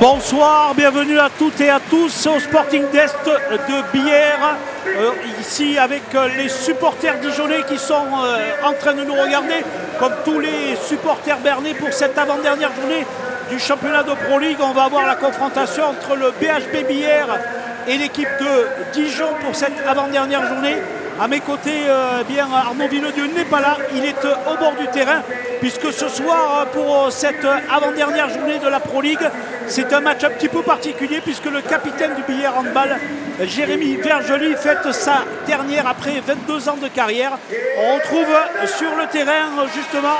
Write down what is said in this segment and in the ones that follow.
Bonsoir, bienvenue à toutes et à tous au Sporting d'Est de Billère, ici avec les supporters dijonnais qui sont en train de nous regarder, comme tous les supporters bernais pour cette avant-dernière journée du championnat de Pro League. On va avoir la confrontation entre le BHB Billère et l'équipe de Dijon pour cette avant-dernière journée. À mes côtés, Arnaud Villedieu n'est pas là, il est au bord du terrain, puisque ce soir, pour cette avant-dernière journée de la Pro League, c'est un match un petit peu particulier, puisque le capitaine du Billère Handball, Jérémy Vergely, fête sa dernière après 22 ans de carrière. On retrouve sur le terrain, justement,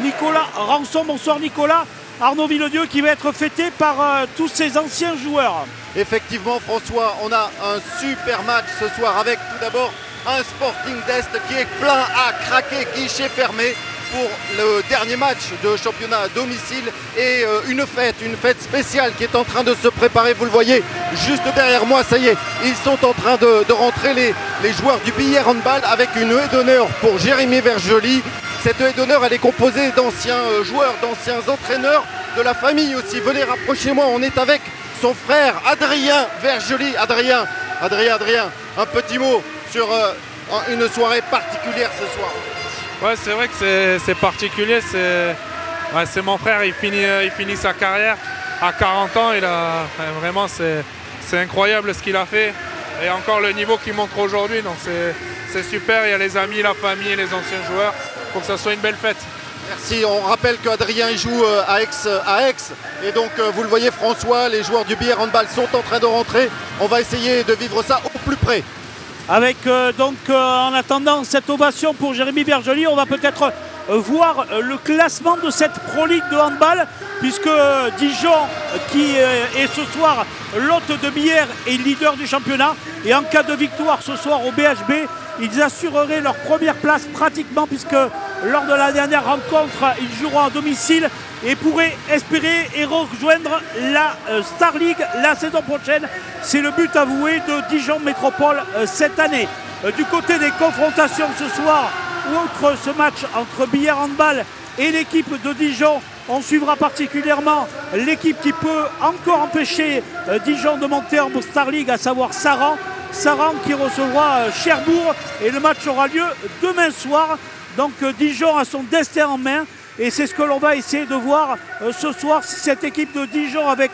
Nicolas Rançon. Bonsoir Nicolas. Arnaud Villedieu qui va être fêté par tous ses anciens joueurs. Effectivement François, on a un super match ce soir avec tout d'abord un Sporting d'Est qui est plein à craquer, guichet fermé pour le dernier match de championnat à domicile et une fête spéciale qui est en train de se préparer. Vous le voyez juste derrière moi, ça y est, ils sont en train de rentrer les joueurs du Billère Handball avec une haie d'honneur pour Jérémy Vergely. Cette haie d'honneur, elle est composée d'anciens joueurs, d'anciens entraîneurs, de la famille aussi. Venez, rapprochez-moi, on est avec son frère Adrien Vergely. Adrien, un petit mot sur une soirée particulière ce soir. Ouais, c'est vrai que c'est particulier. C'est mon frère, il finit sa carrière à 40 ans. Vraiment, c'est incroyable ce qu'il a fait. Et encore le niveau qu'il montre aujourd'hui. Donc c'est super, il y a les amis, la famille, les anciens joueurs. Il faut que ça soit une belle fête. Merci, on rappelle qu'Adrien joue à Aix. Et donc vous le voyez François, les joueurs du Billère Handball sont en train de rentrer. On va essayer de vivre ça au plus près. Avec en attendant cette ovation pour Jérémy Vergely, on va peut-être voir le classement de cette Pro League de handball, puisque Dijon, qui est ce soir l'hôte de Billère, est leader du championnat. Et en cas de victoire ce soir au BHB, ils assureraient leur première place pratiquement, puisque lors de la dernière rencontre, ils joueront à domicile et pourraient espérer et rejoindre la Star League la saison prochaine. C'est le but avoué de Dijon Métropole cette année. Du côté des confrontations ce soir, outre ce match entre Billère Handball et l'équipe de Dijon, on suivra particulièrement l'équipe qui peut encore empêcher Dijon de monter en Star League, à savoir Saran qui recevra Cherbourg, et le match aura lieu demain soir. Donc Dijon a son destin en main, et c'est ce que l'on va essayer de voir ce soir, si cette équipe de Dijon, avec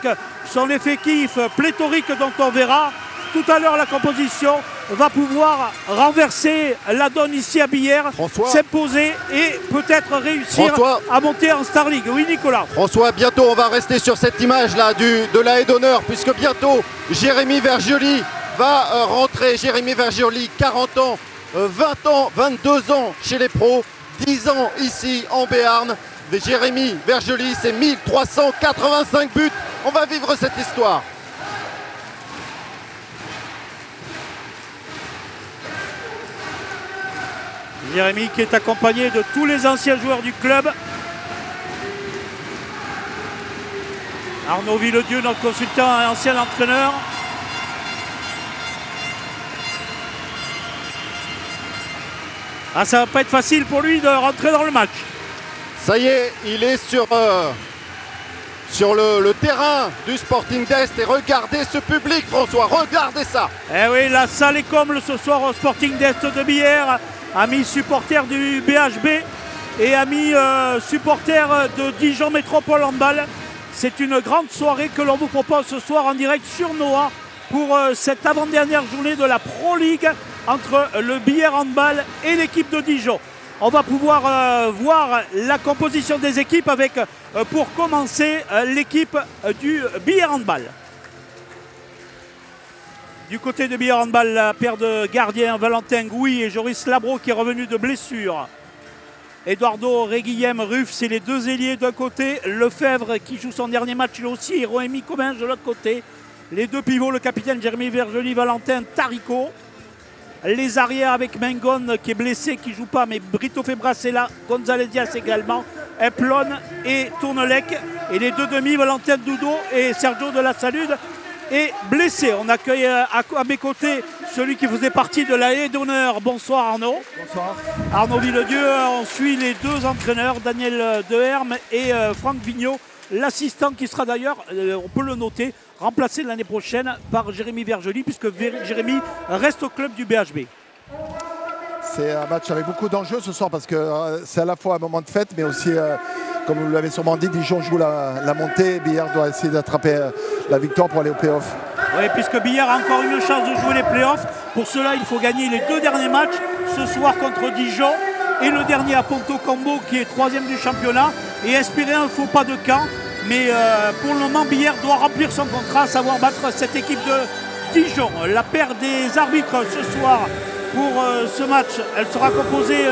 son effectif pléthorique dont on verra tout à l'heure la composition, va pouvoir renverser la donne ici à Billère, s'imposer et peut-être réussir à monter en Star League. Oui Nicolas. François, bientôt on va rester sur cette image là de la haie d'honneur, puisque bientôt Jérémy Vergely va rentrer. Jérémy Vergely, 40 ans, 20 ans, 22 ans chez les pros, 10 ans ici en Béarn. Jérémy Vergely, c'est 1385 buts. On va vivre cette histoire. Jérémy qui est accompagné de tous les anciens joueurs du club. Arnaud Villedieu, notre consultant et ancien entraîneur. Ah, ça va pas être facile pour lui de rentrer dans le match. Ça y est, il est sur le terrain du Sporting d'Est, et regardez ce public François, regardez ça. Eh oui, la salle est comble ce soir au Sporting d'Est de Billère. Amis supporters du BHB et amis supporters de Dijon Métropole Handball. C'est une grande soirée que l'on vous propose ce soir en direct sur Noah pour cette avant-dernière journée de la Pro League entre le Billère Handball et l'équipe de Dijon. On va pouvoir voir la composition des équipes avec, pour commencer, l'équipe du Billère Handball. Du côté de Billère Handball, la paire de gardiens, Valentin Gouy et Joris Labro qui est revenu de blessure. Eduardo Reguillem Ruff, c'est les deux ailiers d'un côté. Lefebvre qui joue son dernier match lui aussi, et Roémy Comminges de l'autre côté. Les deux pivots, le capitaine Jérémy Vergely, Valentin Tarico. Les arrières avec Mengon qui est blessé, qui ne joue pas, mais Brito Febras est là, González Diaz également, Eplon et Tournelec. Et les deux demi, Valentin Doudou et Sergio de la Salude, est blessé. On accueille à mes côtés celui qui faisait partie de la haie d'honneur. Bonsoir Arnaud. Bonsoir. Arnaud Villedieu, on suit les deux entraîneurs, Daniel Deherme et Franck Vigneault, l'assistant qui sera d'ailleurs, on peut le noter, remplacé l'année prochaine par Jérémy Vergely, puisque Jérémy reste au club du BHB. C'est un match avec beaucoup d'enjeux ce soir parce que c'est à la fois un moment de fête, mais aussi, comme vous l'avez sûrement dit, Dijon joue la montée et Billard doit essayer d'attraper la victoire pour aller au play-off. Oui, puisque Billard a encore une chance de jouer les play-offs. Pour cela, il faut gagner les deux derniers matchs, ce soir contre Dijon et le dernier à Ponto Combo qui est 3e du championnat, et espérer un faux pas de camp. Mais pour le moment, Billard doit remplir son contrat, savoir battre cette équipe de Dijon. La paire des arbitres ce soir pour ce match, elle sera composée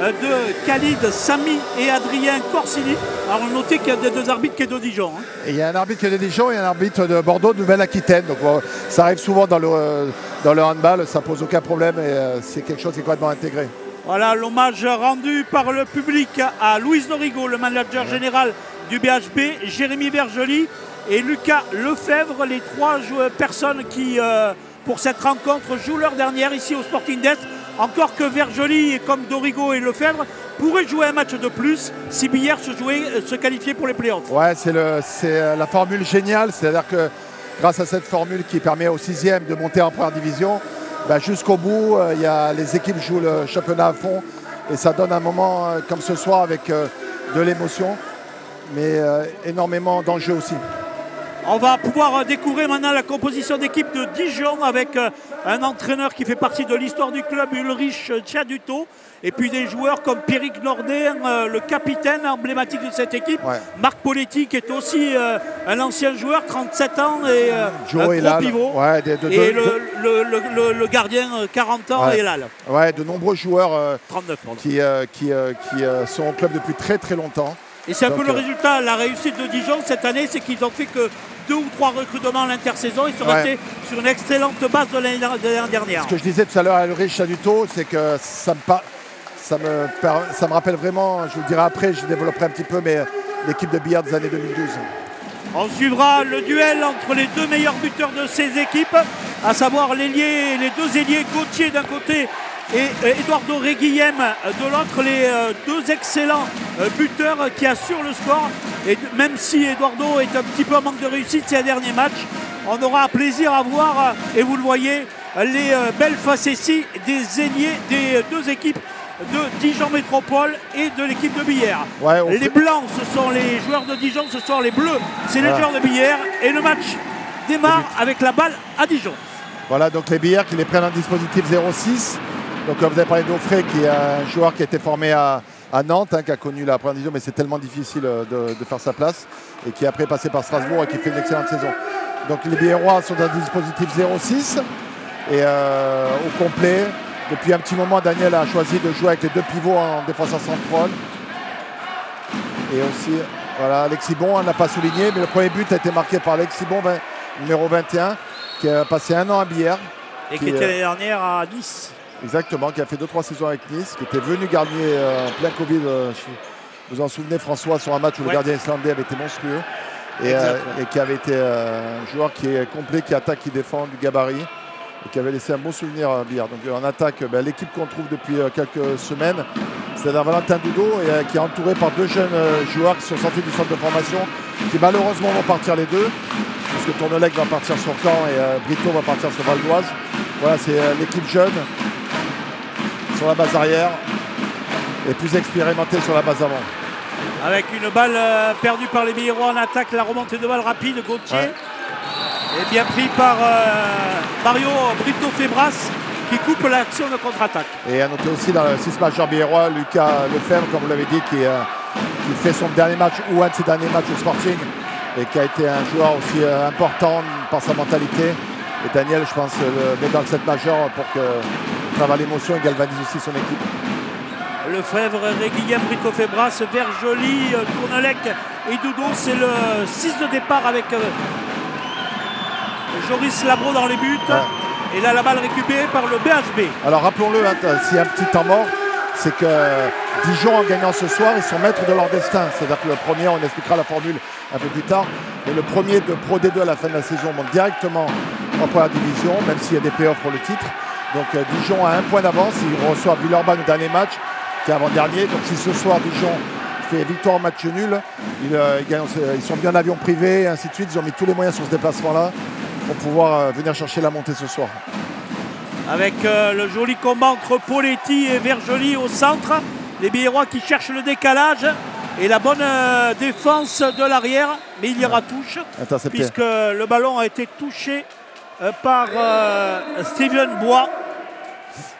de Khalid Sami et Adrien Corsini. Alors notez qu'il y a des deux arbitres qui est de Dijon. Hein. Et il y a un arbitre qui est de Dijon et un arbitre de Bordeaux, de Nouvelle-Aquitaine. Donc ça arrive souvent dans le handball, ça pose aucun problème et c'est quelque chose qui est complètement intégré. Voilà l'hommage rendu par le public à Louis Norigo, le manager général du BHB, Jérémy Vergely et Lucas Lefebvre, les trois personnes qui, pour cette rencontre, jouent leur dernière ici au Sporting d'Est. Encore que Vergely, comme Dorigo et Lefebvre, pourraient jouer un match de plus si Billard se qualifiait pour les playoffs. Ouais, c'est la formule géniale, c'est-à-dire que grâce à cette formule qui permet au 6e de monter en première division, jusqu'au bout, les équipes jouent le championnat à fond et ça donne un moment comme ce soir avec de l'émotion, mais énormément d'enjeux aussi. On va pouvoir découvrir maintenant la composition d'équipe de Dijon avec un entraîneur qui fait partie de l'histoire du club, Ulrich Tchaduto, et puis des joueurs comme Pierrick Nordin, le capitaine emblématique de cette équipe, ouais. Marc Poletti qui est aussi un ancien joueur, 37 ans et un gros pivot, ouais, et le gardien 40 ans, ouais. Elal. Ouais, de nombreux joueurs 39, qui sont au club depuis très très longtemps. Et c'est un peu le résultat, la réussite de Dijon cette année, c'est qu'ils ont fait que 2 ou 3 recrutements à l'intersaison. Ils sont restés sur une excellente base de l'année dernière. Ce que je disais tout à l'heure à Ulrich Tchaduto, c'est que ça me rappelle vraiment, je vous le dirai après, je développerai un petit peu, mais l'équipe de Billard des années 2012. On suivra le duel entre les deux meilleurs buteurs de ces équipes, à savoir les deux ailiers, Gauthier d'un côté et Eduardo Reguillem de l'autre, les deux excellents buteurs qui assurent le score. Et même si Eduardo est un petit peu en manque de réussite ces derniers matchs, on aura plaisir à voir, et vous le voyez, les belles facéties des ailiers des deux équipes de Dijon Métropole et de l'équipe de Billard. Ouais, les blancs, ce sont les joueurs de Dijon, ce sont les bleus, c'est les joueurs de Billard. Et le match démarre avec la balle à Dijon. Voilà, donc les Billard qui les prennent en dispositif 0-6. Donc vous avez parlé d'Offray, qui est un joueur qui a été formé à Nantes, qui a connu la première division, mais c'est tellement difficile de faire sa place, et qui après est passé par Strasbourg et qui fait une excellente saison. Donc les Biérois sont dans le dispositif 0-6 et au complet. Depuis un petit moment, Daniel a choisi de jouer avec les deux pivots en défenseur central. Et aussi, voilà, Alexis Bon, on n'a pas souligné, mais le premier but a été marqué par Alexis Bon, numéro 21, qui a passé 1 an à Billard. Et qui était l'année dernière à Nice. Exactement, qui a fait 2-3 saisons avec Nice, qui était venu garder en plein Covid. Vous en souvenez, François, sur un match où le gardien islandais avait été monstrueux. Et qui avait été un joueur qui est complet, qui attaque, qui défend, du gabarit. Et qui avait laissé un bon souvenir à Billard. Donc en attaque, l'équipe qu'on trouve depuis quelques semaines, c'est-à-dire Valentin Doudot, qui est entouré par deux jeunes joueurs qui sont sortis du centre de formation, qui malheureusement vont partir les deux, puisque Tournelec va partir sur Caen et Brito va partir sur Val d'Oise. Voilà, c'est l'équipe jeune sur la base arrière et plus expérimentée sur la base avant. Avec une balle perdue par les Biérois en attaque, la remontée de balle rapide, Gauthier. Ouais. Et bien pris par Mario Brito Febras qui coupe l'action de contre-attaque. Et à noter aussi dans le 6 majeur biérois, Lucas Lefebvre, comme vous l'avez dit, qui fait son dernier match ou un de ses derniers matchs au Sporting et qui a été un joueur aussi important par sa mentalité. Et Daniel, je pense, le met dans le 7 majeur pour que travaille l'émotion et galvanise aussi son équipe. Lefebvre, Reguillem, Brito Febras, Vergely, Tournelec et Doudou, c'est le 6 de départ avec Joris Labro dans les buts. Ouais. Et là, la balle récupérée par le BHB. Alors rappelons-le, s'il y a un petit temps mort, c'est que Dijon, en gagnant ce soir, ils sont maîtres de leur destin. C'est-à-dire que le premier, on expliquera la formule un peu plus tard, mais le premier de Pro D2 à la fin de la saison monte directement 3 premières divisions, même s'il y a des playoffs pour le titre. Donc Dijon a 1 point d'avance, ils reçoivent Villeurbanne au dernier match, qui est avant-dernier. Donc si ce soir Dijon fait victoire au match nul, ils sont bien en avion privé, et ainsi de suite. Ils ont mis tous les moyens sur ce déplacement-là pour pouvoir venir chercher la montée ce soir. Avec le joli combat entre Poletti et Vergely au centre. Les Biérois qui cherchent le décalage et la bonne défense de l'arrière. Mais il y aura touche, puisque le ballon a été touché par Steven Bois.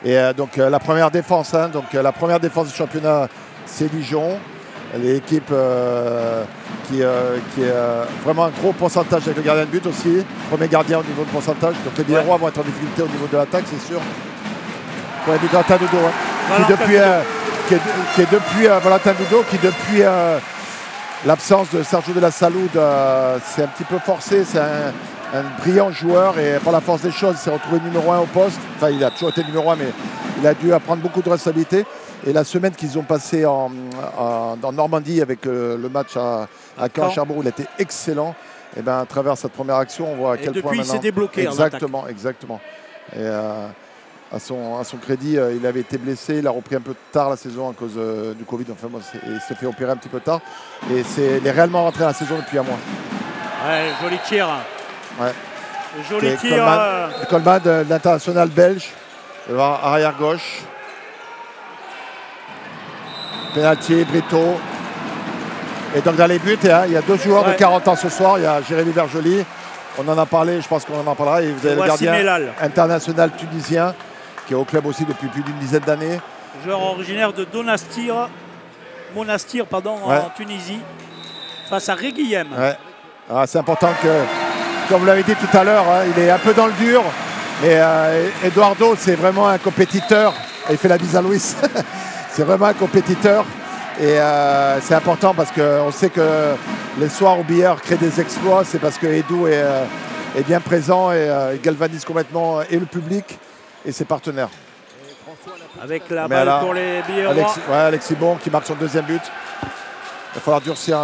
Et donc la première défense, la première défense du championnat, c'est Dijon. L'équipe qui est vraiment un gros pourcentage avec le gardien de but aussi. Premier gardien au niveau de pourcentage. Donc les Biérois vont être en difficulté au niveau de l'attaque, c'est sûr. Pour les Valentin Dudo, qui est depuis Valentin Dudo, qui depuis l'absence de Sergio de la Salud, c'est un petit peu forcé. C'est un brillant joueur et par la force des choses, il s'est retrouvé numéro 1 au poste. Enfin, il a toujours été numéro 1, mais il a dû prendre beaucoup de responsabilités. Et la semaine qu'ils ont passée en Normandie avec le match à Caen-Cherbourg, il était excellent. Et bien, à travers cette première action, on voit à quel point depuis, il s'est débloqué. Exactement. Et à son crédit, il avait été blessé. Il a repris un peu tard la saison à cause du Covid. Enfin, il s'est fait opérer un petit peu tard. Et il est réellement rentré dans la saison depuis un mois. Ouais, joli tir. Ouais. Joli tir. Coleman de l'international belge, arrière gauche. Penalty, Brito. Et donc dans les buts, il y a 2 joueurs de 40 ans ce soir. Il y a Jérémy Vergely. On en a parlé, je pense qu'on en parlera. Et vous avez le gardien international tunisien qui est au club aussi depuis plus d'une dizaine d'années. Joueur originaire de Monastir en Tunisie, face à Reguilhem. Ouais. C'est important que, comme vous l'avez dit tout à l'heure, il est un peu dans le dur. Et Eduardo, c'est vraiment un compétiteur. Il fait la bise à Louis. C'est vraiment un compétiteur. Et c'est important parce qu'on sait que les soirs où Billard crée des exploits, c'est parce que Edu est bien présent et il galvanise complètement et le public et ses partenaires. Avec la balle pour les Billards. Alexis Bon qui marque son 2e but. Il va falloir durcir,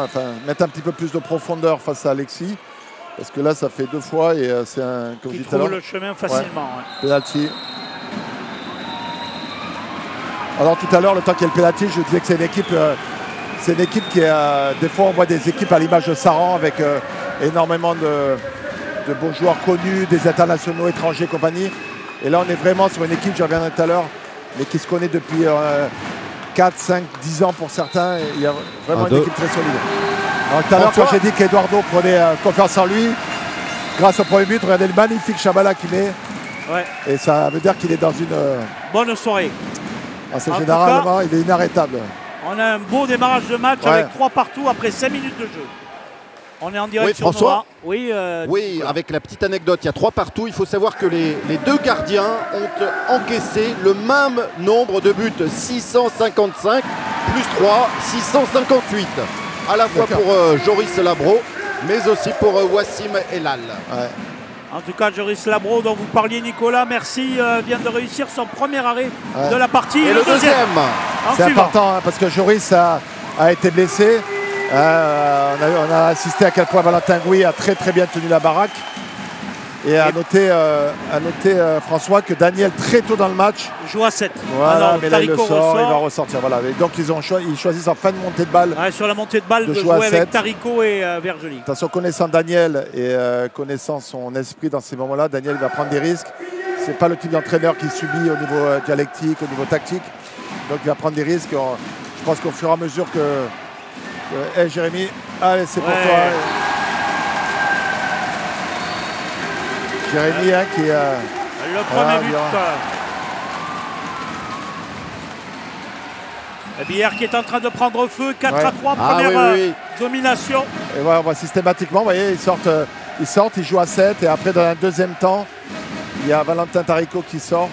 mettre un petit peu plus de profondeur face à Alexis. Parce que là, ça fait 2 fois et c'est un... Qui trouve le chemin facilement. Penalty. Alors tout à l'heure, le temps qu'il y ait le penalty, je disais que c'est une équipe qui est... des fois, on voit des équipes à l'image de Saran avec énormément de beaux joueurs connus, des internationaux, étrangers et compagnie. Et là, on est vraiment sur une équipe, j'en reviendrai tout à l'heure, mais qui se connaît depuis 4, 5, 10 ans pour certains. Et il y a vraiment une équipe très solide. Alors tout à l'heure, quand j'ai dit qu'Eduardo prenait confiance en lui, grâce au premier but, regardez le magnifique Chabala qu'il met. Ouais. Et ça veut dire qu'il est dans une... bonne soirée. C'est généralement, il est inarrêtable. On a un beau démarrage de match avec 3 partout après 5 minutes de jeu. On est en direct sur François. Nova. Oui, avec la petite anecdote, il y a 3 partout. Il faut savoir que les 2 gardiens ont encaissé le même nombre de buts, 655 plus 3, 658. À la fois pour Joris Labro, mais aussi pour Wassim Elal. Ouais. En tout cas, Joris Labro, dont vous parliez, Nicolas, merci, vient de réussir son premier arrêt de la partie. Et le deuxième. C'est important parce que Joris a été blessé. On a assisté à quel point Valentin Gouy a très bien tenu la baraque. Et à noter François que Daniel très tôt dans le match joue à 7. Voilà, mais là il le sort, il va ressortir. Voilà. Et donc ils choisissent en fin de montée de balle. Sur la montée de balle de jouer avec Tarico et Vergely. Attention, connaissant Daniel et connaissant son esprit dans ces moments-là, Daniel il va prendre des risques. C'est pas le type d'entraîneur qui subit au niveau dialectique, au niveau tactique. Donc il va prendre des risques. Je pense qu'au fur et à mesure que Jérémy, allez c'est pour toi. Jérémy qui le premier but. Billard qui est en train de prendre feu, 4-3, première domination. Et voilà, on voit systématiquement, vous voyez, ils sortent, ils jouent à 7 et après dans un deuxième temps, il y a Valentin Tarico qui sort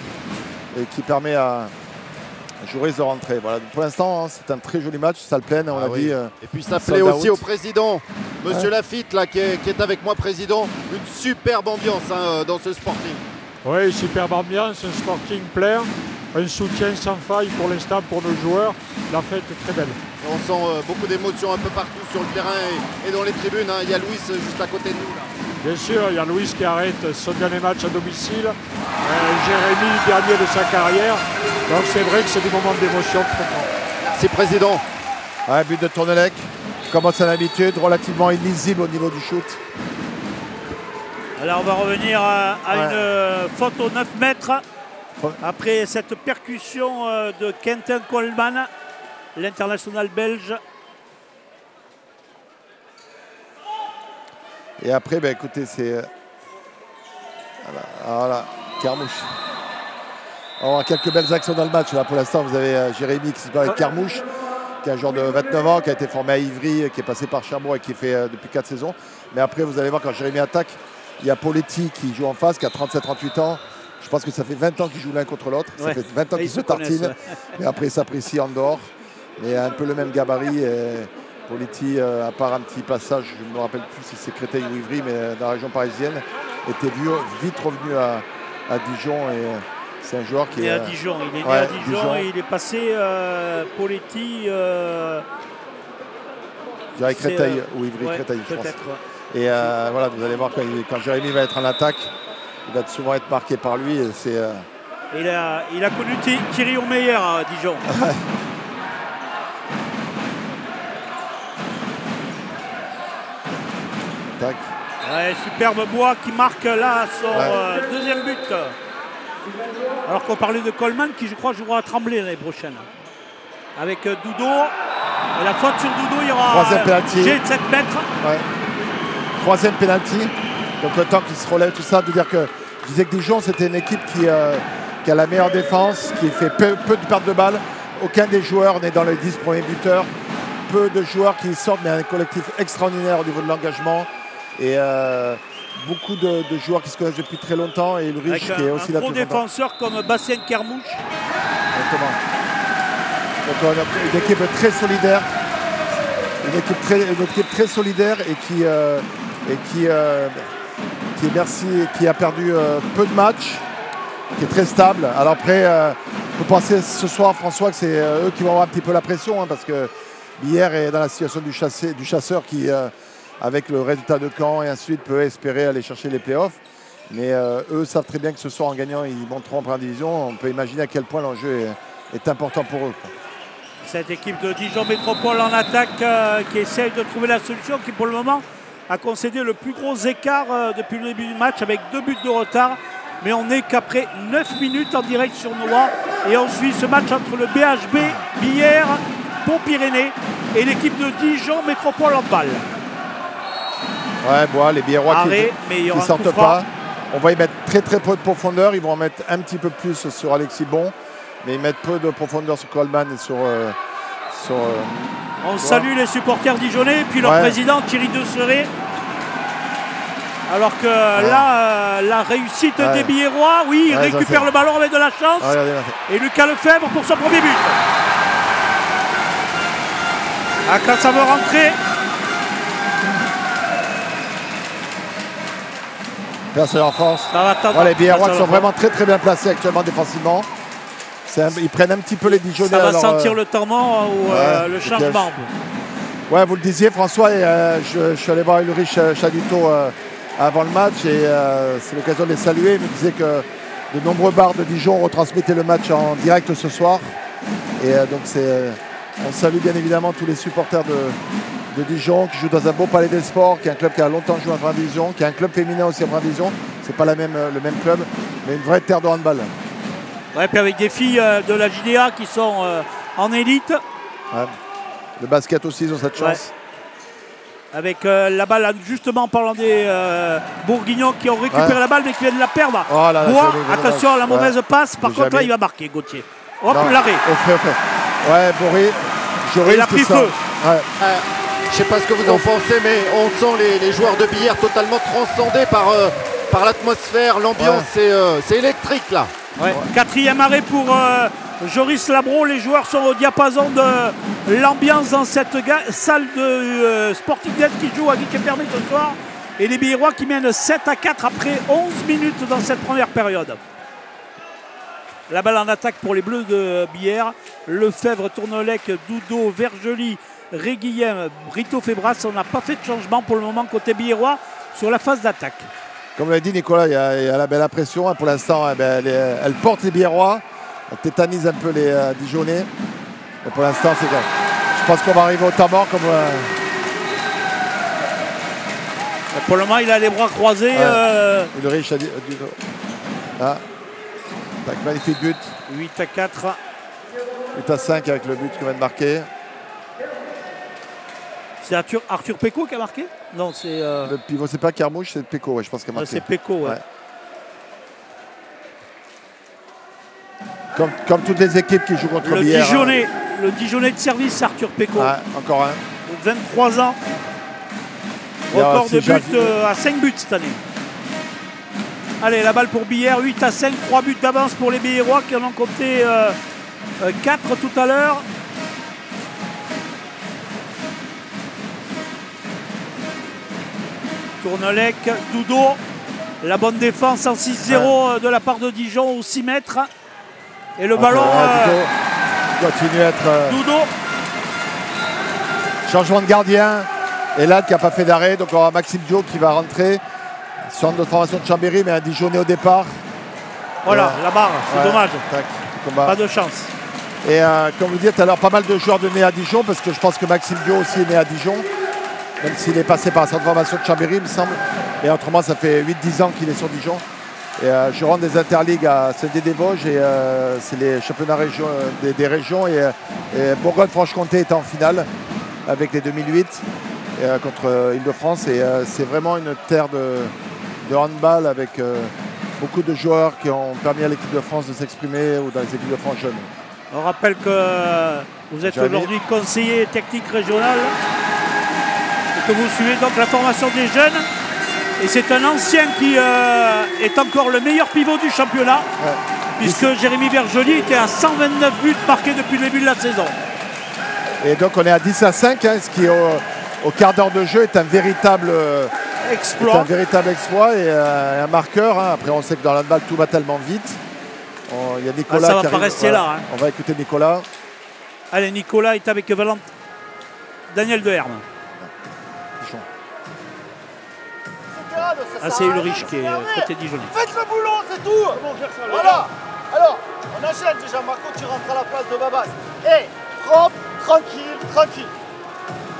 et qui permet à Joris de rentrer. Voilà. Pour l'instant, c'est un très joli match, ça le plaît, on l'a dit. Et puis ça plaît aussi au président, Monsieur Lafitte, là, qui est avec moi, président. Une superbe ambiance dans ce Sporting. Oui, superbe ambiance, un Sporting plein, un soutien sans faille pour l'instant pour nos joueurs. La fête est très belle. On sent beaucoup d'émotions un peu partout sur le terrain et dans les tribunes. Il y a Louis juste à côté de nous. Là. Bien sûr, il y a Louis qui arrête son dernier match à domicile. Jérémy, dernier de sa carrière. Donc c'est vrai que c'est des moments d'émotion très grands. Merci, Président. Ouais, but de Tournelec, comme à son habitude, relativement illisible au niveau du shoot. Alors on va revenir à une faute aux 9 mètres. Après cette percussion de Quentin Coleman, l'international belge. Et après, ben, écoutez, c'est... Voilà, Carmouche. On a quelques belles actions dans le match. Là, pour l'instant, vous avez Jérémy qui se bat avec Carmouche, qui est un joueur de 29 ans, qui a été formé à Ivry, qui est passé par Cherbourg et qui fait depuis 4 saisons. Mais après, vous allez voir, quand Jérémy attaque, il y a Poletti qui joue en face, qui a 37-38 ans. Je pense que ça fait 20 ans qu'ils jouent l'un contre l'autre. Ça fait 20 ans qu'ils se tartinent. Mais après, ils s'apprécient en dehors. Mais un peu le même gabarit. Poletti, à part un petit passage, je ne me rappelle plus si c'est Créteil ou Ivry, mais dans la région parisienne, était vite revenu à Dijon. Et c'est un joueur qui est à Dijon. Il est né à Dijon et il est passé Poletti. Je dirais Créteil ou Ivry, Créteil, je pense. Et voilà, vous allez voir quand Jérémy va être en attaque, il va souvent être marqué par lui. Et c'est, il a connu Thierry Omeyer à Dijon. Ouais, superbe Bois qui marque là son deuxième but. Alors qu'on parlait de Coleman qui, je crois, jouera à Tremblay l'année prochaine. Avec Doudou. Et la faute sur Doudou, il y aura jet de 7 mètres. Ouais. Troisième pénalty. Donc le temps qu'il se relève, tout ça, de dire que je disais que Dijon, c'était une équipe qui a la meilleure défense, qui fait peu de pertes de balles. Aucun des joueurs n'est dans les 10 premiers buteurs. Peu de joueurs qui sortent, mais un collectif extraordinaire au niveau de l'engagement. Et beaucoup de joueurs qui se connaissent depuis très longtemps. Et Ulrich qui est aussi là. Un gros défenseur comme Bastien Kermouche. Exactement. Donc on a une équipe très solidaire. Une équipe très solidaire et qui a perdu peu de matchs, qui est très stable. Alors après, on peut penser ce soir, François, que c'est eux qui vont avoir un petit peu la pression, hein, parce que Billère est dans la situation du chasseur qui, avec le résultat de Caen et ainsi de suite, peut espérer aller chercher les playoffs. Mais eux savent très bien que ce soir, en gagnant, ils monteront en première division. On peut imaginer à quel point l'enjeu est important pour eux. Cette équipe de Dijon Métropole en attaque qui essaye de trouver la solution, qui pour le moment a concédé le plus gros écart depuis le début du match avec 2 buts de retard. Mais on n'est qu'après 9 minutes en direct sur Noix. Et on suit ce match entre le BHB, Billère, Pont-Pyrénées et l'équipe de Dijon Métropole en balle. Ouais, bon, les Biérois qui ne sortent pas. On va y mettre très peu de profondeur. Ils vont en mettre un petit peu plus sur Alexis Bon. Mais ils mettent peu de profondeur sur Coleman et sur on salue les supporters dijonnais et puis leur président Thierry Desseré. Alors que là, la réussite des Biérois, il récupère le ballon avec de la chance. Et Lucas Lefebvre pour son premier but. Quand ça veut rentrer. Personne en France. Les Biérois sont vraiment très bien placés actuellement défensivement. Ils prennent un petit peu les Dijonnais. Ça va sentir le tourment ou le changement. Ouais, vous le disiez, François, et je suis allé voir Ulrich Chadito avant le match et c'est l'occasion de les saluer. Il me disait que de nombreux bars de Dijon retransmettaient le match en direct ce soir. Et donc on salue bien évidemment tous les supporters de Dijon qui jouent dans un beau palais des sports, qui est un club qui a longtemps joué en première division, qui est un club féminin aussi en première division. C'est pas le même club, mais une vraie terre de handball. Ouais, puis avec des filles de la JDA qui sont en élite. Ouais. Le basket aussi, ils ont cette chance. Ouais. Avec la balle, justement en parlant des Bourguignons qui ont récupéré la balle mais qui viennent la perdre. Oh là, attention à la mauvaise passe. Par contre, là, il va marquer, Gauthier. Hop, l'arrêt. Ouais, Boris. Il a pris feu. Ouais. Je ne sais pas ce que vous en pensez, mais on sent les joueurs de Billère totalement transcendés par l'atmosphère, l'ambiance. C'est électrique, là. Ouais. Quatrième arrêt pour Joris Labro. Les joueurs sont au diapason de l'ambiance dans cette salle de Sporting Net qui joue à guichet fermé ce soir. Et les Biérois qui mènent 7-4 après 11 minutes dans cette première période. La balle en attaque pour les Bleus de Billère. Lefebvre, Tournelec, Doudou, Vergely, Réguillem, Brito Febras. On n'a pas fait de changement pour le moment côté Biérois. sur la phase d'attaque. Comme l'a dit Nicolas, il y a la belle impression. Pour l'instant, elle porte les Biérois. Elle tétanise un peu les Dijonais. Et pour l'instant, c'est grave. Je pense qu'on va arriver au temps mort comme... Pour le moment, il a les bras croisés. Ulrich a dit... Ah. Magnifique but. 8-4. 8-5 avec le but qu'on vient de marquer. C'est Arthur Péco qui a marqué? Non, c'est... Le pivot, c'est pas Kermouche, c'est Péco, ouais, je pense qu'il a marqué. C'est Péco, ouais. Comme toutes les équipes qui jouent contre Bière. Le Dijonais de service, Arthur Péco. Ouais, encore un. 23 ans. Record de buts à 5 buts cette année. Allez, la balle pour Billère, 8-5, 3 buts d'avance pour les Biérois qui en ont compté 4 tout à l'heure. Tournelec, Doudou, la bonne défense en 6-0 de la part de Dijon au 6 mètres. Et le ballon continue à être... Doudou. Changement de gardien. Et là, qui n'a pas fait d'arrêt. Donc on aura Maxime Dio qui va rentrer. Centre de formation de Chambéry, mais un Dijonais au départ. Voilà, la barre, c'est dommage. Tac, pas de chance. Et comme vous dites tout à l'heure, pas mal de joueurs de nés à Dijon, parce que je pense que Maxime Dio aussi est né à Dijon. Même s'il est passé par la centre de formation de Chambéry, il me semble. Et autrement, ça fait 8-10 ans qu'il est sur Dijon. Et je rentre des interligues à Saint-Dié-des-Vosges et c'est les championnats des régions. Et Bourgogne-Franche-Comté est en finale avec les 2008 contre Île-de-France. Et c'est vraiment une terre de handball avec beaucoup de joueurs qui ont permis à l'équipe de France de s'exprimer ou dans les équipes de France jeunes. On rappelle que vous êtes aujourd'hui conseiller technique régional et que vous suivez donc la formation des jeunes. Et c'est un ancien qui est encore le meilleur pivot du championnat, puisque Jérémy Vergely était à 129 buts marqués depuis le début de la saison. Et donc on est à 10-5, ce qui au quart d'heure de jeu est un véritable exploit, et un marqueur. Après on sait que dans l'handball tout va tellement vite. Il y a Nicolas ça va qui pas arrive, rester là. Hein. On va écouter Nicolas. Allez, Nicolas est avec Daniel Deherme. Ah, c'est Ulrich qui est côté Dijonais. Faites le boulot, c'est tout. Voilà. Alors, on enchaîne déjà. Marco, tu rentres à la place de Babas. Propre, tranquille.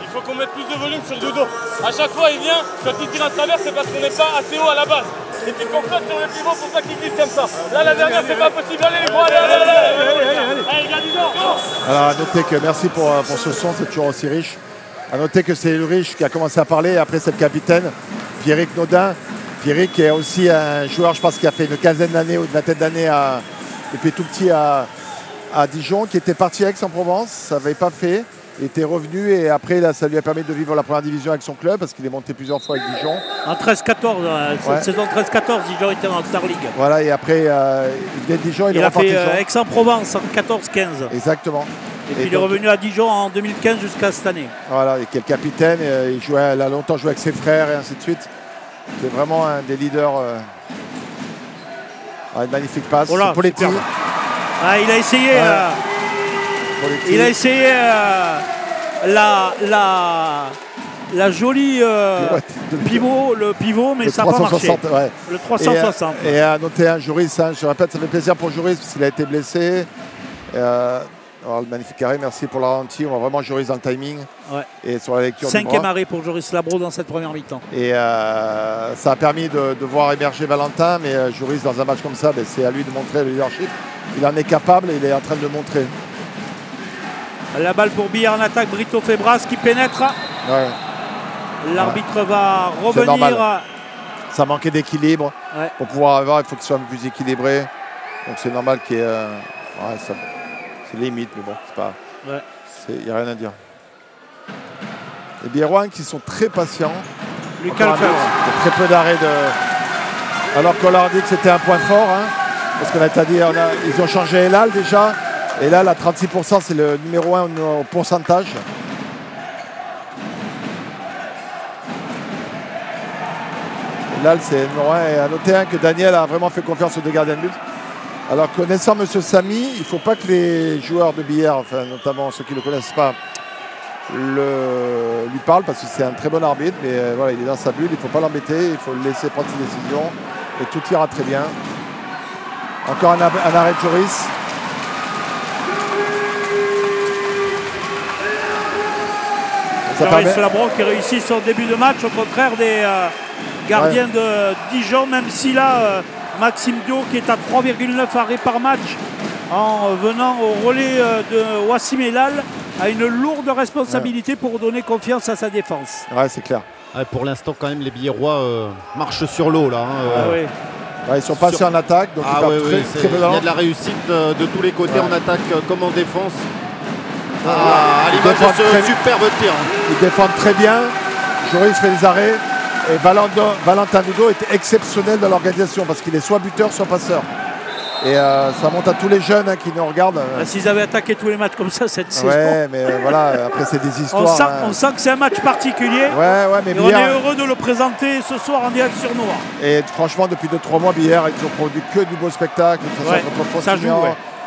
Il faut qu'on mette plus de volume sur Dodo. À chaque fois, il vient, quand il tire à travers, c'est parce qu'on n'est pas assez haut à la base. Et puis qu'on flotte sur le pivot pour pas qu'il glisse comme ça. Là, la dernière, c'est pas possible. Allez, les gros, allez, gardez-en. Alors, à noter que merci pour ce son, c'est toujours aussi riche. À noter que c'est Ulrich qui a commencé à parler, et après c'est le capitaine, Pierrick Naudin. Pierrick est aussi un joueur, je pense, qui a fait une quinzaine d'années ou une vingtaine d'années depuis tout petit à Dijon, qui était parti à Aix-en-Provence, ça n'avait pas fait. Il était revenu et après là, ça lui a permis de vivre la première division avec son club parce qu'il est monté plusieurs fois avec Dijon. En 13-14, cette saison 13-14, Dijon était en Star League. Voilà, et après il vient de Dijon, il est reparti Dijon. Aix-en-Provence en 14-15. Exactement. Et puis il est revenu à Dijon en 2015 jusqu'à cette année. Voilà, et qui est le capitaine, il a longtemps joué avec ses frères et ainsi de suite. C'est vraiment un des leaders. Une magnifique passe. Voilà, Poletti. Ah, il a essayé. Il a essayé la jolie le pivot, mais ça n'a pas marché. Ouais. Le 360. Et à noter un Joris, je répète, ça fait plaisir pour Joris parce qu'il a été blessé. Alors, le magnifique arrêt, merci pour la ralenti. On va vraiment Joris dans le timing. Ouais. Et sur la lecture. 5e arrêt pour Joris Labro dans cette première mi-temps. Et ça a permis de voir émerger Valentin, mais Joris dans un match comme ça, c'est à lui de montrer le leadership. Il en est capable et il est en train de le montrer. La balle pour Billard en attaque, Brito Febras qui pénètre. Ouais. L'arbitre va revenir. Ça manquait d'équilibre. Ouais. Pour pouvoir avoir, il faut qu'il soit plus équilibré. Donc c'est normal qu'il y ait... c'est limite, mais bon, c'est pas... Il n'y a rien à dire. Les Biérois qui sont très patients. Lucas Lefebvre. Très peu d'arrêts de... Alors qu'on leur a dit que c'était un point fort. Parce qu'on a dit, ils ont changé Elal déjà. Et là, la 36%, c'est le numéro 1 au pourcentage. Elal, c'est le numéro 1. Et à noter que Daniel a vraiment fait confiance aux deux gardiens de but. Alors, connaissant M. Samy, il ne faut pas que les joueurs de billard, enfin, notamment ceux qui ne le connaissent pas, lui parle parce que c'est un très bon arbitre, mais voilà, il est dans sa bulle, il ne faut pas l'embêter, il faut le laisser prendre ses décisions et tout ira très bien. Encore un arrêt de Joris. Joris Labron qui réussit son début de match, au contraire des gardiens de Dijon, même si là, Maxime Dio qui est à 3,9 arrêts par match en venant au relais de Wassim Elal a une lourde responsabilité pour donner confiance à sa défense. Ouais, c'est clair. Pour l'instant, quand même, les Billérois marchent sur l'eau là. Ils sont passés en attaque, donc il y a de la réussite de tous les côtés en attaque comme en défense. À l'image de ce superbe tir. Ils défendent très bien. Joris fait les arrêts. Et Valentin Lugo est exceptionnel dans l'organisation parce qu'il est soit buteur, soit passeur. Et ça monte à tous les jeunes qui nous regardent. S'ils avaient attaqué tous les matchs comme ça cette saison. Ouais, mais voilà, après c'est des histoires. On sent que c'est un match particulier. Mais on est heureux de le présenter ce soir en direct sur Noir. Et franchement, depuis 2-3 mois, Billère, ils ont produit que du beau spectacle. Ça joue.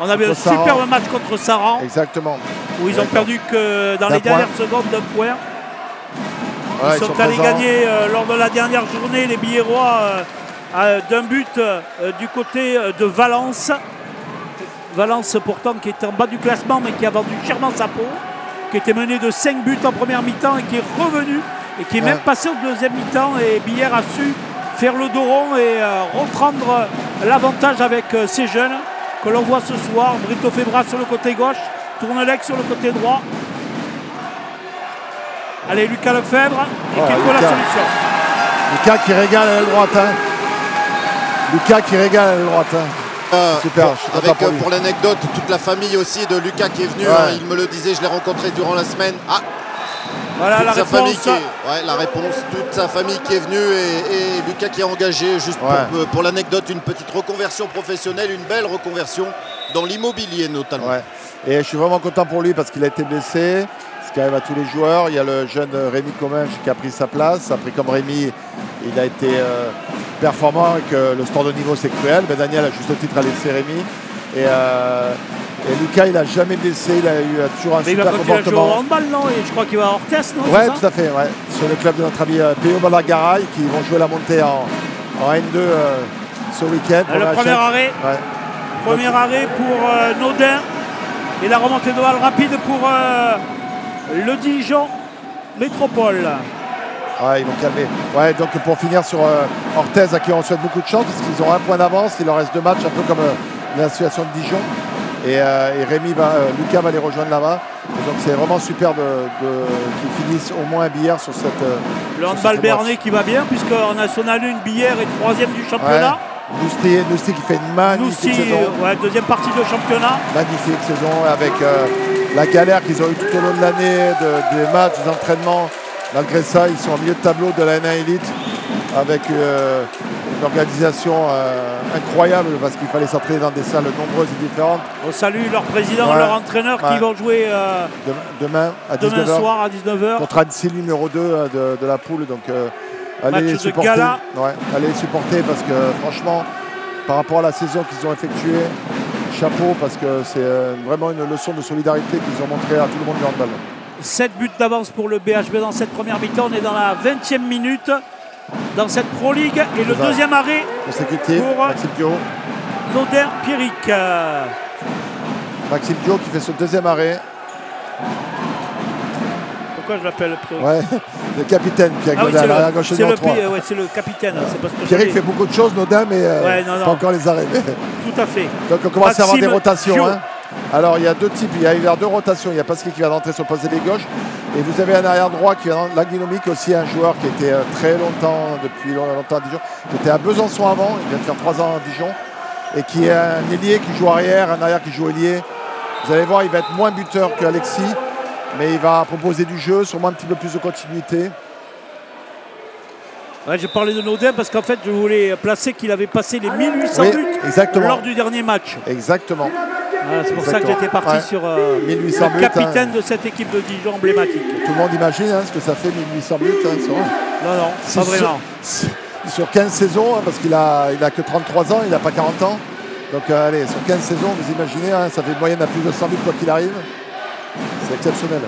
On avait un superbe match contre Saran. Exactement. Où ils ont perdu que dans les dernières secondes d'un point. Ils sont allés gagner lors de la dernière journée, les Billérois, d'un but du côté de Valence. Valence pourtant qui est en bas du classement mais qui a vendu chèrement sa peau, qui était mené de 5 buts en première mi-temps et qui est revenu et qui est même passé au deuxième mi-temps, et Billère a su faire le dos rond et reprendre l'avantage avec ces jeunes que l'on voit ce soir. Brito Febra sur le côté gauche, Tournelec sur le côté droit. Allez, Lucas Lefebvre, et qui trouve la solution. Lucas qui régale à la droite. Lucas qui régale à la droite. Super. Avec pour l'anecdote, toute la famille aussi de Lucas qui est venu. Il me le disait, je l'ai rencontré durant la semaine. Voilà la réponse. La réponse, toute sa famille qui est venue et Lucas qui est engagé. Juste pour l'anecdote, une petite reconversion professionnelle, une belle reconversion dans l'immobilier notamment. Et je suis vraiment content pour lui parce qu'il a été blessé. Ce qui arrive à tous les joueurs. Il y a le jeune Rémi Comminges qui a pris sa place. Après, comme Rémi, il a été performant avec le sport de niveau, c'est cruel. Mais Daniel a juste titre à laisser Rémi. Et Lucas, il n'a jamais blessé. Il a eu toujours un super comportement. Il va jouer au handball, non? Et je crois qu'il va à Orthez, non? Oui, tout à fait. Sur le club de notre ami Péo Balagaray, qui vont jouer la montée en N2 ce week-end. Le premier arrêt. Premier arrêt pour Naudin. Et la remontée de balle rapide pour le Dijon Métropole. Ils vont calmer. Donc pour finir sur Orthez, à qui on souhaite beaucoup de chance, parce qu'ils ont un point d'avance. Il leur reste 2 matchs, un peu comme la situation de Dijon. Et Lucas va les rejoindre là-bas. Donc c'est vraiment super qu'ils finissent au moins Billère sur cette. Le handball Bernay qui va bien, puisqu'en National 1, Billère est 3e du championnat. Nousty qui fait une magnifique saison. Deuxième partie de championnat. Magnifique saison avec la galère qu'ils ont eue tout au long de l'année, des matchs, des entraînements. Malgré ça, ils sont au milieu de tableau de la N1 Elite avec une organisation incroyable parce qu'il fallait s'entraîner dans des salles nombreuses et différentes. On salue leur président, leur entraîneur qui vont jouer demain soir à 19h. Contre Annecy, numéro 2 de la poule. Donc, allez les supporter. Allez les supporter parce que franchement, par rapport à la saison qu'ils ont effectuée, chapeau parce que c'est vraiment une leçon de solidarité qu'ils ont montré à tout le monde du handball. 7 buts d'avance pour le BHB dans cette première mi-temps. On est dans la 20e minute dans cette Pro League. Et le deuxième arrêt pour Maxime Dio. Naudin Pierrick. Maxime Dio qui fait ce deuxième arrêt. Pourquoi je l'appelle le capitaine Pierre Godin, à gauche de droite. C'est le capitaine. Pierrick fait beaucoup de choses, Naudin, mais pas encore les arrêts. Tout à fait. Donc on commence à avoir des rotations. Alors il y a 2 types, il y a 2 rotations. Il y a Pasquier qui va rentrer sur le poste de gauche. Et vous avez un arrière droit qui est Laguinomi, qui est aussi un joueur qui était très longtemps, depuis longtemps à Dijon, qui était à Besançon avant, il vient de faire 3 ans à Dijon, et qui est un ailier qui joue arrière, un arrière qui joue ailier. Vous allez voir, il va être moins buteur qu'Alexis, mais il va proposer du jeu, sûrement un petit peu plus de continuité. J'ai parlé de Naudin parce qu'en fait, je voulais placer qu'il avait passé les 1800 buts lors du dernier match. Exactement. C'est pour ça que j'étais parti sur le capitaine de cette équipe de Dijon emblématique. Tout le monde imagine ce que ça fait 1800 buts. Non, pas vraiment. Sur 15 saisons, parce qu'il a que 33 ans, il n'a pas 40 ans. Donc allez, sur 15 saisons, vous imaginez, ça fait une moyenne à plus de 100 buts quoi qu'il arrive. C'est exceptionnel.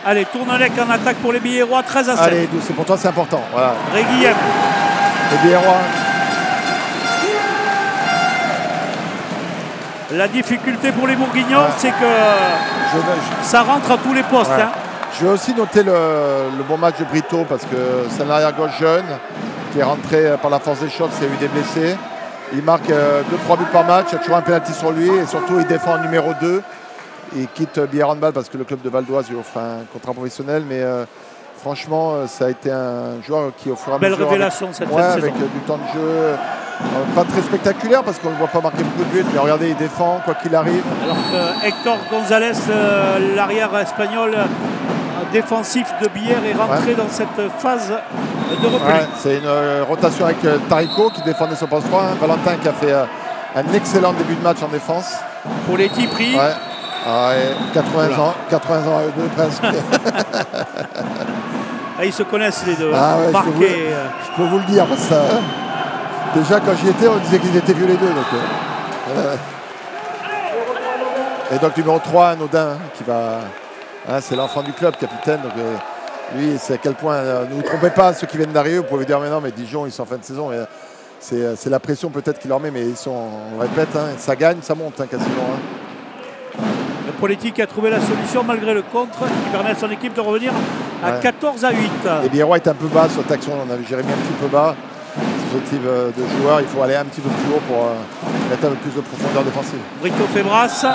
Allez, Tournelec en attaque pour les Biérois, 13 à 7. Allez, c'est pour toi, c'est important. Voilà. Réguillem. Les Biérois. La difficulté pour les Bourguignons, c'est que ça rentre à tous les postes. Ouais. Hein. Je vais aussi noter le bon match de Brito parce que c'est un arrière-gauche jeune qui est rentré par la force des choses, il y a eu des blessés. Il marque 2-3 buts par match, il y a toujours un penalty sur lui et surtout il défend en numéro 2. Il quitte Bière Handball parce que le club de Val-d'Oise lui offre un contrat professionnel, mais franchement ça a été un joueur qui au fur et à mesure... Belle révélation cette saison. Avec du temps de jeu, pas très spectaculaire parce qu'on ne le voit pas marquer beaucoup de buts, mais regardez, il défend quoi qu'il arrive. Alors que Hector González, l'arrière espagnol défensif de Bière, est rentré dans cette phase de repli. Ouais, c'est une rotation avec Tarico qui défendait son poste 3, Valentin qui a fait un excellent début de match en défense. Pour les Tipri. Ouais. Ah, 80 ans à eux deux presque. Ils se connaissent les deux. Ouais, je peux vous le dire. Parce que ça, déjà quand j'y étais, on disait qu'ils étaient vieux les deux. Et donc numéro 3, Naudin, qui va... c'est l'enfant du club, capitaine. Donc, lui, c'est à quel point... ne vous trompez pas, ceux qui viennent d'arriver, vous pouvez dire mais non, mais Dijon, ils sont en fin de saison. Mais, c'est la pression peut-être qu'il leur met, mais ils sont, on répète, ça gagne, ça monte quasiment. Le politique a trouvé la solution malgré le contre qui permet à son équipe de revenir à 14 à 8. Et Biérois est un peu bas sur cette action, on avait Jérémy un petit peu bas. Ce type de joueur, il faut aller un petit peu plus haut pour mettre un peu plus de profondeur défensive. Brito Febras,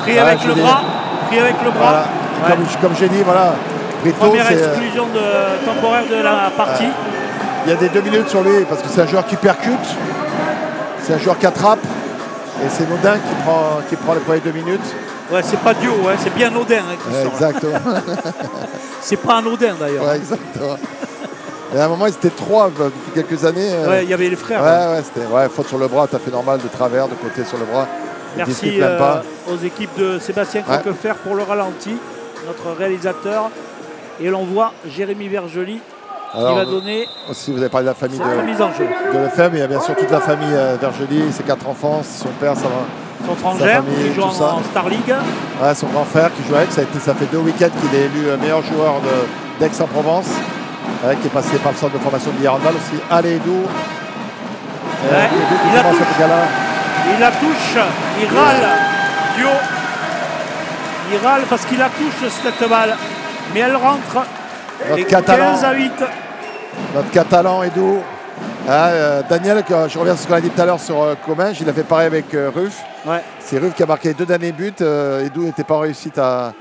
pris avec le bras. Voilà. Ouais. Comme j'ai dit, voilà. Brito, première exclusion temporaire de la partie. Il y a des 2 minutes sur lui parce que c'est un joueur qui percute, c'est un joueur qui attrape et c'est Naudin qui prend les premières 2 minutes. Ouais, c'est pas Dio, c'est bien Naudin qui sort. Exactement. C'est pas un Naudin d'ailleurs. Ouais, exactement. Et à un moment, ils étaient 3 depuis quelques années. Il y avait les frères. C'était faute sur le bras, tout à fait normal, de travers, de côté sur le bras. Merci aux équipes de Sébastien Croquefer pour le ralenti, notre réalisateur. Et l'on voit Jérémy Vergely qui va donner. Aussi, vous avez parlé de la famille de Lefebvre, mais il y a bien sûr toute la famille Vergely, ses 4 enfants, son père, son frangin qui joue en Star League. Ouais, son grand frère qui joue avec, ça fait 2 week-ends qu'il est élu meilleur joueur d'Aix-en-Provence, qui est passé par le centre de formation de Bière Handball aussi. Allez, Edoux. Il la touche, il râle, Dio. Il râle parce qu'il la touche cette balle, mais elle rentre. Notre Catalan, 15 à 8. Notre Catalan, Edoux. Daniel, je reviens sur ce qu'on a dit tout à l'heure sur Comminges, il a fait pareil avec Ruff. Ouais. C'est Ruff qui a marqué les 2 derniers buts. Edoux n'était pas en réussite à.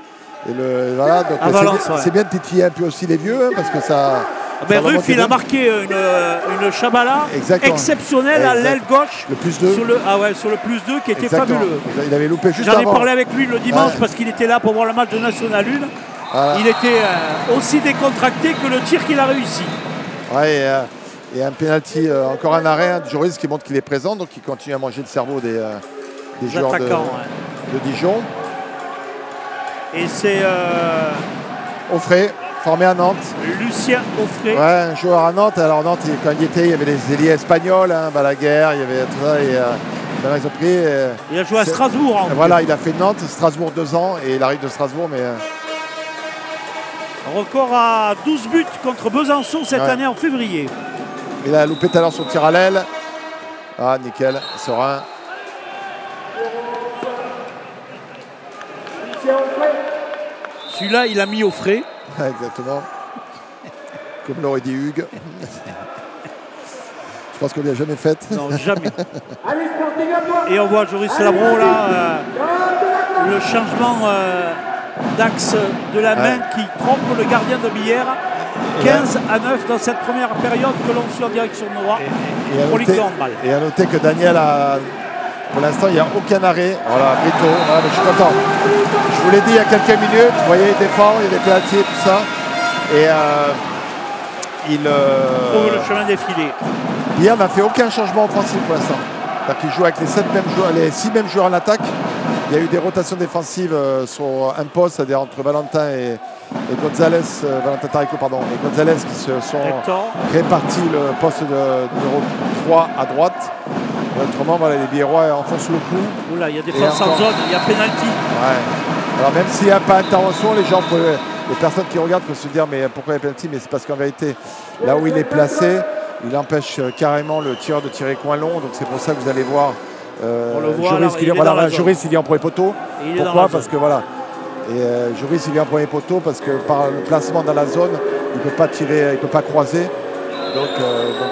C'est bien de titiller un peu aussi les vieux parce que ça. Ruff, il a marqué une Chabala exceptionnelle à l'aile gauche. Le plus 2. Sur le plus 2 qui était fabuleux. Il avait loupé juste avant. J'en ai parlé avec lui le dimanche parce qu'il était là pour voir le match de National 1. Voilà. Il était aussi décontracté que le tir qu'il a réussi. Ouais, et un penalty, encore un arrêt du Joris qui montre qu'il est présent, donc il continue à manger le cerveau des joueurs de Dijon. Et c'est Offray, formé à Nantes. Lucien Offray. Ouais, un joueur à Nantes. Alors Nantes, quand il y était, il y avait les ailiers espagnols, Balaguer, il y avait tout ça. Et ils ont pris. Il a joué à Strasbourg. Voilà, il a fait Nantes, Strasbourg 2 ans, et il arrive de Strasbourg, mais. Record à 12 buts contre Besançon cette année en février. Il a loupé tout à l'heure son tir à l'aile. Ah, nickel, serein. Celui-là, il a mis au frais. Exactement. Comme l'aurait dit Hugues. Je pense qu'on ne l'a jamais fait. Non, jamais. Et on voit Joris Labro là, le changement d'axe de la main qui trompe le gardien de Bière. 15 à 9 dans cette première période que l'on suit en direction de Nora. Et à noter que Daniel a, pour l'instant, il n'y a aucun arrêt. Voilà, Brito, voilà, je suis content. Je vous l'ai dit il y a quelques minutes, vous voyez, il défend, il y a des pénaltys, tout ça. Et il trouve le chemin défilé. Bière n'a fait aucun changement offensif pour l'instant. Il joue avec les 6 mêmes joueurs en attaque. Il y a eu des rotations défensives sur un poste, c'est-à-dire entre Valentin et González, Valentin Tarico, pardon, et González qui se sont répartis le poste de numéro 3 à droite. Et autrement, voilà, les Biérois enfoncent le coup. Oula, il y a défense en zone, il y a pénalty. Ouais. Alors même s'il n'y a pas d'intervention, les gens les personnes qui regardent peuvent se dire mais pourquoi il y a penalty, mais c'est parce qu'en vérité, là où il est placé, il empêche carrément le tireur de tirer coin long. Donc c'est pour ça que vous allez voir Joris il vient en premier poteau. Pourquoi? Parce que voilà. Et Joris il vient en premier poteau parce que par le placement dans la zone, il ne peut pas tirer, il ne peut pas croiser. Donc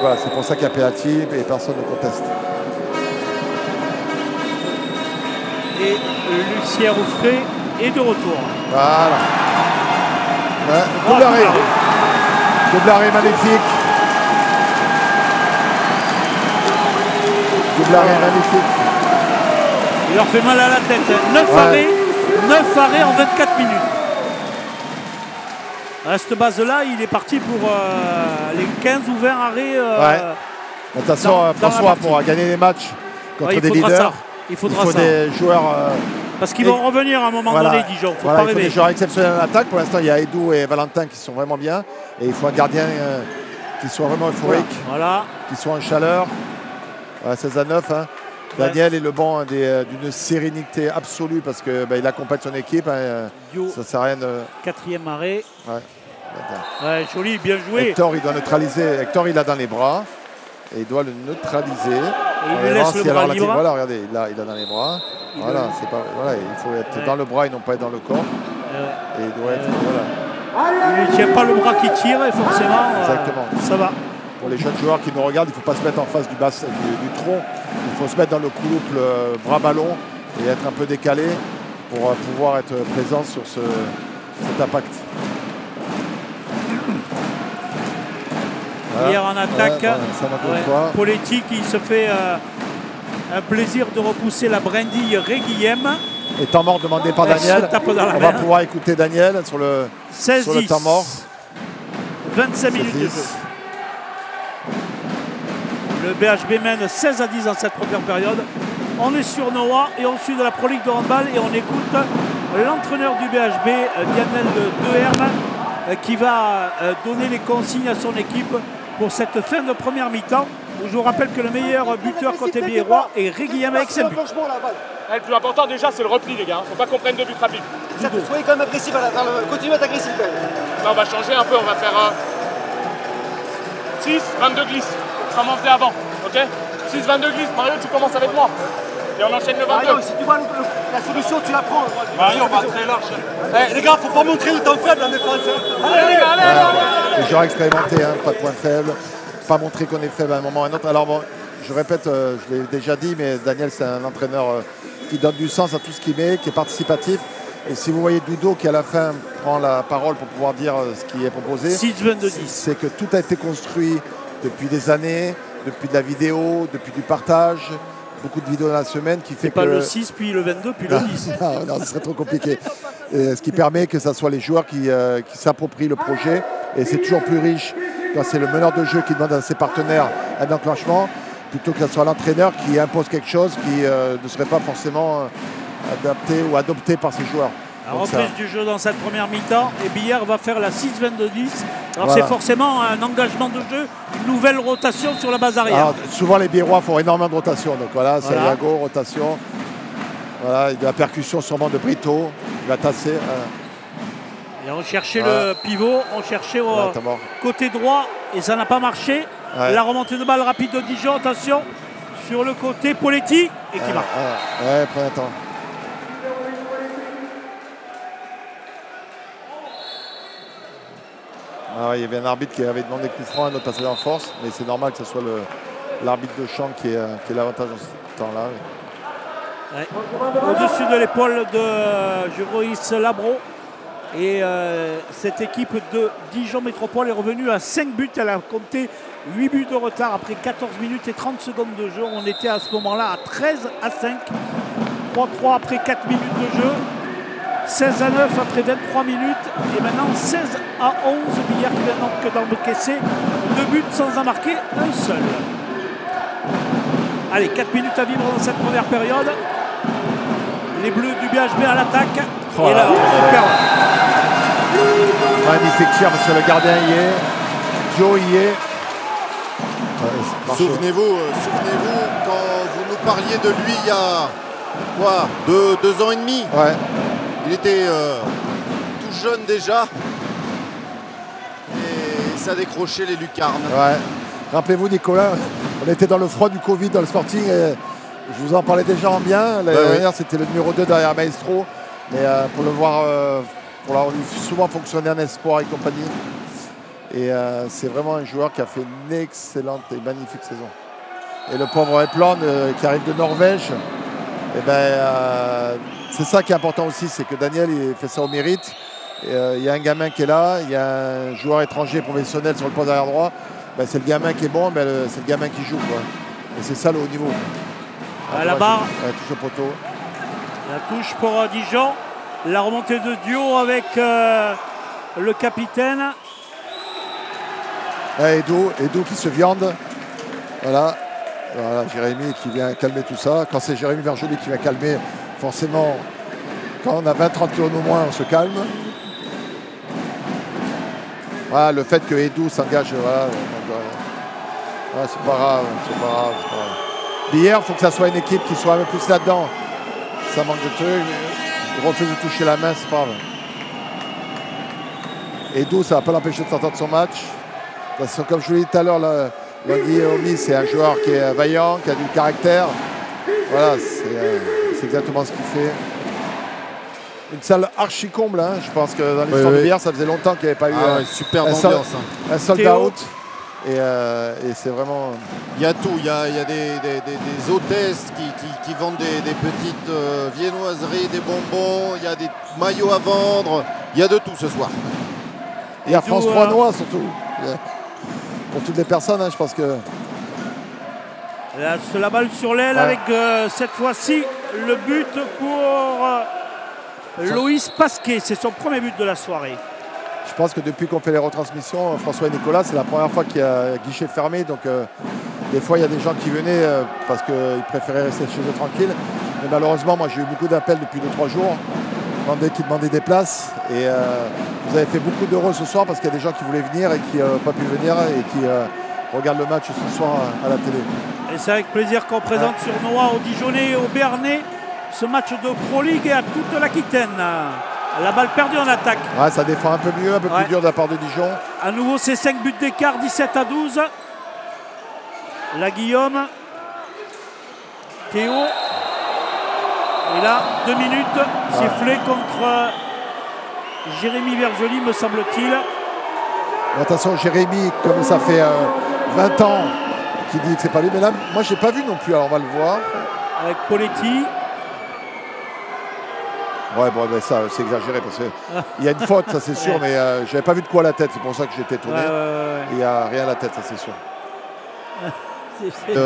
voilà, c'est pour ça qu'il y a penalty et personne ne conteste. Et Lucien Rouffret est de retour. Voilà. Ouais, double arrêt. Double arrêt magnifique. Double arrêt magnifique. Il leur fait mal à la tête. 9 arrêts en 24 minutes. À cette base-là, il est parti pour les 15 ou 20 arrêts. Attention, François, pour gagner les matchs contre des leaders, il faudra des joueurs. Parce qu'ils vont revenir à un moment donné, Dijon. Il faut des joueurs exceptionnels en attaque. Pour l'instant, il y a Edou et Valentin qui sont vraiment bien. Et il faut un gardien qui soit vraiment euphorique, qui soit en chaleur. 16 à 9. Hein. Daniel est le banc d'une sérénité absolue parce qu'il accompagne son équipe. Ça sert à rien de... 4e arrêt. Joli, bien joué. Hector, il doit neutraliser. Hector, il l'a dans les bras. Et il doit le neutraliser. Et il lui laisse le bras libre. Voilà, regardez, il a dans les bras. Il faut être dans le bras et non pas être dans le corps. Et il doit être... Il ne tient pas le bras qui tire et forcément, ça va. Pour les jeunes joueurs qui nous regardent, il ne faut pas se mettre en face du tronc. Il faut se mettre dans le coulouple bras ballon et être un peu décalé pour pouvoir être présent sur cet impact. Hier en attaque, Poletti qui se fait un plaisir de repousser la brindille Réguillem. Et temps mort demandé par Daniel. On va pouvoir écouter Daniel sur le temps mort. 25 minutes de jeu. Le BHB mène 16 à 10 dans cette première période. On est sur Noah et on suit de la Pro League de handball et on écoute l'entraîneur du BHB, Lionel Deherme, qui va donner les consignes à son équipe pour cette fin de première mi-temps. Je vous rappelle que le meilleur buteur côté Biérois est Réguillem avec 5 buts. Le plus important déjà c'est le repli les gars, faut pas qu'on prenne de buts rapides. Soyez quand même agressif, continuez à être agressif quand même. Là, on va changer un peu, on va faire 6, 22 glisses, comme on faisait avant, ok 6, 22 glisses, Mario tu commences avec moi. Et on enchaîne le 22. Mario, si tu vois la solution, tu la prends. Mario, on va très large. Les gars, faut pas montrer le temps faible en défense. Allez les gars, allez. Les joueurs expérimentés, pas de point faible. Pas montrer qu'on est faible à un moment ou à un autre. Alors bon, je répète, je l'ai déjà dit, mais Daniel c'est un entraîneur qui donne du sens à tout ce qu'il met, qui est participatif. Et si vous voyez Dudo qui à la fin prend la parole pour pouvoir dire ce qui est proposé, 6-22-10. C'est que tout a été construit depuis des années, depuis de la vidéo, depuis du partage, beaucoup de vidéos dans la semaine qui fait que... pas le 6, puis le 22, puis le 10. Non, ce serait trop compliqué. Et ce qui permet que ce soit les joueurs qui s'approprient le projet. Et c'est toujours plus riche quand c'est le meneur de jeu qui demande à ses partenaires un enclenchement, plutôt que ce soit l'entraîneur qui impose quelque chose qui ne serait pas forcément adapté ou adopté par ses joueurs. La reprise du jeu dans cette première mi-temps et Billard va faire la 6-22-10. Alors c'est forcément un engagement de jeu, une nouvelle rotation sur la base arrière. Alors, souvent les Biérois font énormément de rotation. Donc voilà, c'est Iago, rotation. Voilà, il y a de la percussion sûrement de Brito. Il va tasser. Et on cherchait le pivot, on cherchait au côté droit et ça n'a pas marché. La remontée de balle rapide de Dijon, attention, sur le côté Poletti et qui marque. Prenez un temps. Il y avait un arbitre qui avait demandé coup franc, un autre passage en force, mais c'est normal que ce soit l'arbitre de champ qui ait l'avantage dans ce temps-là. Au-dessus de l'épaule de Joris Labro. Et cette équipe de Dijon Métropole est revenue à 5 buts. Elle a compté 8 buts de retard après 14 minutes et 30 secondes de jeu. On était à ce moment-là à 13 à 5. 3-3 après 4 minutes de jeu. 16 à 9 après 23 minutes. Et maintenant 16 à 11. Billard qui vient donc d'encaisser 2 buts sans en marquer un seul. Allez, 4 minutes à vivre dans cette première période. Les Bleus du BHB à l'attaque. Et là, magnifique tir parce que le gardien y est. Joe y est. Souvenez-vous, quand vous nous parliez de lui il y a 2 ans et demi. Il était tout jeune déjà. à décrocher les lucarnes. Ouais. Rappelez-vous, Nicolas, on était dans le froid du Covid dans le Sporting. Et je vous en parlais déjà en bien. L'année dernière, c'était le numéro 2 derrière Maestro. Et pour le voir, pour l'avoir vu souvent fonctionner en espoir et compagnie. Et c'est vraiment un joueur qui a fait une excellente et magnifique saison. Et le pauvre Epland qui arrive de Norvège, et c'est ça qui est important aussi, c'est que Daniel il fait ça au mérite. Il y a un gamin qui est là, il y a un joueur étranger professionnel sur le poste d'arrière droit. C'est le gamin qui est bon, mais c'est le gamin qui joue, quoi. Et c'est ça le haut niveau. À la barre. Touche au poteau. La touche pour Dijon. La remontée de duo avec le capitaine. Edo qui se viande. Voilà, Jérémy qui vient calmer tout ça. Quand c'est Jérémy Verjoli qui vient calmer, forcément, quand on a 20-30 kg au moins, on se calme. Voilà, le fait que Edo s'engage, c'est pas grave, Hier, il faut que ça soit une équipe qui soit un peu plus là-dedans. Ça manque de trucs. Il refuse de toucher la main, c'est pas grave. Edo, ça ne va pas l'empêcher de sortir de son match. Comme je vous l'ai dit tout à l'heure, Guillaume, c'est un joueur qui est vaillant, qui a du caractère. Voilà, c'est exactement ce qu'il fait. Une salle archi comble, hein. Je pense que dans l'histoire de bière, ça faisait longtemps qu'il n'y avait pas eu superbe ambiance. Un sold out. Et c'est vraiment... Il y a tout, il y a des hôtesses qui vendent des petites viennoiseries, des bonbons, il y a des maillots à vendre, il y a de tout ce soir. Et à France 3 Noix surtout. Pour toutes les personnes, hein, je pense que... La balle sur l'aile avec cette fois-ci le but pour Loïs Pasquet. C'est son premier but de la soirée. Je pense que depuis qu'on fait les retransmissions, François et Nicolas, c'est la première fois qu'il y a guichet fermé. Donc des fois, il y a des gens qui venaient parce qu'ils préféraient rester chez eux tranquilles. Mais malheureusement, moi j'ai eu beaucoup d'appels depuis 2-3 jours qui demandaient des places. Et vous avez fait beaucoup d'heureux ce soir parce qu'il y a des gens qui voulaient venir et qui n'ont pas pu venir et qui regardent le match ce soir à la télé. Et c'est avec plaisir qu'on présente sur Noix, au Dijonais et au Béarnais ce match de Pro League et à toute l'Aquitaine. La balle perdue en attaque. Ouais, ça défend un peu mieux, un peu plus dur de la part de Dijon. À nouveau, c'est 5 buts d'écart, 17-12. La Guillaume. Théo. Et là, 2 minutes sifflées contre Jérémy Verjoli, me semble-t-il. Attention, Jérémy, comme ça fait 20 ans qu'il dit que c'est pas lui. Mais là, moi, je n'ai pas vu non plus, alors on va le voir. Avec Poletti. Ouais, bon, ben ça, c'est exagéré parce qu'il y a une faute, ça c'est sûr, mais je n'avais pas vu de quoi à la tête, c'est pour ça que j'étais étonné. Il n'y a rien à la tête, ça c'est sûr.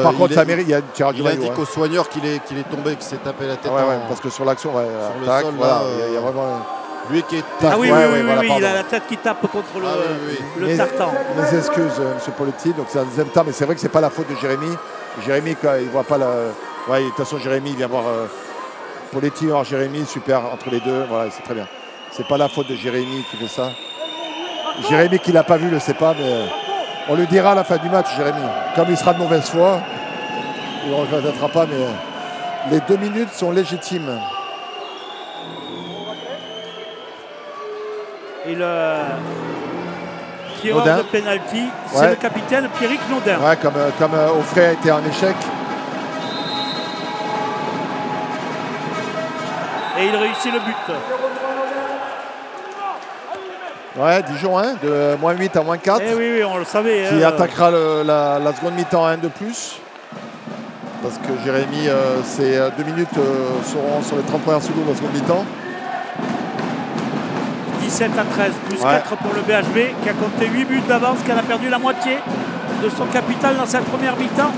Par contre, ça mérite, il y a un tirage de maillot. Il indique au soigneur qu'il est tombé, qu'il s'est tapé la tête. Parce que sur l'action, le sol, voilà, il y a vraiment... Lui qui est... oui, il a la tête qui tape contre le tartan. Mes excuses, M. Poletti, donc c'est un deuxième temps, mais c'est vrai que c'est pas la faute de Jérémy. Jérémy, quand il ne voit pas la... Ouais, de toute façon, Jérémy, il vient voir... Poletti or Jérémy, super entre les deux, voilà, c'est très bien. C'est pas la faute de Jérémy qui fait ça. Jérémy qui l'a pas vu, ne le sait pas, mais on lui dira à la fin du match, Jérémy. Comme il sera de mauvaise foi, il ne regrettera pas, mais les 2 minutes sont légitimes. Et le tireur de pénalty, c'est le capitaine Pierrick Nodin. Ouais, comme Offray a été en échec. Et il réussit le but. Ouais, Dijon 1, de -8 à -4. Eh oui, on le savait. Qui attaquera la seconde mi-temps à 1 de plus. Parce que Jérémy, ces 2 minutes seront sur les 30 premières secondes de la seconde mi-temps. 17-13, plus 4 pour le BHB, qui a compté 8 buts d'avance, qui a perdu la moitié de son capital dans cette première mi-temps.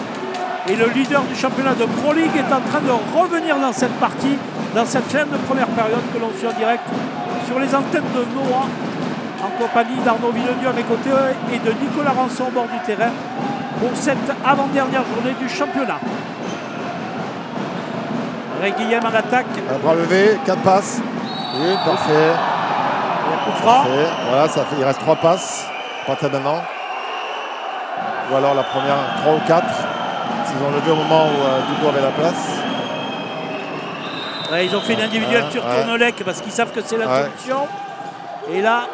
Et le leader du championnat de Pro League est en train de revenir dans cette partie, dans cette fin de première période que l'on suit en direct sur les antennes de Noah, en compagnie d'Arnaud Villedieu à mes côtés et de Nicolas Rançon au bord du terrain pour cette avant-dernière journée du championnat. Ray Guillem en attaque. Un bras levé, 4 passes. Oui, parfait. Parfait. Voilà, il reste 3 passes. Pas très maintenant. Ou alors la première, 3 ou 4. Ils ont levé au moment où Dubois avait la place. Ouais, ils ont fait une individuelle sur Tournelec parce qu'ils savent que c'est la solution. Et là,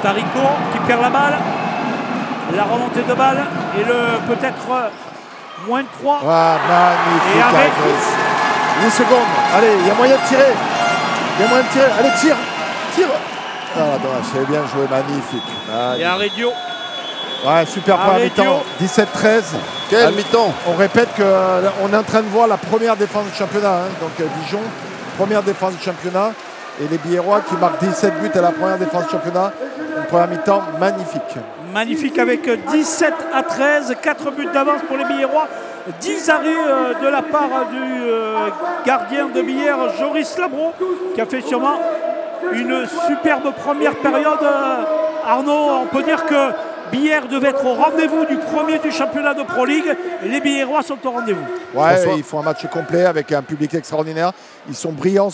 Tarico qui perd la balle. La remontée de balle et le peut-être moins 3. Ah, magnifique. Et avec 8 secondes. Allez, il y a moyen de tirer. Il y a moyen de tirer. Allez, tire. Tire. Ah, dommage, c'est bien joué, magnifique. et arrêt Dio. Ouais, super première mi-temps. 17-13. Quel mi-temps. On répète qu'on est en train de voir la première défense du championnat. Hein. Donc Dijon, première défense du championnat. Et les Biérois qui marquent 17 buts à la première défense du championnat. Une première mi-temps magnifique. Magnifique avec 17-13, 4 buts d'avance pour les Biérois. 10 arrêts de la part du gardien de Billère, Joris Labro, qui a fait sûrement une superbe première période. Arnaud, on peut dire que Billère devait être au rendez-vous du premier du championnat de Pro League et les Biérois sont au rendez-vous. Ouais, ils font un match complet avec un public extraordinaire. Ils sont brillants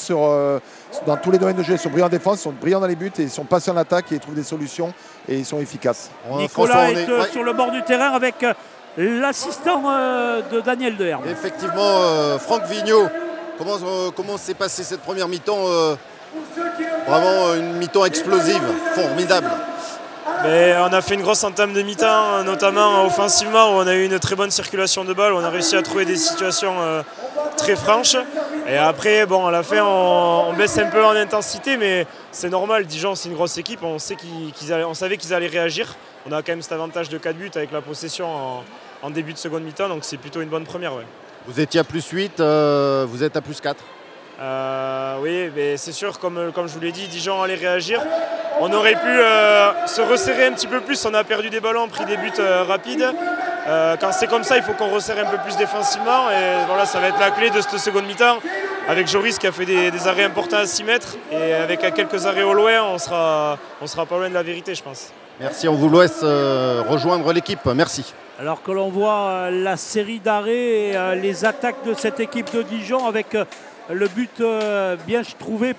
dans tous les domaines de jeu. Ils sont brillants en défense, ils sont brillants dans les buts et ils sont patients en attaque et ils trouvent des solutions et ils sont efficaces. Nicolas est sur le bord du terrain avec l'assistant de Daniel Deherme. Effectivement, Franck Vigneault, comment s'est passée cette première mi-temps vraiment une mi-temps explosive, formidable. Mais on a fait une grosse entame de mi-temps, notamment offensivement, où on a eu une très bonne circulation de balles, où on a réussi à trouver des situations très franches. Et après, bon, à la fin, on baisse un peu en intensité, mais c'est normal. Dijon, c'est une grosse équipe, on savait qu'ils allaient réagir. On a quand même cet avantage de 4 buts avec la possession en début de seconde mi-temps, donc c'est plutôt une bonne première. Ouais. Vous étiez à +8, vous êtes à +4. Oui, mais c'est sûr, comme je vous l'ai dit, Dijon allait réagir. On aurait pu se resserrer un petit peu plus. On a perdu des ballons, pris des buts rapides. Quand c'est comme ça, il faut qu'on resserre un peu plus défensivement. Et voilà, ça va être la clé de cette seconde mi-temps. Avec Joris qui a fait des arrêts importants à 6 mètres. Et avec quelques arrêts au loin, on sera pas loin de la vérité, je pense. Merci, on vous laisse rejoindre l'équipe. Merci. Alors que l'on voit la série d'arrêts et les attaques de cette équipe de Dijon avec le but bien trouvé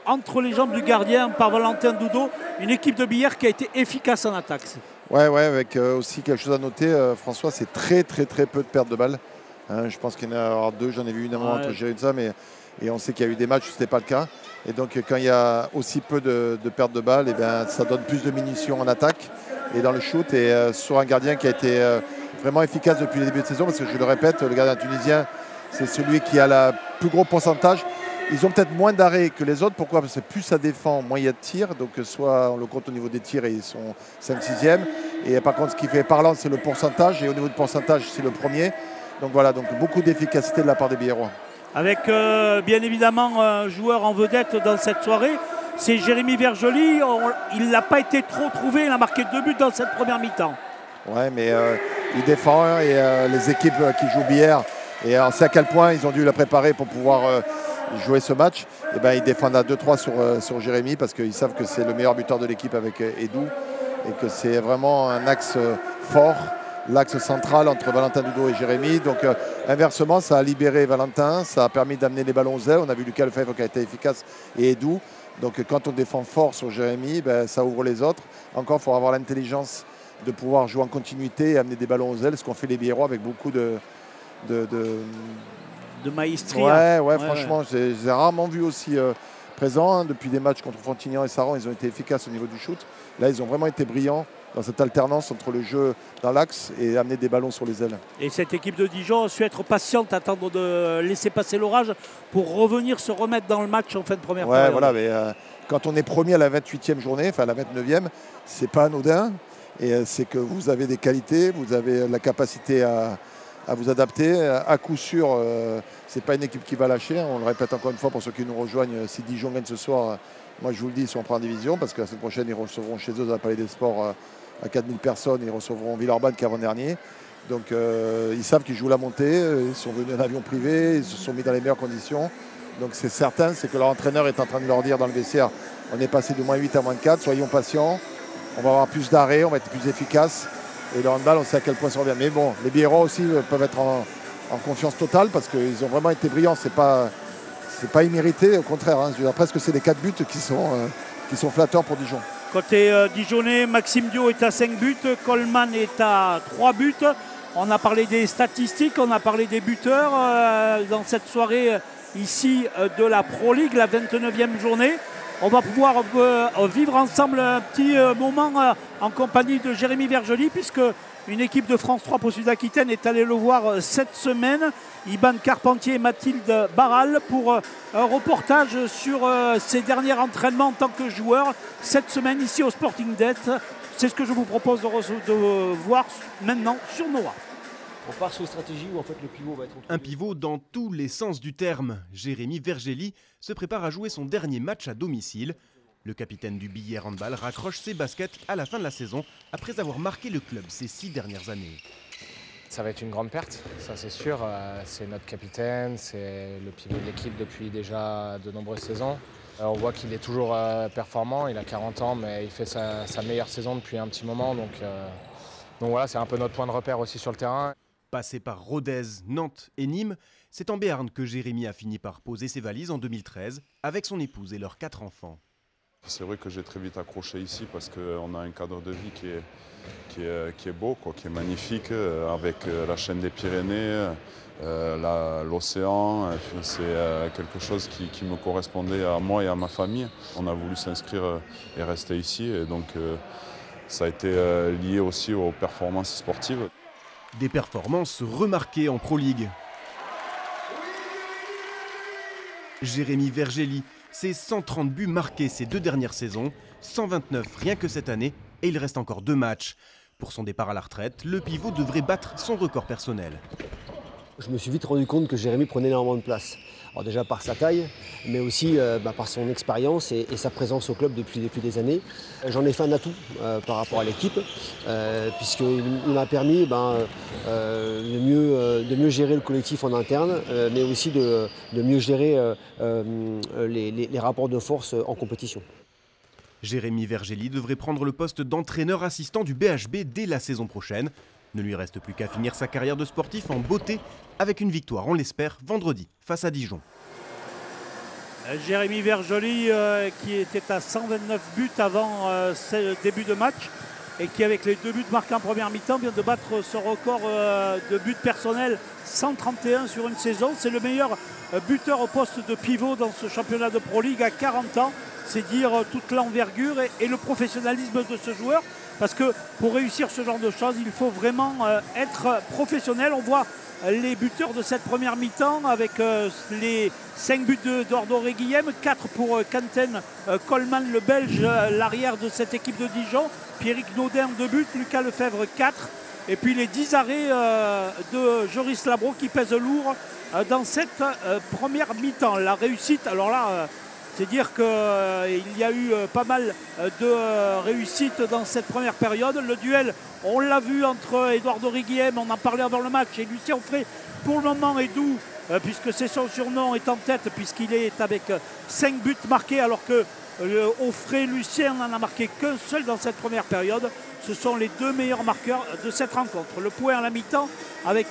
entre les jambes du gardien par Valentin Doudot. Une équipe de Billère qui a été efficace en attaque. Ouais, avec aussi quelque chose à noter, François, c'est très peu de pertes de balles. Hein, je pense qu'il y en a 2, j'en ai vu une entre Gérinza, et on sait qu'il y a eu des matchs où ce n'était pas le cas. Et donc quand il y a aussi peu de pertes de balles, ça donne plus de munitions en attaque et dans le shoot. Et sur un gardien qui a été vraiment efficace depuis le début de saison, parce que je le répète, le gardien tunisien, c'est celui qui a le plus gros pourcentage. Ils ont peut-être moins d'arrêts que les autres. Pourquoi ? Parce que plus ça défend, moins il y a de tirs. Donc soit on le compte au niveau des tirs et ils sont 5-6e. Et par contre, ce qui fait parlant, c'est le pourcentage. Et au niveau du pourcentage, c'est le premier. Donc voilà, donc beaucoup d'efficacité de la part des Biérois. Avec bien évidemment un joueur en vedette dans cette soirée, c'est Jérémy Verjoli. Il n'a pas été trop trouvé. Il a marqué 2 buts dans cette première mi-temps. Ouais, mais il défend et les équipes qui jouent Billère. Et on sait à quel point ils ont dû la préparer pour pouvoir jouer ce match. Et ils défendent à 2-3 sur Jérémy parce qu'ils savent que c'est le meilleur buteur de l'équipe avec Edou et que c'est vraiment un axe fort, l'axe central entre Valentin Doudot et Jérémy. Donc inversement, ça a libéré Valentin, ça a permis d'amener les ballons aux ailes. On a vu Lucas Lefebvre qui a été efficace et Edou. Donc quand on défend fort sur Jérémy, ça ouvre les autres. Encore, il faut avoir l'intelligence de pouvoir jouer en continuité et amener des ballons aux ailes, ce qu'ont fait les Biérois avec beaucoup de maestria. Ouais, franchement, j'ai rarement vu aussi présent. Depuis des matchs contre Frontignan et Saran, ils ont été efficaces au niveau du shoot. Là, ils ont vraiment été brillants dans cette alternance entre le jeu dans l'axe et amener des ballons sur les ailes. Et cette équipe de Dijon a su être patiente, attendre de laisser passer l'orage pour revenir se remettre dans le match en fin de première période. Voilà, mais quand on est premier à la 28e journée, enfin à la 29e, c'est pas anodin. Et c'est que vous avez des qualités, vous avez la capacité à vous adapter. À coup sûr, ce n'est pas une équipe qui va lâcher. On le répète encore une fois pour ceux qui nous rejoignent. Si Dijon gagne ce soir, moi je vous le dis, ils sont en première division parce que la semaine prochaine, ils recevront chez eux dans le Palais des Sports à 4000 personnes. Ils recevront Villeurbanne qui est avant-dernier. Donc ils savent qu'ils jouent la montée. Ils sont venus en avion privé. Ils se sont mis dans les meilleures conditions. Donc c'est certain, c'est que leur entraîneur est en train de leur dire dans le vestiaire, on est passé de -8 à -4, soyons patients. On va avoir plus d'arrêts, on va être plus efficace. Et le handball, on sait à quel point ça revient. Mais bon, les Biérois aussi peuvent être en confiance totale parce qu'ils ont vraiment été brillants. C'est pas immérité, au contraire. Hein. Je dirais presque que c'est les 4 buts qui sont flatteurs pour Dijon. Côté Dijonnais, Maxime Dio est à 5 buts, Coleman est à 3 buts. On a parlé des statistiques, on a parlé des buteurs dans cette soirée ici de la Pro League, la 29e journée. On va pouvoir vivre ensemble un petit moment en compagnie de Jérémy Vergely, puisque une équipe de France 3 pour Sud-Aquitaine est allée le voir cette semaine. Iban Carpentier et Mathilde Barral pour un reportage sur ses derniers entraînements en tant que joueur cette semaine ici au Sporting Death. C'est ce que je vous propose de voir maintenant sur Noah. On part sur une stratégie où en fait le pivot va être... Un pivot dans tous les sens du terme. Jérémy Vergely se prépare à jouer son dernier match à domicile. Le capitaine du Billière Handball raccroche ses baskets à la fin de la saison après avoir marqué le club ces 6 dernières années. Ça va être une grande perte, ça c'est sûr. C'est notre capitaine, c'est le pivot de l'équipe depuis déjà de nombreuses saisons. On voit qu'il est toujours performant, il a 40 ans mais il fait sa meilleure saison depuis un petit moment. Donc voilà, c'est un peu notre point de repère aussi sur le terrain. Passé par Rodez, Nantes et Nîmes, c'est en Béarn que Jérémy a fini par poser ses valises en 2013 avec son épouse et leurs 4 enfants. C'est vrai que j'ai très vite accroché ici parce qu'on a un cadre de vie qui est beau, quoi, qui est magnifique, avec la chaîne des Pyrénées, l'océan. C'est quelque chose qui me correspondait à moi et à ma famille. On a voulu s'inscrire et rester ici, et donc ça a été lié aussi aux performances sportives. Des performances remarquées en Pro League. Jérémy Vergely, c'est 130 buts marqués ces 2 dernières saisons, 129 rien que cette année, et il reste encore 2 matchs. Pour son départ à la retraite, le pivot devrait battre son record personnel. Je me suis vite rendu compte que Jérémy prenait énormément de place. Alors déjà par sa taille, mais aussi par son expérience et sa présence au club depuis des années. J'en ai fait un atout par rapport à l'équipe, puisqu'il m'a permis de mieux gérer le collectif en interne, mais aussi de mieux gérer les rapports de force en compétition. Jérémy Vergely devrait prendre le poste d'entraîneur assistant du BHB dès la saison prochaine. Ne lui reste plus qu'à finir sa carrière de sportif en beauté avec une victoire, on l'espère, vendredi face à Dijon. Jérémy Vergely qui était à 129 buts avant ce début de match et qui, avec les 2 buts marqués en première mi-temps, vient de battre ce record de buts personnels, 131 sur une saison. C'est le meilleur buteur au poste de pivot dans ce championnat de Pro League à 40 ans. C'est dire toute l'envergure et le professionnalisme de ce joueur. Parce que pour réussir ce genre de choses, il faut vraiment être professionnel. On voit les buteurs de cette première mi-temps avec les 5 buts d'Ordo Reguilhem, 4 pour Quentin Coleman, le Belge, l'arrière de cette équipe de Dijon. Pierrick Naudin, 2 buts, Lucas Lefebvre, 4. Et puis les 10 arrêts de Joris Labro qui pèsent lourd dans cette première mi-temps. La réussite, alors là... c'est dire qu'il y a eu pas mal de réussites dans cette première période. Le duel, on l'a vu entre Eduardo Reguilhem, on en parlait avant le match, et Lucien Offray, pour le moment, est doux, puisque c'est son surnom, est en tête, puisqu'il est avec 5 buts marqués, alors que Offray, Lucien n'en a marqué qu'un seul dans cette première période. Ce sont les 2 meilleurs marqueurs de cette rencontre. Le point à la mi-temps, avec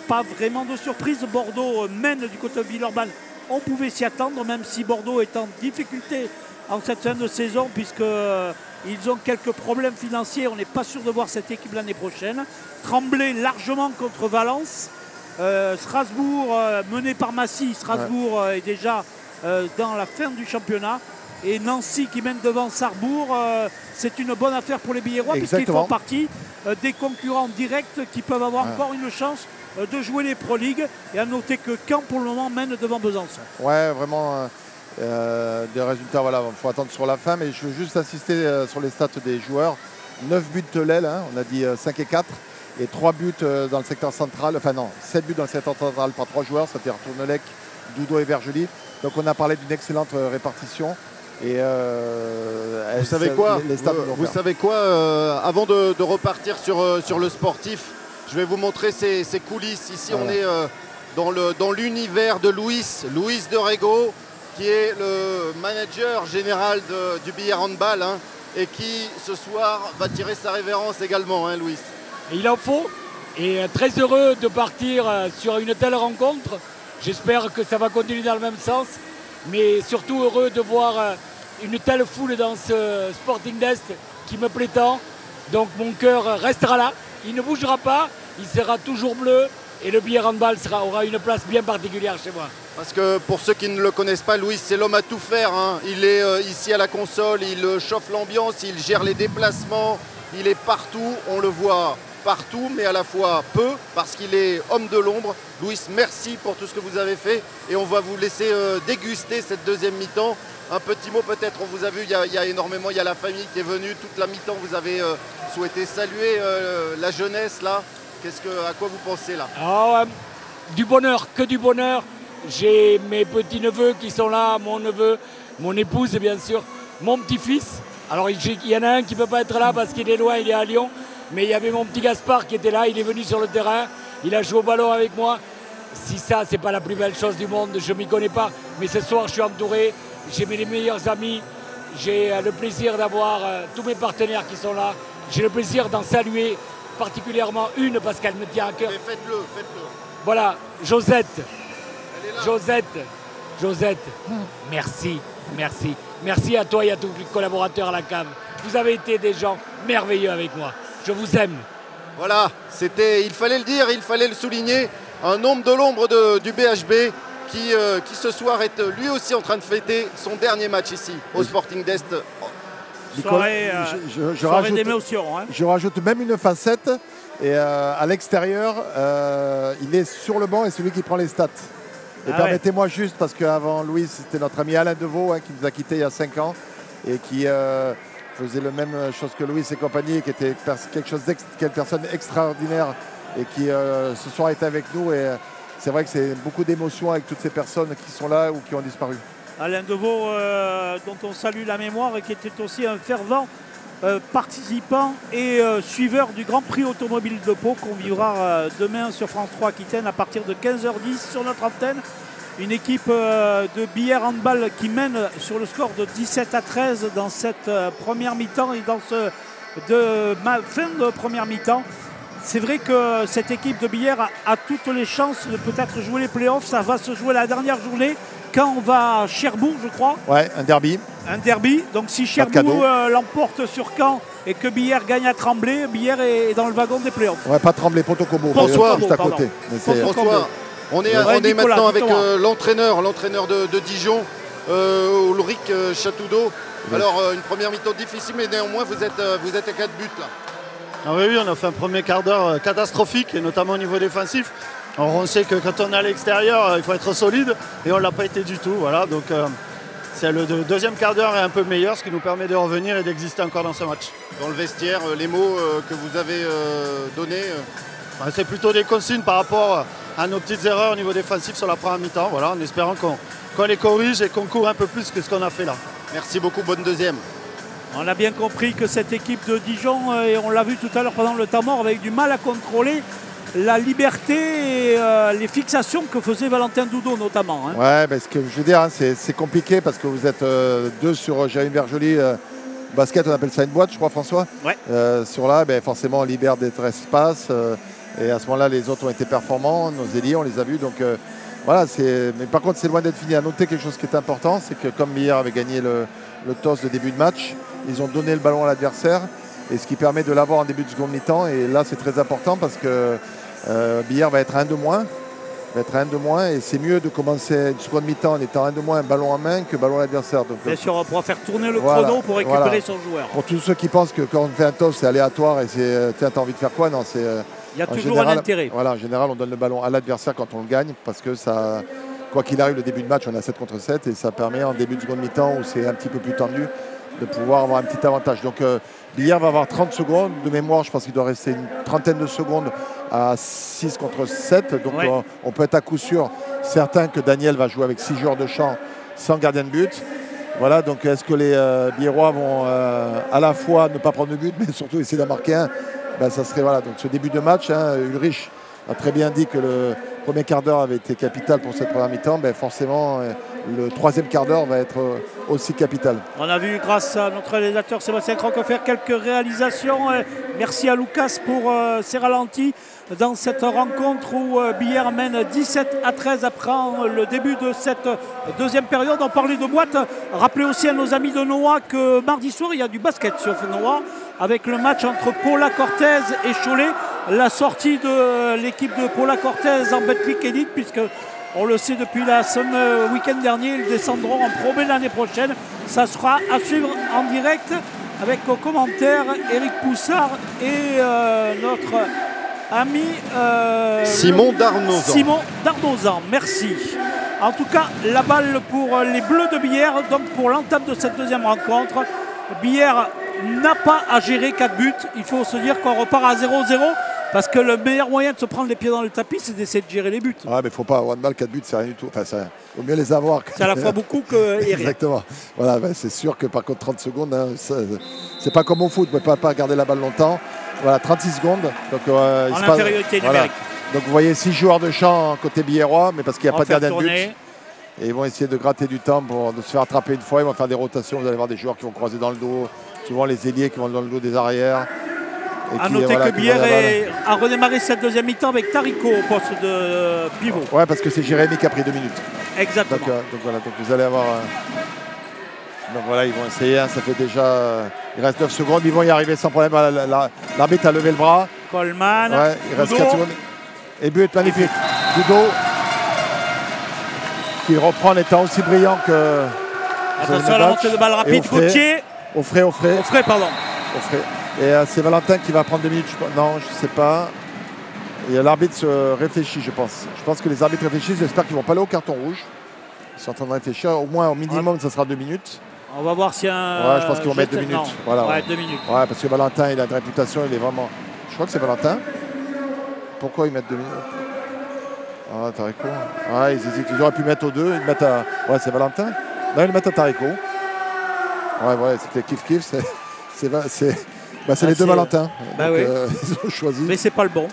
pas vraiment de surprise. Bordeaux mène du côté de Villeurbanne. On pouvait s'y attendre, même si Bordeaux est en difficulté en cette fin de saison, puisqu'ils ont quelques problèmes financiers. On n'est pas sûr de voir cette équipe l'année prochaine. Tremblay largement contre Valence. Strasbourg, mené par Massy. Strasbourg est déjà dans la fin du championnat. Et Nancy qui mène devant Sarrebourg. C'est une bonne affaire pour les Billérois, puisqu'ils font partie des concurrents directs qui peuvent avoir encore une chance de jouer les Pro League. Et à noter que Caen pour le moment mène devant Besançon. Ouais, vraiment des résultats, voilà, il faut attendre sur la fin, mais je veux juste insister sur les stats des joueurs. 9 buts de l'aile, hein, on a dit 5 et 4, et 3 buts dans le secteur central, enfin non, 7 buts dans le secteur central par 3 joueurs, c'est-à-dire Tournelec, Doudou et Vergely. Donc on a parlé d'une excellente répartition. Et vous savez quoi, avant de repartir sur le sportif, je vais vous montrer ces coulisses. Ici, on est dans l'univers de Luis de Rego, qui est le manager général du Billière Handball, hein, et qui, ce soir, va tirer sa révérence également, hein, Luis. Il en faut, et très heureux de partir sur une telle rencontre. J'espère que ça va continuer dans le même sens, mais surtout heureux de voir une telle foule dans ce Sporting d'Est qui me plaît tant. Donc mon cœur restera là, il ne bougera pas, il sera toujours bleu Et le billard handball aura une place bien particulière chez moi. Parce que pour ceux qui ne le connaissent pas, Louis, c'est l'homme à tout faire, hein. Il est ici à la console, il chauffe l'ambiance, il gère les déplacements, il est partout, on le voit partout, mais à la fois peu, parce qu'il est homme de l'ombre. Louis, merci pour tout ce que vous avez fait et on va vous laisser déguster cette deuxième mi-temps. Un petit mot peut-être, on vous a vu, il y a énormément, il y a la famille qui est venue, toute la mi-temps, vous avez souhaité saluer la jeunesse là. À quoi vous pensez là? Du bonheur, que du bonheur. J'ai mes petits-neveux qui sont là, mon neveu, mon épouse bien sûr, mon petit-fils. Alors il y en a un qui ne peut pas être là parce qu'il est loin, il est à Lyon. Mais il y avait mon petit Gaspard qui était là, il est venu sur le terrain, il a joué au ballon avec moi. Si ça, c'est pas la plus belle chose du monde, je ne m'y connais pas. Mais ce soir, je suis entouré, j'ai mes meilleurs amis, j'ai le plaisir d'avoir tous mes partenaires qui sont là. J'ai le plaisir d'en saluer particulièrement une parce qu'elle me tient à cœur. Mais faites-le. Voilà, Josette. Josette, merci. Merci à toi et à tous les collaborateurs à la cave. Vous avez été des gens merveilleux avec moi. Je vous aime. Voilà, il fallait le dire, il fallait le souligner. Un homme de l'ombre du BHB qui ce soir est lui aussi en train de fêter son dernier match ici au Sporting d'Est. Soirée d'émotion. Hein. Je rajoute même une facette. Et à l'extérieur, il est sur le banc et c'est lui qui prend les stats. Et permettez-moi juste, parce qu'avant Louis, c'était notre ami Alain Deveau qui nous a quittés il y a 5 ans et qui faisait la même chose que Louis et compagnie, qui était une personne extraordinaire et qui ce soir était avec nous. Et c'est vrai que c'est beaucoup d'émotions avec toutes ces personnes qui sont là ou qui ont disparu. Alain Deveau, dont on salue la mémoire et qui était aussi un fervent participant et suiveur du Grand Prix automobile de Pau qu'on vivra demain sur France 3 Aquitaine à partir de 15h10 sur notre antenne. Une équipe de billard handball qui mène sur le score de 17-13 dans cette première mi-temps et dans fin de première mi-temps. C'est vrai que cette équipe de billard a toutes les chances de peut-être jouer les playoffs. Ça va se jouer la dernière journée quand on va à Cherbourg, je crois. Ouais, un derby. Donc si Cherbourg l'emporte sur Caen et que Billard gagne à Tremblay, Billard est dans le wagon des playoffs. Ouais, pas Tremblay, Ponto-Combo. Juste à côté. François, on est maintenant avec l'entraîneur de Dijon, Ulrich Châteaudeau. Alors une première mi-temps difficile, mais néanmoins vous êtes à 4 buts là. Ah oui, on a fait un premier quart d'heure catastrophique, et notamment au niveau défensif. Alors on sait que quand on est à l'extérieur, il faut être solide, et on ne l'a pas été du tout. Voilà, donc c'est le deuxième quart d'heure est un peu meilleur, ce qui nous permet de revenir et d'exister encore dans ce match. Dans le vestiaire, les mots que vous avez donnés c'est plutôt des consignes par rapport à nos petites erreurs au niveau défensif sur la première mi-temps, voilà, en espérant qu'on les corrige et qu'on court un peu plus que ce qu'on a fait là. Merci beaucoup, bonne deuxième. On a bien compris que cette équipe de Dijon, et on l'a vu tout à l'heure pendant le temps mort, avec du mal à contrôler la liberté et les fixations que faisait Valentin Doudot notamment. Hein. Ouais, parce que je veux dire, c'est compliqué parce que vous êtes deux sur Jérémy Verjely. Basket, on appelle ça une boîte, je crois, François. Ouais. Sur là, forcément, on libère des espaces. Et à ce moment-là, les autres ont été performants. Nos ailiers, on les a vus. Donc voilà, mais par contre, c'est loin d'être fini. À noter quelque chose qui est important, c'est que comme Billard avait gagné le toss de début de match, ils ont donné le ballon à l'adversaire. Et ce qui permet de l'avoir en début de seconde mi-temps. Et là, c'est très important parce que Billard va être à 1 de moins. Et c'est mieux de commencer une seconde mi-temps en étant 1 de moins, un ballon en main, que ballon à l'adversaire. Bien sûr, on pourra faire tourner le chrono pour récupérer son joueur. Pour tous ceux qui pensent que quand on fait un toss, c'est aléatoire et c'est tiens, t'as envie de faire quoi? Non, c'est. Il y a toujours un intérêt. Voilà, en général, on donne le ballon à l'adversaire quand on le gagne parce que ça, quoi qu'il arrive, le début de match, on a 7 contre 7 et ça permet en début de seconde mi-temps où c'est un petit peu plus tendu de pouvoir avoir un petit avantage. Donc Billard va avoir 30 secondes. De mémoire, je pense qu'il doit rester une trentaine de secondes à 6 contre 7. Donc on peut être à coup sûr certain que Daniel va jouer avec 6 joueurs de champ sans gardien de but. Voilà, donc est-ce que les Biérois vont à la fois ne pas prendre de but, mais surtout essayer d'en marquer un? Ça serait voilà, donc ce début de match, Ulrich a très bien dit que le premier quart d'heure avait été capital pour cette première mi-temps. Forcément, le troisième quart d'heure va être aussi capital. On a vu, grâce à notre réalisateur Sébastien Croc, faire quelques réalisations. Merci à Lucas pour ses ralentis dans cette rencontre où Billard mène 17-13 après le début de cette deuxième période. On parlait de boîte. Rappelez aussi à nos amis de Noah que mardi soir, il y a du basket sur Noah avec le match entre Paula Cortez et Cholet. la sortie de l'équipe de Paula Cortez en Betclic Elite, puisque on le sait depuis le week-end dernier, ils descendront en Pro B l'année prochaine. Ça sera à suivre en direct avec aux commentaires Eric Poussard et notre ami Simon Darnozan. Simon Darnozan, merci. En tout cas, la balle pour les Bleus de Billère, donc pour l'entame de cette deuxième rencontre. Billère n'a pas à gérer 4 buts. Il faut se dire qu'on repart à 0-0 parce que le meilleur moyen de se prendre les pieds dans le tapis, c'est d'essayer de gérer les buts. Ouais, mais il ne faut pas avoir de mal, 4 buts, c'est rien du tout. Enfin, il vaut mieux les avoir. C'est à la fois beaucoup que rien. Exactement. Voilà, ben, c'est sûr que par contre, 30 secondes, hein, c'est pas comme au foot, on ne peut pas garder la balle longtemps. Voilà, 36 secondes. Donc, en infériorité numérique. Donc vous voyez 6 joueurs de champ côté billérois, mais parce qu'il n'y a pas de gardien de but. Tourner. Et ils vont essayer de gratter du temps pour se faire attraper une fois. Ils vont faire des rotations. Vous allez voir des joueurs qui vont croiser dans le dos. Souvent les ailiers qui vont dans le dos des arrières. A noter que Billère a redémarré cette deuxième mi-temps avec Tarico au poste de pivot. Ouais, parce que c'est Jérémy qui a pris 2 minutes. Exactement. Donc voilà, donc vous allez avoir... Donc voilà, ils vont essayer. Hein, ça fait déjà... il reste 9 secondes. Ils vont y arriver sans problème. L'arbitre a levé le bras. Coleman. Ouais, il reste 4 secondes. Et but magnifique. Dudo qui reprend en étant aussi brillant que... Attention à la montée de balle rapide. Gauthier. Offray, pardon. Et c'est Valentin qui va prendre 2 minutes. Non, je ne sais pas. Et l'arbitre se réfléchit, je pense. Je pense que les arbitres réfléchissent. J'espère qu'ils ne vont pas aller au carton rouge. Ils sont en train de réfléchir. Au moins, au minimum, ça sera 2 minutes. On va voir s'il y a un... Ouais, je pense qu'ils vont mettre 2 minutes. Voilà, ouais, 2 minutes. Ouais, parce que Valentin, il a une réputation. Il est vraiment... Je crois que c'est Valentin. Pourquoi ils mettent 2 minutes? Ah, Tarico. Ouais, ils hésitent. Ils auraient pu mettre aux 2. Ils mettent à... Ouais, c'est Valentin. Non, ils le mettent à Tarico. Ouais, c'était kiff-kiff. C'est les deux Valentins. Bah donc, oui. Ils ont choisi. Mais c'est pas le bon.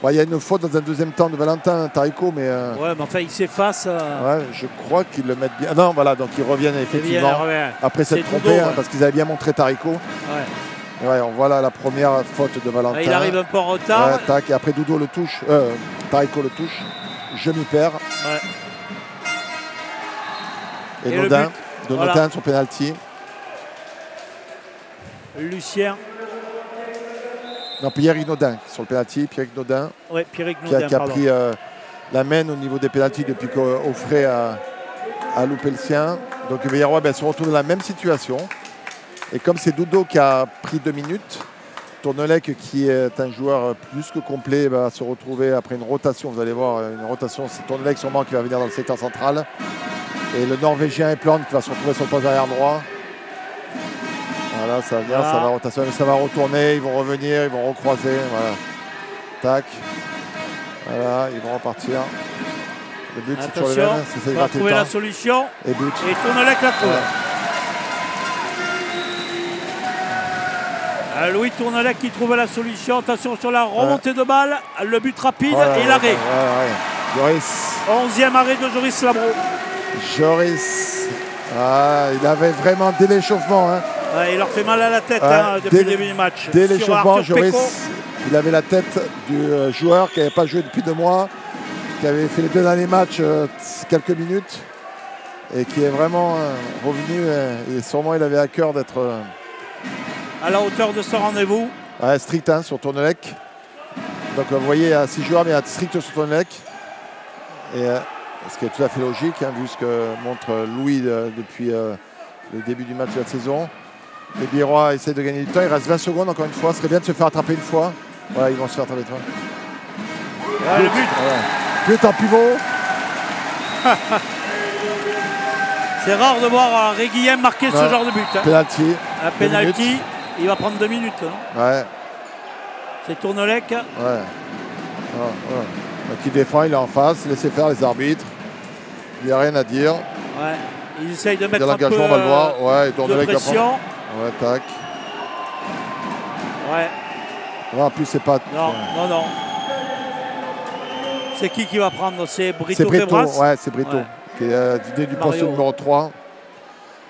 Il y a une faute dans un deuxième temps de Valentin Tarico, mais... Ouais, mais enfin, il s'efface. Ouais, je crois qu'ils le mettent bien. Non, voilà, donc ils reviennent effectivement. Après s'être trompés, parce qu'ils avaient bien montré Tarico. Ouais, on voit là la première faute de Valentin. Il arrive un peu en retard. Ouais, tac, et après Dudo le touche. Tarico le touche. Je m'y perds. Ouais. Et Nodin, Nodin, son penalty. Lucien. Non, Pierrick Nodin sur le penalty. Pierrick Nodin. Oui, Pierrick Nodin. Qui a pris la main au niveau des penaltys depuis qu'Offray a loupé le sien. Donc Villarroy se retrouve dans la même situation. Et comme c'est Dudo qui a pris 2 minutes, Tournelec, qui est un joueur plus que complet, va se retrouver après une rotation. Vous allez voir, une rotation, c'est Tournelec sûrement qui va venir dans le secteur central. Et le Norvégien Epland qui va se retrouver sur le poste arrière droit. Voilà, ça va venir, ça va rotation, ça va retourner, ils vont revenir, ils vont recroiser. Voilà. Tac. Voilà, ils vont repartir. Le but, c'est toujours le même. On va trouver la solution. Et but. Et Tournelec la trouve. Louis Tournelec qui trouve la solution. Attention sur la remontée de balle. Le but rapide et l'arrêt. Joris. 11e arrêt de Joris Labro. Joris. Il avait vraiment dès l'échauffement. Hein. Il leur fait mal à la tête depuis le début du match. Dès l'échauffement, Joris, il avait la tête du joueur qui n'avait pas joué depuis 2 mois, qui avait fait les 2 derniers matchs quelques minutes et qui est vraiment revenu. Et sûrement, il avait à cœur d'être à la hauteur de ce rendez-vous. Strict sur Tournelec. Donc vous voyez, il y a 6 joueurs, mais il y a strict sur Tournelec. Et ce qui est tout à fait logique, vu ce que montre Louis depuis le début du match de la saison. Les Biérois essayent de gagner du temps. Il reste 20 secondes encore une fois. Ce serait bien de se faire attraper une fois. Voilà, ils vont se faire attraper une fois. Le but. But en pivot. C'est rare de voir Réguillem marquer ce genre de but. Penalty. Un penalty. Il va prendre 2 minutes. Ouais. C'est Tournelec. Ouais. Donc il défend, il est en face. Laissez faire les arbitres. Il n'y a rien à dire. Ouais. Ils essayent de mettre un peu on va le voir. Ouais, de pression. Ouais, tac. Ouais. En plus, c'est pas... Non. C'est qui va prendre? C'est Brito Febras. Ouais, c'est Brito. Qui est d'idée du poste numéro 3.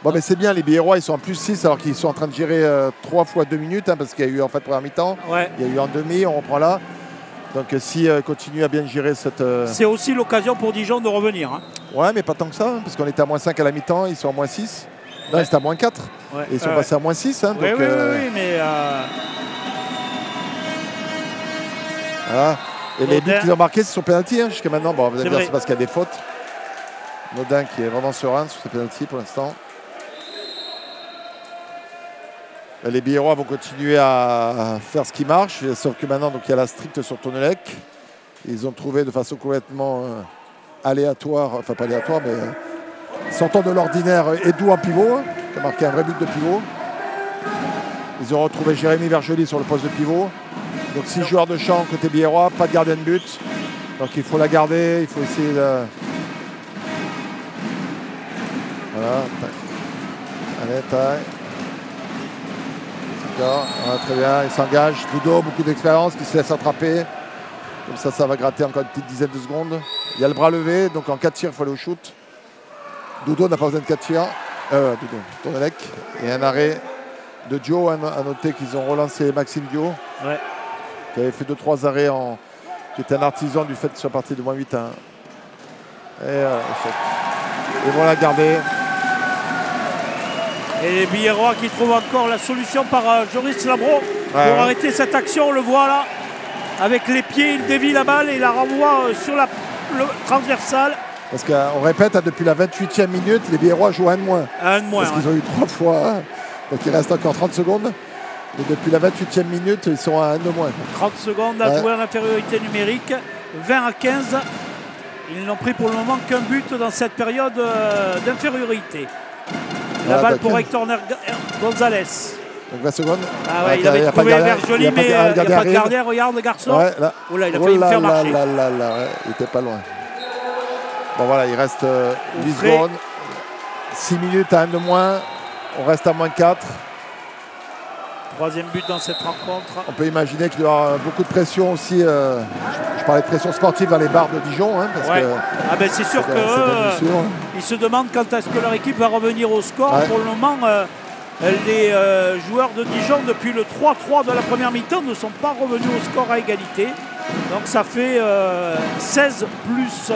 Bon, mais c'est bien, les Biérois, ils sont en plus 6 alors qu'ils sont en train de gérer 3 fois 2 minutes, parce qu'il y a eu en fait première mi-temps. Il y a eu en demi, on reprend là. Donc si continue à bien gérer cette... C'est aussi l'occasion pour Dijon de revenir. Ouais, mais pas tant que ça, parce qu'on était à -5 à la mi-temps, ils sont à -6. Non, c'était à -4. Et ils sont passés à -6. Oui, mais... Voilà. Et les buts qu'ils ont marqués, c'est sur penalty hein, jusqu'à maintenant. Bon, vous allez me dire, c'est parce qu'il y a des fautes. Nodin qui est vraiment serein sur ses penalty pour l'instant. Les Billerois vont continuer à faire ce qui marche, sauf que maintenant donc, il y a la stricte sur Tournelec. Ils ont trouvé de façon complètement aléatoire, enfin pas aléatoire, mais sortant de l'ordinaire, Edou en pivot, qui a marqué un vrai but de pivot. Ils ont retrouvé Jérémy Vergely sur le poste de pivot. Donc 6 joueurs de champ côté Billerois, pas de gardien de but. Donc il faut la garder, il faut essayer de... Voilà, tac. Allez, tac. Voilà, très bien, il s'engage. Doudou, beaucoup d'expérience, qui se laisse attraper. Comme ça va gratter encore une petite dizaine de secondes. Il y a le bras levé, donc en 4 tirs, il faut aller au shoot. Doudou n'a pas besoin de 4 tirs. Doudou, Tournelec. Et un arrêt de Dio. À noter qu'ils ont relancé Maxime Dio. Ouais. Qui avait fait 2-3 arrêts, qui était un artisan du fait qu'il soit parti de moins 8 à 1. Et voilà, gardé. Et les Billerois qui trouvent encore la solution par Joris Labro pour arrêter cette action. On le voit là, avec les pieds, il dévie la balle et il la renvoie sur le transversal. Parce qu'on répète, depuis la 28e minute, les Billerois jouent un de moins. Un de moins. Parce qu'ils ont eu 3 fois. Donc il reste encore 30 secondes. Et depuis la 28e minute, ils sont à 1 de moins. 30 secondes à jouer en infériorité numérique. 20 à 15. Ils n'ont pris pour le moment qu'un but dans cette période d'infériorité. La balle pour Hector Gonzalez. Donc 20 secondes. Ah ouais, il avait trouvé Vergely, mais il n'y a pas de gardien. Regarde le garçon. Ouais, là. Oh là, il a failli me faire marcher. Il était pas loin. Bon voilà, il reste 10 secondes. 6 minutes à 1 de moins. On reste à moins 4. Troisième but dans cette rencontre. On peut imaginer qu'il y aura beaucoup de pression aussi. Je parlais de pression sportive dans les bars de Dijon. Hein, parce que ben c'est sûr qu'ils se demandent quand est-ce que leur équipe va revenir au score. Ouais. Pour le moment, les joueurs de Dijon, depuis le 3-3 de la première mi-temps, ne sont pas revenus au score à égalité. Donc ça fait 16 plus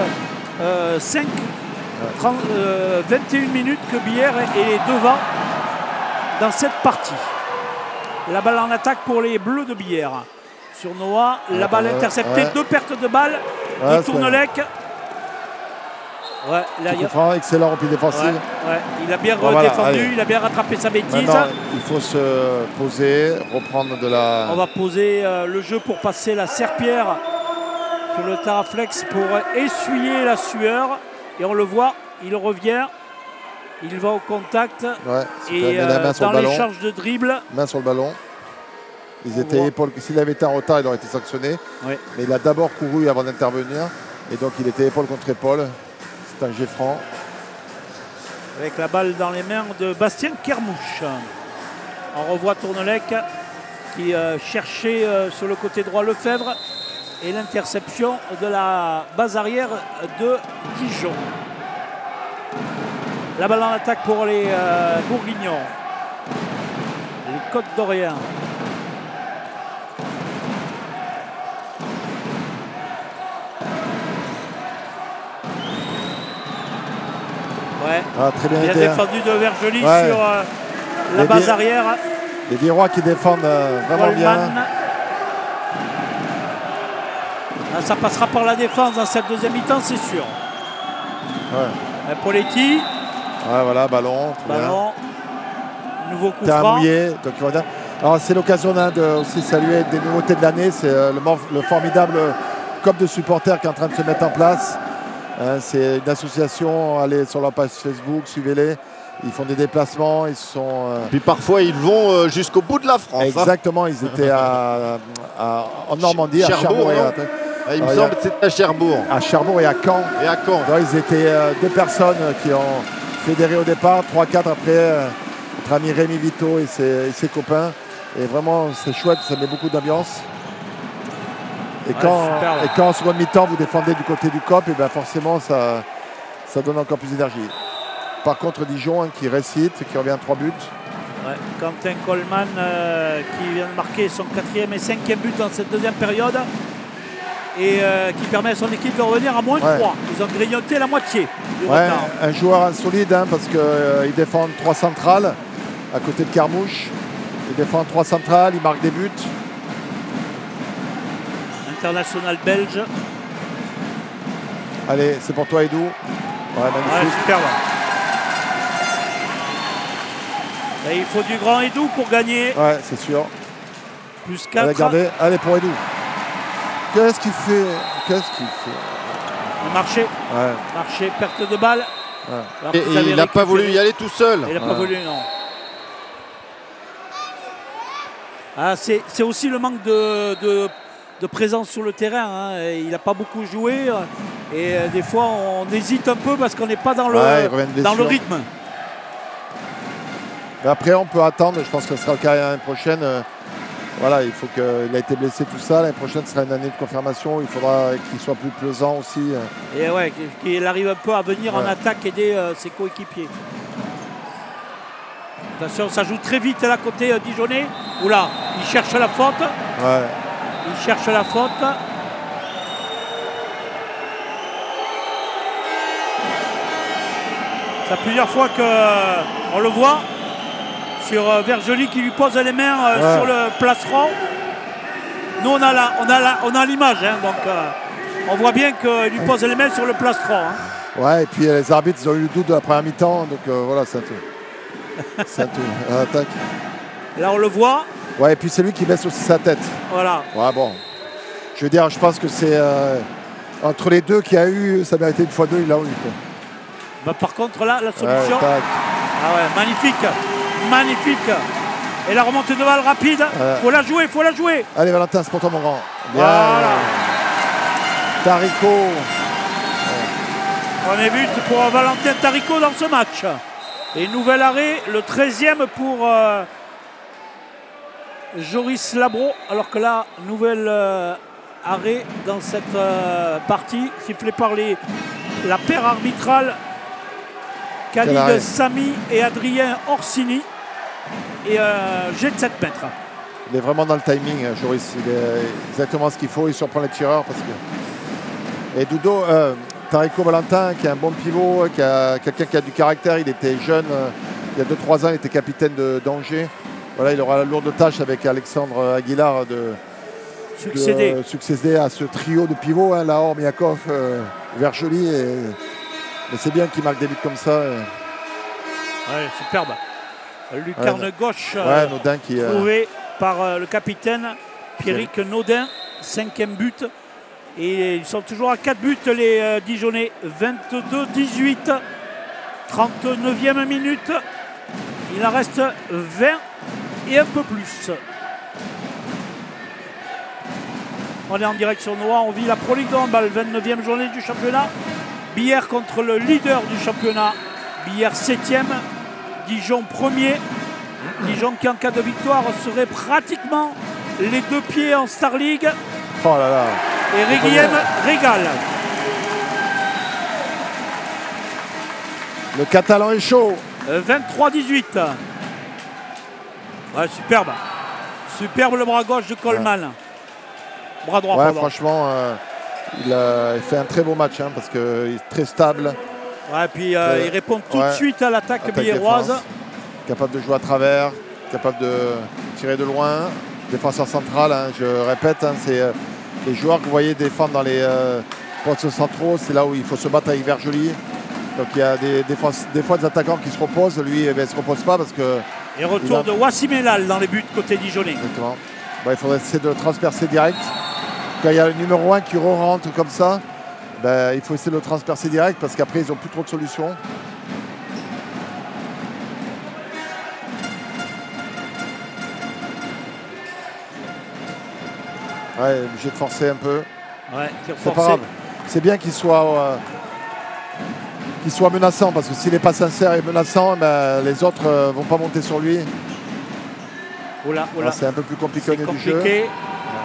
5, 21 minutes que Billère est devant dans cette partie. La balle en attaque pour les Bleus de Billère. Sur Noah, la balle interceptée, 2 pertes de balles. Il Tournelec. Ouais, là, excellent repli défensif. Il a bien défendu, il a bien rattrapé sa bêtise. Maintenant, il faut se poser, reprendre de la... On va poser le jeu pour passer la serpillère sur le Taraflex pour essuyer la sueur. Et on le voit, il revient. Il va au contact et dans l'échange de dribble. Main sur le ballon. S'il avait été en retard, il aurait été sanctionné. Mais il a d'abord couru avant d'intervenir. Et donc il était épaule contre épaule. C'est un jet franc. Avec la balle dans les mains de Bastien Kermouche. On revoit Tournelec qui cherchait sur le côté droit Lefebvre. Et l'interception de la base arrière de Dijon. La balle en attaque pour les Bourguignons. Les Côtes d'Orient. Très bien défendu de Vergely sur la base arrière. Les Billerois qui défendent vraiment bien. Ça passera par la défense dans cette deuxième mi-temps, c'est sûr. Poletti. Voilà, ballon. Nouveau coup franc. Mouillé. Donc, alors c'est l'occasion de aussi saluer des nouveautés de l'année. C'est le formidable COP de supporters qui est en train de se mettre en place. C'est une association, allez sur leur page Facebook, suivez-les. Ils font des déplacements, ils sont... Puis parfois ils vont jusqu'au bout de la France. Exactement, ils étaient en Normandie, à Cherbourg. Il me semble que c'était à Cherbourg. À Cherbourg et à Caen. Donc, ils étaient 2 personnes qui ont fédéré au départ, 3-4 après, notre ami Rémi Vito et ses copains. Et vraiment, c'est chouette, ça met beaucoup d'ambiance. Et quand en seconde mi-temps, vous défendez du côté du COP, et bien forcément, ça donne encore plus d'énergie. Par contre, Dijon qui récite, qui revient à 3 buts. Quentin Coleman qui vient de marquer son 4e et 5e but dans cette deuxième période. Et qui permet à son équipe de revenir à moins 3. Ils ont grignoté la moitié du retard. Un joueur insolide parce qu'il défend 3 centrales à côté de Kermouche. Il défend 3 centrales, il marque des buts. l'international belge. Allez, c'est pour toi, Edou. Ouais, magnifique. Ouais, superbe. Et il faut du grand Edou pour gagner. Ouais, c'est sûr. Plus 4. Allez, gardez. Allez, pour Edou. Qu'est-ce qu'il fait? Qu'est-ce qu'il fait? Le marché. Ouais. Marché, perte de balle. Ouais. Et il n'a pas voulu y aller tout seul. Il n'a pas voulu, non. Ah, c'est aussi le manque de présence sur le terrain. Hein. Il n'a pas beaucoup joué. Et des fois, on hésite un peu parce qu'on n'est pas dans le rythme. Mais après, on peut attendre. Je pense que ce sera le cas l'année prochaine. Voilà, il faut qu'il a été blessé, tout ça. L'année prochaine sera une année de confirmation. Il faudra qu'il soit plus pesant aussi. Et ouais, qu'il arrive un peu à venir en attaque, aider ses coéquipiers. Attention, ça joue très vite là côté Dijonais. Oula, il cherche la faute. Ouais. Il cherche la faute. Ça fait plusieurs fois qu'on le voit sur Vergely qui lui pose les mains sur le plastron. Nous on a l'image, hein, donc on voit bien qu'il lui pose les mains sur le plastron. Hein. Ouais, et puis les arbitres ils ont eu le doute de la première mi-temps, donc voilà, c'est un tout. C'est un tout. Attaque. Là on le voit. Ouais, et puis c'est lui qui baisse aussi sa tête. Voilà. Ouais, bon. Je veux dire, je pense que c'est entre les deux qu'il y a eu, ça méritait une fois deux, il l'a eu. Bah, par contre là, la solution. Ouais, ah ouais, magnifique. Magnifique. Et la remontée de balle rapide. Faut la jouer, faut la jouer. Allez Valentin, c'est pour toi mon grand. Bien. Voilà. Tarico. Premier but pour Valentin Tarico dans ce match. Et nouvel arrêt, le 13e pour Joris Labro. Alors que là, nouvel arrêt dans cette partie, sifflé par la paire arbitrale Khalid Sami et Adrien Orsini. Et j'ai de 7 mètres. Il est vraiment dans le timing, Joris. Il est exactement ce qu'il faut. Il surprend les tireurs. Parce que... Et Dudo, Tarico Valentin, qui est un bon pivot, quelqu'un qui a du caractère. Il était jeune. Il y a 2-3 ans, il était capitaine d'Angers. Voilà, il aura la lourde tâche avec Alexandre Aguilar de succéder à ce trio de pivots. Hein, Lahore, Miakov, Vergely. Mais c'est bien qu'il marque des buts comme ça. Ouais, superbe. Lucarne gauche Naudin trouvé par le capitaine Pierrick Naudin, 5e but. Et ils sont toujours à 4 buts les Dijonais. 22-18, 39e minute. Il en reste 20 et un peu plus. On est en direction Noah, on vit la Pro League de handball, 29e journée du championnat. Billère contre le leader du championnat, Billère 7e, Dijon 1er. Dijon qui en cas de victoire serait pratiquement les deux pieds en Star League. Oh là là. Et Reguilhem régale. Le Catalan est chaud. 23-18. Ouais, superbe. Superbe le bras gauche de Coleman. Bras droit, ouais, pardon. Franchement, il fait un très beau match hein, parce qu'il est très stable. Ouais, puis il répond tout de suite à l'attaque biéroise. Capable de jouer à travers, capable de tirer de loin. Défenseur central, hein, je répète, hein, c'est les joueurs que vous voyez défendre dans les postes centraux, c'est là où il faut se battre avec Vergely. Donc il y a des fois des attaquants qui se reposent, lui il ne se repose pas parce que... Et retour de Wassim Elal dans les buts côté Dijonais. Exactement. Il faudrait essayer de le transpercer direct. Quand il y a le numéro 1 qui re-rentre comme ça, il faut essayer de le transpercer direct parce qu'après ils n'ont plus trop de solutions. Ouais, obligé de forcer un peu. Ouais, c'est pas grave. C'est bien qu'il soit menaçant parce que s'il n'est pas sincère et menaçant, les autres ne vont pas monter sur lui. Oula. C'est un peu plus compliqué au niveau du jeu.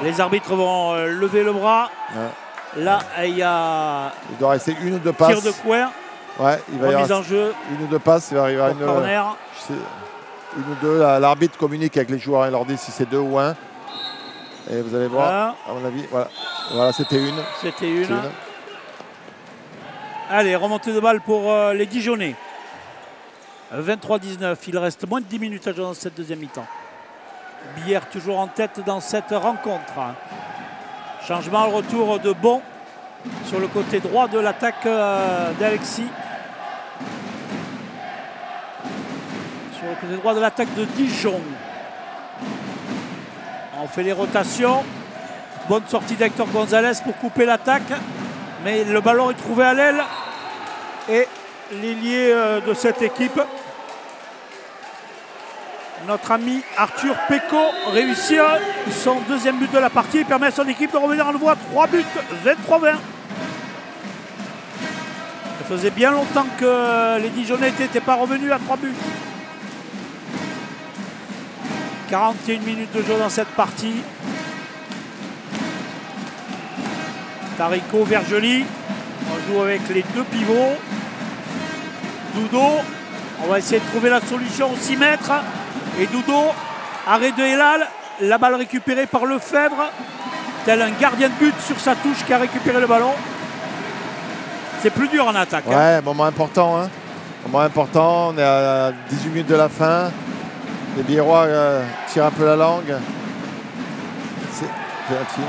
Les arbitres vont lever le bras. Ouais. Là, il y a... Il doit rester une ou deux passes. Tir de coin. Ouais, il va y avoir en jeu. Une ou deux passes. Il va arriver à une corner. Une ou deux. L'arbitre communique avec les joueurs et leur dit si c'est 2 ou 1. Et vous allez voir, à mon avis, voilà c'était une. C'était une. Allez, remontée de balle pour les Dijonais. 23-19, il reste moins de 10 minutes à jouer dans cette deuxième mi-temps. Billère toujours en tête dans cette rencontre. Changement, le retour de Bon sur le côté droit de l'attaque d'Alexis. Sur le côté droit de l'attaque de Dijon. On fait les rotations. Bonne sortie d'Hector Gonzalez pour couper l'attaque. Mais le ballon est trouvé à l'aile. Et l'ailier de cette équipe, notre ami Arthur Péco, réussit son deuxième but de la partie. Il permet à son équipe de revenir à nouveau à 3 buts, 23-20. Ça faisait bien longtemps que les Dijonnais n'étaient pas revenus à 3 buts. 41 minutes de jeu dans cette partie. Tarico, Vergely. On joue avec les deux pivots. Dudo. On va essayer de trouver la solution au 6 mètres. Et Dudo, arrêt de Elal. La balle récupérée par Lefebvre. Tel un gardien de but sur sa touche qui a récupéré le ballon. C'est plus dur en attaque. Ouais, hein. Moment important. Hein. Moment important. On est à 18 minutes de la fin. Les Biérois tirent un peu la langue. C'est penalty.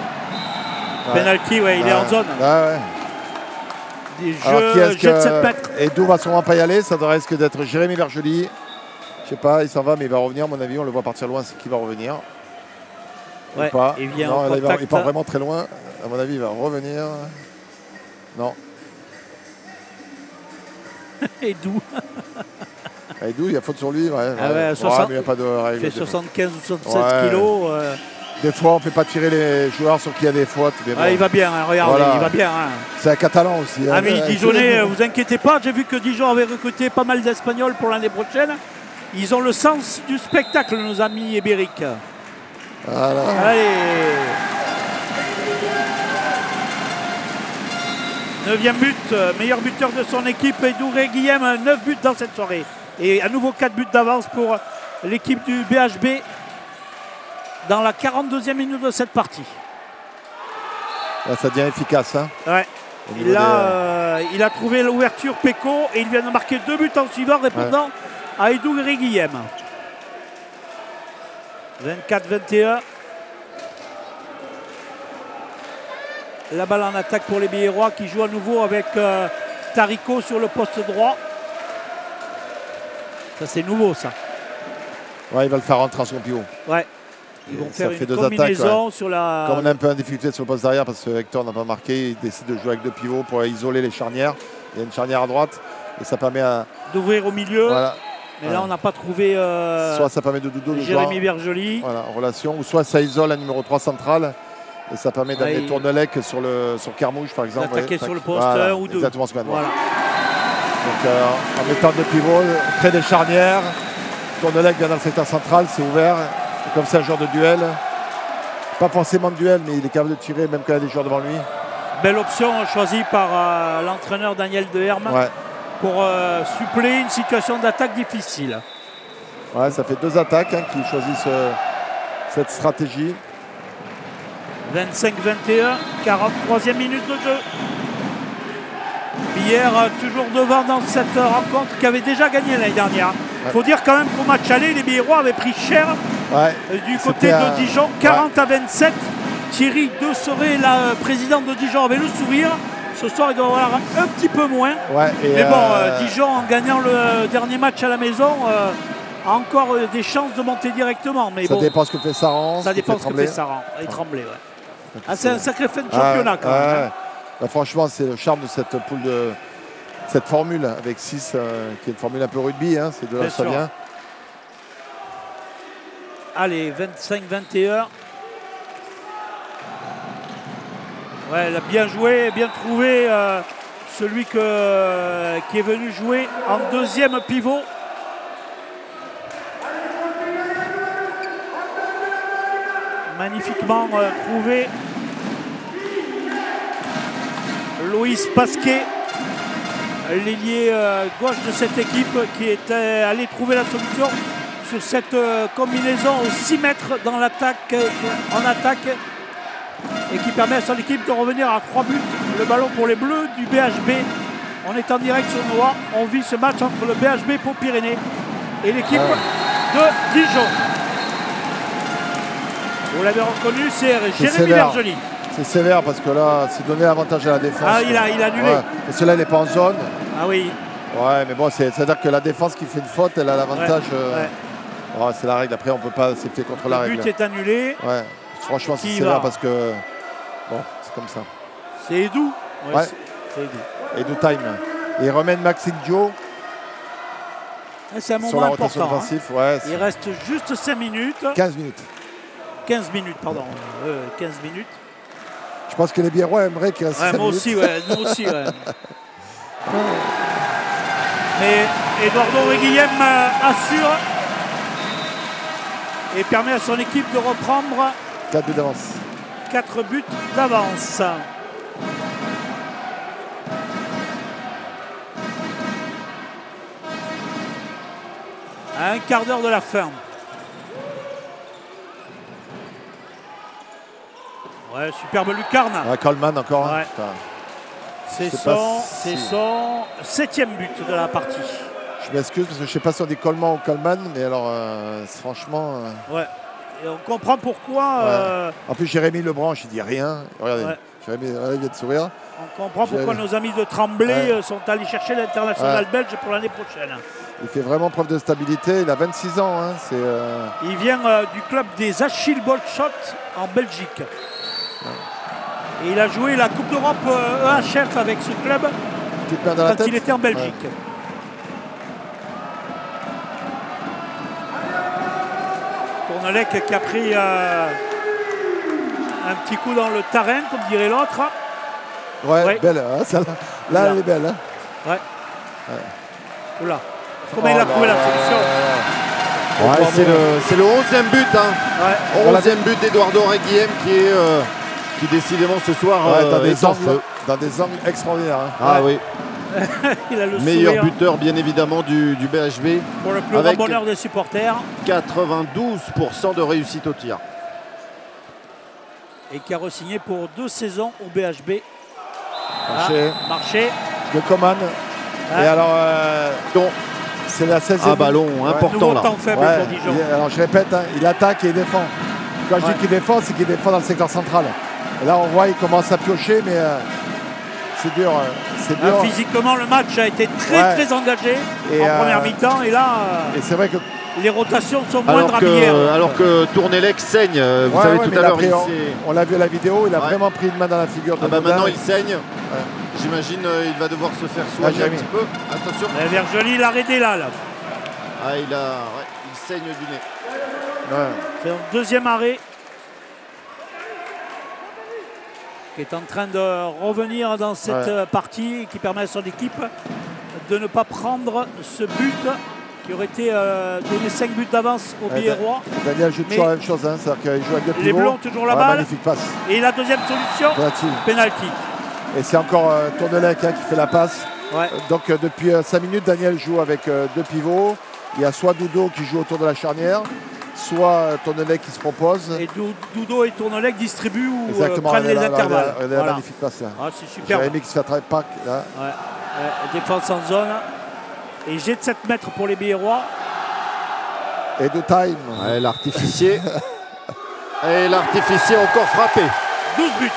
Penalty, ouais, il est en zone. Ouais. Des jeux, jet de 7 mètres. Et d'où va sûrement pas y aller. Ça risque d'être Jérémy Vergely. Je sais pas, il s'en va, mais il va revenir. À mon avis, on le voit partir loin, c'est qu'il va revenir. Ouais, ou pas. Il vient non, en il part vraiment très loin. À mon avis, il va revenir. Non. Et d'où il y a faute sur lui. Ouais, ah ouais, 60, mais il n'y a pas de règle. Il fait 75 ou 67 kilos. Des fois, on ne fait pas tirer les joueurs sur qui il y a des fautes. Mais bon. Il va bien, hein, regardez, il va bien. Hein. C'est un Catalan aussi. Amis Dijonnais, vous inquiétez pas. J'ai vu que Dijon avait recruté pas mal d'Espagnols pour l'année prochaine. Ils ont le sens du spectacle, nos amis ibériques. Voilà. Allez. 9e but, meilleur buteur de son équipe, Edouré Guillem, 9 buts dans cette soirée. Et à nouveau 4 buts d'avance pour l'équipe du BHB dans la 42e minute de cette partie. Ouais, ça devient efficace. Hein. Ouais. Il a trouvé l'ouverture Péco et il vient de marquer 2 buts en suivant, répondant à Edouré Guillem. 24-21. La balle en attaque pour les Biérois qui jouent à nouveau avec Tarico sur le poste droit. Ça c'est nouveau ça. Ouais, il va le faire rentrer en son pivot. Ouais. Ils vont faire une deux combinaison attaques, sur la... Comme on a un peu en difficulté sur le poste derrière parce que Hector n'a pas marqué, il décide de jouer avec 2 pivots pour isoler les charnières. Il y a une charnière à droite et ça permet d'ouvrir au milieu. Voilà. Mais là on n'a pas trouvé soit ça permet de Dudo de Jérémy Vergely. Voilà, en relation. Ou soit ça isole un numéro 3 central. Et ça permet d'amener Tournelec sur Kermouche par exemple. D'attaquer sur le poste 1 ou 2. Exactement ce qu'on a. Voilà. Donc en mettant 2 pivots, on crée des charnières. Tournelec vient dans le secteur central, c'est ouvert. C'est comme ça un joueur de duel. Pas forcément de duel, mais il est capable de tirer même quand il y a des joueurs devant lui. Belle option choisie par l'entraîneur Daniel Deherme pour suppléer une situation d'attaque difficile. Ouais, ça fait 2 attaques qui choisissent cette stratégie. 25-21, 43e minute de jeu. Hier, toujours devant dans cette rencontre qui avait déjà gagné l'année dernière. Il faut dire quand même qu'au match aller, les Biérois avaient pris cher du côté de Dijon, 40-27. Thierry De Serret, la présidente de Dijon, avait le sourire. Ce soir, il doit avoir un petit peu moins. Mais bon, Dijon, en gagnant le dernier match à la maison, a encore des chances de monter directement. Mais ça dépend ce que fait Saran. Ça dépend ce que fait Saran. Et Tremblay, c'est un sacré fait de championnat quand même. Hein. Bah, franchement, c'est le charme de cette poule de cette formule avec 6, qui est une formule un peu rugby. Hein, c'est de là que ça vient. Allez, 25-21. Ouais, elle a bien joué, bien trouvé celui qui est venu jouer en 2e pivot. Magnifiquement trouvé. Loïs Pasquet, l'ailier gauche de cette équipe qui était allé trouver la solution sur cette combinaison aux 6 mètres dans l'attaque, en attaque, et qui permet à son équipe de revenir à 3 buts. Le ballon pour les Bleus du BHB. On est en direct sur Noah. On vit ce match entre le BHB Pau-Pyrénées et l'équipe de Dijon. Vous l'avez reconnu, c'est Jérémy Vergely. C'est sévère parce que là, c'est donner l'avantage à la défense. Ah, il a annulé. Ouais. Parce que là, il n'est pas en zone. Ah oui. Ouais, mais bon, c'est-à-dire que la défense qui fait une faute, elle a l'avantage. Ouais, c'est la règle. Après, on ne peut pas accepter contre la règle. Le but est annulé. Ouais. Franchement, c'est sévère parce que. Bon, c'est comme ça. C'est Edou. Ouais. C'est Edou. Edou time. Et il remène Maxime Dio. C'est un moment sur la rotation important. offensive. Ouais, il reste juste 5 minutes. 15 minutes. 15 minutes, pardon. 15 minutes. Je pense que les Biérois aimeraient qu'il reste 5 minutes. Moi aussi, nous aussi, ouais. Mais Eduardo Reguilhem assure et permet à son équipe de reprendre 4 buts d'avance. 4 buts d'avance. À un quart d'heure de la fin. Ouais, superbe lucarne. Ouais, Coleman encore. Ouais. C'est son 7e but de la partie. Je m'excuse parce que je ne sais pas si on dit Coleman ou Coleman, mais alors franchement. Ouais. Et on comprend pourquoi. En plus, Jérémy Lebranche, il dit rien. Regardez, Jérémy il vient de sourire. On comprend pourquoi nos amis de Tremblay sont allés chercher l'international belge pour l'année prochaine. Il fait vraiment preuve de stabilité. Il a 26 ans. Hein. Il vient du club des Achilles Bolshot en Belgique. Et il a joué la Coupe d'Europe EHF avec ce club quand il était en Belgique. Tournelec qui a pris un petit coup dans le tarin, comme dirait l'autre. Ouais, belle. Hein, là, elle est belle. Hein. Ouais. Oula. Comment il a trouvé la solution? C'est le 11e but. Hein. 11e but d'Eduardo Reguilhem qui décidément ce soir dans des angles extraordinaires. Hein. Ah oui. Il a le meilleur sourire. buteur bien évidemment du BHB. Pour le plus grand bonheur des supporters. 92% de réussite au tir. Et qui a re-signé pour 2 saisons au BHB. Marché. De Coman. Et alors, c'est la 16e. Un ballon important là. Temps faible pour Dijon. Alors je répète, hein, il attaque et il défend. Quand je dis qu'il défend, c'est qu'il défend dans le secteur central. Et là, on voit, il commence à piocher, mais c'est dur. Physiquement, le match a été très engagé en première mi-temps. Et là, c'est vrai que les rotations sont moindres à Bière. Alors que Tournelec saigne, vous savez tout à l'heure. On l'a vu à la vidéo, il a vraiment pris une main dans la figure. Maintenant, il saigne. J'imagine il va devoir se faire soigner un petit peu. Attention. Vergely, il a arrêté là. Ah, il saigne du nez. C'est un deuxième arrêt qui est en train de revenir dans cette partie et qui permet à son équipe de ne pas prendre ce but qui aurait été donné 5 buts d'avance au Biérois. Daniel joue toujours la même chose, hein, c'est-à-dire qu'il joue avec deux pivots. Les Bleus ont toujours la balle. Magnifique passe. Et la deuxième solution, penalty. Et c'est encore Tournelec qui fait la passe. Donc depuis 5 minutes, Daniel joue avec 2 pivots. Il y a soit Dudo qui joue autour de la charnière, soit Tournelec qui se propose. Et Dudo et Tournelec distribuent ou prennent les intervalles. Voilà. Magnifique passe là. C'est super. Jérémy qui se fait attraper Pac là. Défense en zone. Et jet de 7 mètres pour les Biérois. Et de time. L'artificier. Et l'artificier encore frappé. 12 buts.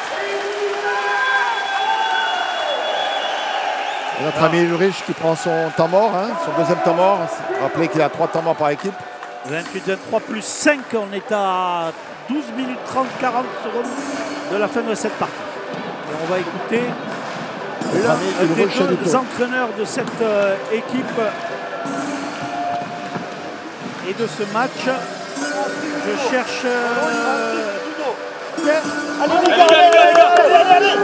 Et notre ami Ulrich qui prend son temps mort, hein, son deuxième temps mort. Rappelez qu'il a 3 temps morts par équipe. 28-23 plus 5, on est à 12 minutes 30-40 secondes de la fin de cette partie. Et on va écouter l'un des deux entraîneurs de cette équipe et de ce match. Je cherche...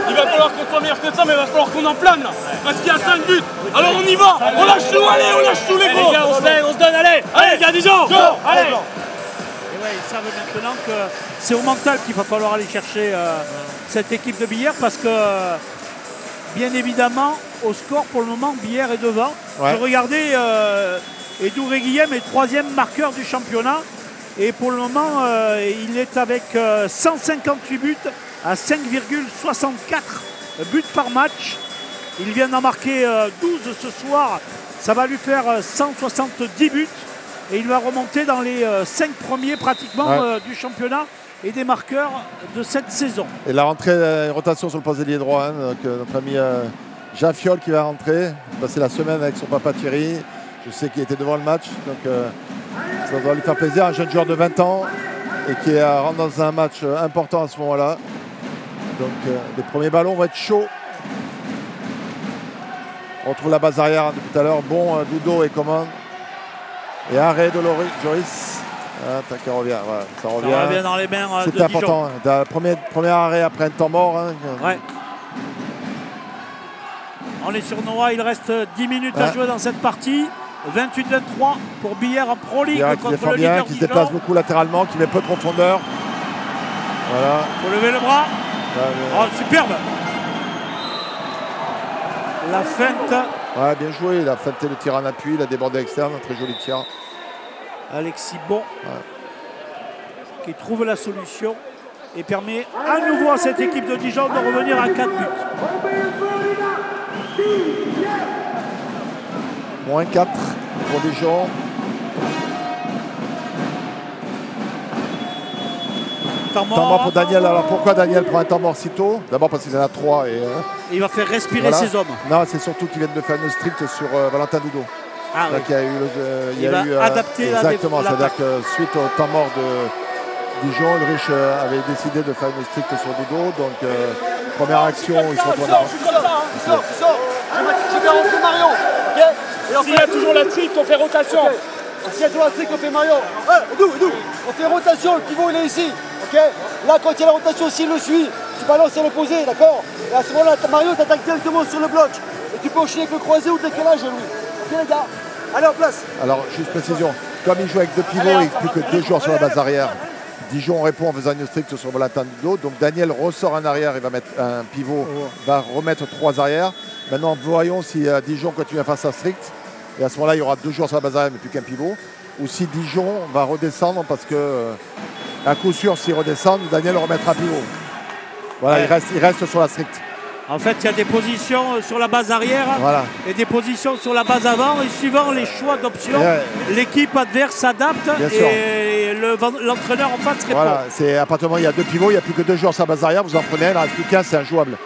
Il va falloir qu'on soit meilleur que ça, mais il va falloir qu'on enflamme là. Parce qu'il y a 5 buts. Alors on y va. On lâche tout, allez, on lâche tout les gros. Les gars, on se donne, allez. Allez les gars, Dijon. Allez. Et ouais, ils savent maintenant que c'est au mental qu'il va falloir aller chercher cette équipe de Billère parce que bien évidemment au score pour le moment Billère est devant. Je regardais Eduardo Reguilhem est 3e marqueur du championnat et pour le moment il est avec 158 buts à 5,64 buts par match. Il vient d'en marquer 12 ce soir, ça va lui faire 170 buts et il va remonter dans les 5 premiers pratiquement du championnat et des marqueurs de cette saison. Et la rentrée, rotation sur le poste d'ailier droit. Donc, notre ami Jaffiol qui va rentrer, passer la semaine avec son papa Thierry. Je sais qu'il était devant le match, donc ça doit lui faire plaisir. Un jeune joueur de 20 ans et qui rentre dans un match important à ce moment-là. Donc les premiers ballons vont être chauds. On retrouve la base arrière depuis tout à l'heure. Bon, Dudo et commande. Et arrêt de Joris. Qui revient. Voilà, ça revient dans les mains de Dijon. C'est important. Premier arrêt après un temps mort. Ouais. On est sur Noah. Il reste 10 minutes à jouer dans cette partie. 28-23 pour Billère en Pro League contre le leader qui se déplace beaucoup latéralement, qui met peu de profondeur. Voilà. Il faut lever le bras. Oh, superbe. La feinte. Ouais, bien joué. Il a feinté le tir en appui. Il a débordé externe. Un très joli tir. Alexis Bon qui trouve la solution et permet à nouveau à cette équipe de Dijon de revenir à 4 buts. Moins 4 pour Dijon. Temps mort pour Daniel. Alors pourquoi Daniel prend un temps mort si tôt? D'abord parce qu'il en a 3 et il va faire respirer ses hommes. Non, c'est surtout qu'il vient de faire une stricte sur Valentin Dudo. Ah, oui. Il a eu adapter exactement, c'est-à-dire que suite au temps mort de Dijon, Ulrich avait décidé de faire une stricte sur Dudo. Donc première action, il se retourne. Je fais rentrer Marion. Okay. S'il y a toujours la trique, on fait rotation. Okay. S'il y a toujours la trique, on fait Marion. Edou. On fait rotation, le pivot il est ici. Okay. Là, quand il y a la rotation, s'il le suit, tu balances à l'opposé, d'accord? Et à ce moment-là, Marion t'attaque directement sur le bloc. Et tu peux enchaîner avec le croisé ou le décalage, lui. Ok les gars, allez en place. Alors, juste précision, comme il joue avec 2 pivots et plus que 2 joueurs sur la base arrière, Dijon répond en faisant une stricte sur Valentin Dudo. Donc Daniel ressort en arrière, il va mettre un pivot, va remettre 3 arrières. Maintenant, voyons si Dijon continue à faire sa stricte. Et à ce moment-là, il y aura 2 joueurs sur la base arrière, mais plus qu'un pivot. Ou si Dijon va redescendre, parce que à coup sûr, s'il redescend, Daniel remettra un pivot. Voilà, il reste sur la stricte. En fait, il y a des positions sur la base arrière et des positions sur la base avant. Et suivant les choix d'options, l'équipe adverse s'adapte et l'entraîneur en face répond. Voilà, c'est à partir du moment où il y a 2 pivots, il n'y a plus que 2 joueurs sur la base arrière, vous en prenez un, il n'en reste plus qu'un, c'est injouable.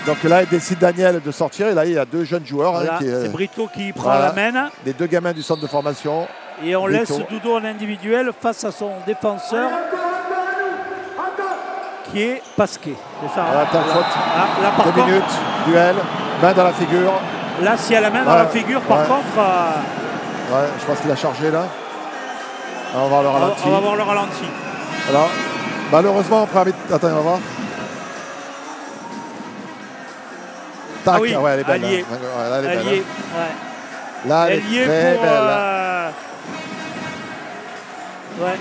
Donc là, il décide Daniel de sortir. Et là, il y a 2 jeunes joueurs. Voilà, c'est Brito qui prend la main. Les 2 gamins du centre de formation. Et on laisse Dudo en individuel face à son défenseur qui est Pasquet. C'est ça. Voilà, là, par 2 contre, minutes, duel, main dans la figure. Là, s'il y a la main dans la figure, par contre... je pense qu'il a chargé là. On va voir le ralenti. On va voir le ralenti. Alors, malheureusement, on prend... Attends, on va voir. Tac, oui, ouais, elle est belle. Allié. Là, elle est belle. Allié, Là, elle est très belle.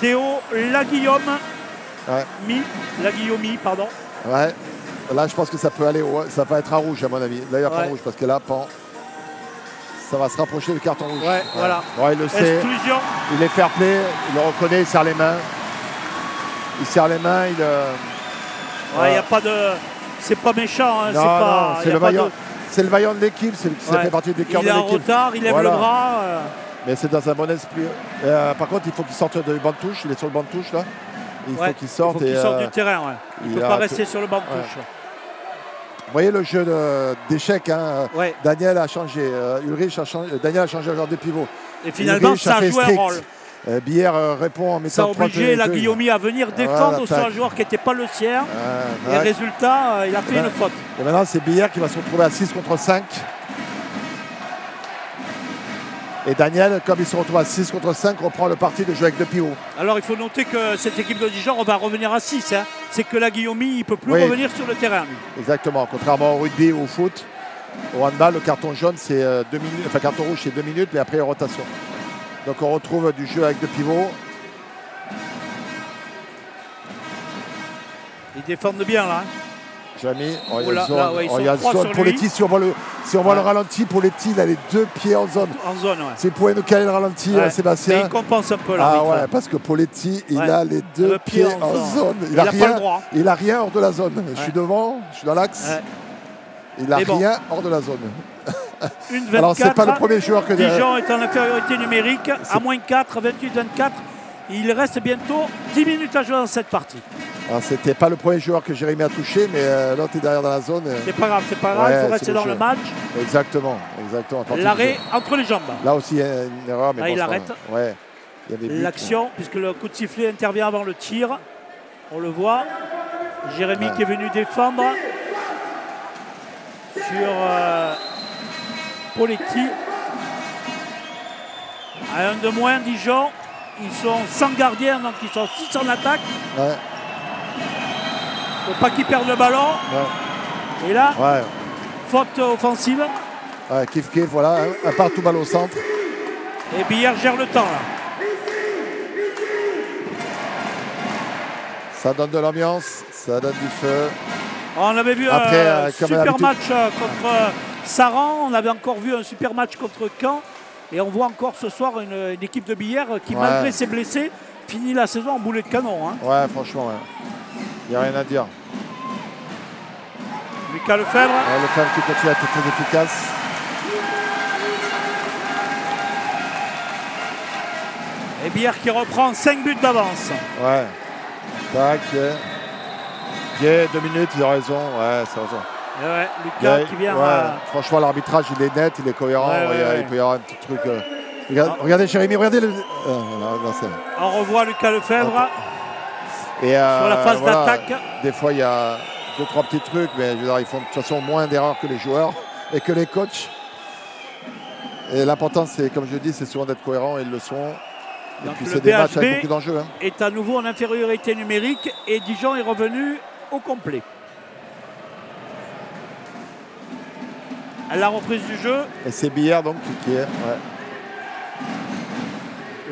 Théo Laguillaume. Laguillaume, pardon. Ouais. Là, je pense que ça peut aller, ça va être à rouge à mon avis. D'ailleurs, pas rouge parce que là, ça va se rapprocher du carton rouge. Voilà. Ouais, il le sait. Exclusion. Il est fair play, il le reconnaît, il serre les mains. Il serre les mains, il. Il n'y a pas de. C'est pas méchant. Hein. Non, c'est le vaillant. C'est le vaillant de l'équipe. Ça fait partie du cœur de l'équipe. Il est en retard, il lève le bras. Mais c'est dans un bon esprit. Par contre, il faut qu'il sorte du banc de touche. Il est sur le banc de touche là. Il faut qu'il sorte. Il faut qu'il sorte du terrain. Il ne peut pas rester sur le banc de touche. Vous voyez le jeu d'échecs. Daniel a changé. Ulrich a changé. Daniel a changé genre de pivot. Et finalement, ça a joué un rôle. Billère répond en mettant. Ça a obligé la Guillaume à venir défendre sur un joueur qui n'était pas le sien. Et résultat, il a fait une faute. Et maintenant, c'est Billère qui va se retrouver à 6 contre 5. Et Daniel, comme il se retrouve à 6 contre 5, reprend le parti de jouer avec 2 pivots. Alors il faut noter que cette équipe de Dijon, on va revenir à 6. Hein. C'est que la Guillaume, il ne peut plus revenir sur le terrain. Lui. Exactement, contrairement au rugby ou au foot. Au handball, le carton jaune, c'est 2 minutes. Enfin, carton rouge, c'est 2 minutes, mais après, rotation. Donc on retrouve du jeu avec 2 pivots. Ils défendent bien là. Jérémy, il y a zone. Poletti, si on voit le ralenti, Poletti, il a les 2 pieds en zone. En zone, ouais. Si vous pouvez nous caler le ralenti, Sébastien. Mais il compense un peu là. Ah ouais, parce que Poletti, il a les 2 pieds en zone. Il a rien hors de la zone. Je suis devant, je suis dans l'axe. Il n'a rien hors de la zone. Une 24, alors, c'est pas le premier joueur que Dijon est en infériorité numérique, à moins 4, 28-24. Il reste bientôt 10 minutes à jouer dans cette partie. C'était pas le premier joueur que Jérémy a touché, mais l'autre est derrière dans la zone. C'est pas grave, il faut rester dans le match. Exactement. L'arrêt entre les jambes. Là aussi, il y a une erreur. Mais là, il arrête. Ouais. L'action, puisque le coup de sifflet intervient avant le tir. On le voit. Jérémy qui est venu défendre sur Poletti. À un de moins, Dijon. Ils sont sans gardien, donc ils sont 6 en attaque. Ouais. Faut pas qu'ils perdent le ballon. Ouais. Et là, faute offensive. Ouais, kiff, voilà. Un partout balle au centre. Et Billard gère le temps là. Ça donne de l'ambiance, ça donne du feu. On avait vu un super match contre Saran, on avait encore vu un super match contre Caen. Et on voit encore ce soir une équipe de billard qui, malgré ses blessés, finit la saison en boulet de canon. Hein. Ouais, franchement, il n'y a rien à dire. Lucas Lefebvre. Lefebvre qui continue à être très efficace. Et billard qui reprend 5 buts d'avance. Ouais. Tac. Bien, 2 minutes, ils ont raison. Ouais, c'est raison. Ouais, Lucas qui vient. Franchement, l'arbitrage, il est net, il est cohérent. Il peut y avoir un petit truc. Regardez Jérémy, regardez le. On revoit Lucas Lefebvre sur la phase d'attaque. Des fois, il y a 2-3 petits trucs, mais je veux dire, ils font de toute façon moins d'erreurs que les joueurs et que les coachs. Et l'important, c'est, comme je dis, c'est souvent d'être cohérent, et ils le sont. Et donc puis le c'est des matchs avec beaucoup BHB d'enjeux. est à nouveau en infériorité numérique et Dijon est revenu au complet. À la reprise du jeu. Et c'est Billard donc qui est.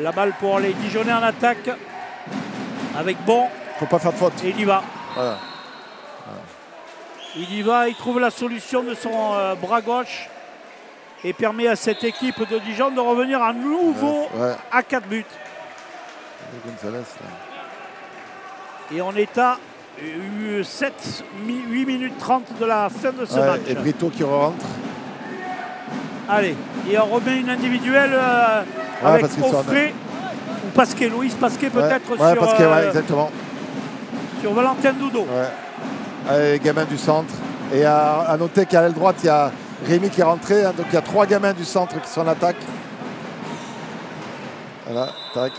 La balle pour les Dijonnais en attaque. Avec Bon. Faut pas faire de faute. Et il y va. Voilà. Il y va, il trouve la solution de son bras gauche. Et permet à cette équipe de Dijon de revenir à nouveau à 4 buts. Et on est à 8 minutes 30 de la fin de ce match. Et Brito qui rentre. Allez, et on remet une individuelle avec Offray ou Pasquet, Louis Pasquet peut-être sur, Pasquet, exactement. Sur Valentin Doudou. Allez, les gamins du centre. Et à noter qu'à l'aile droite, il y a Rémi qui est rentré. Donc il y a 3 gamins du centre qui sont en attaque. Voilà, tac.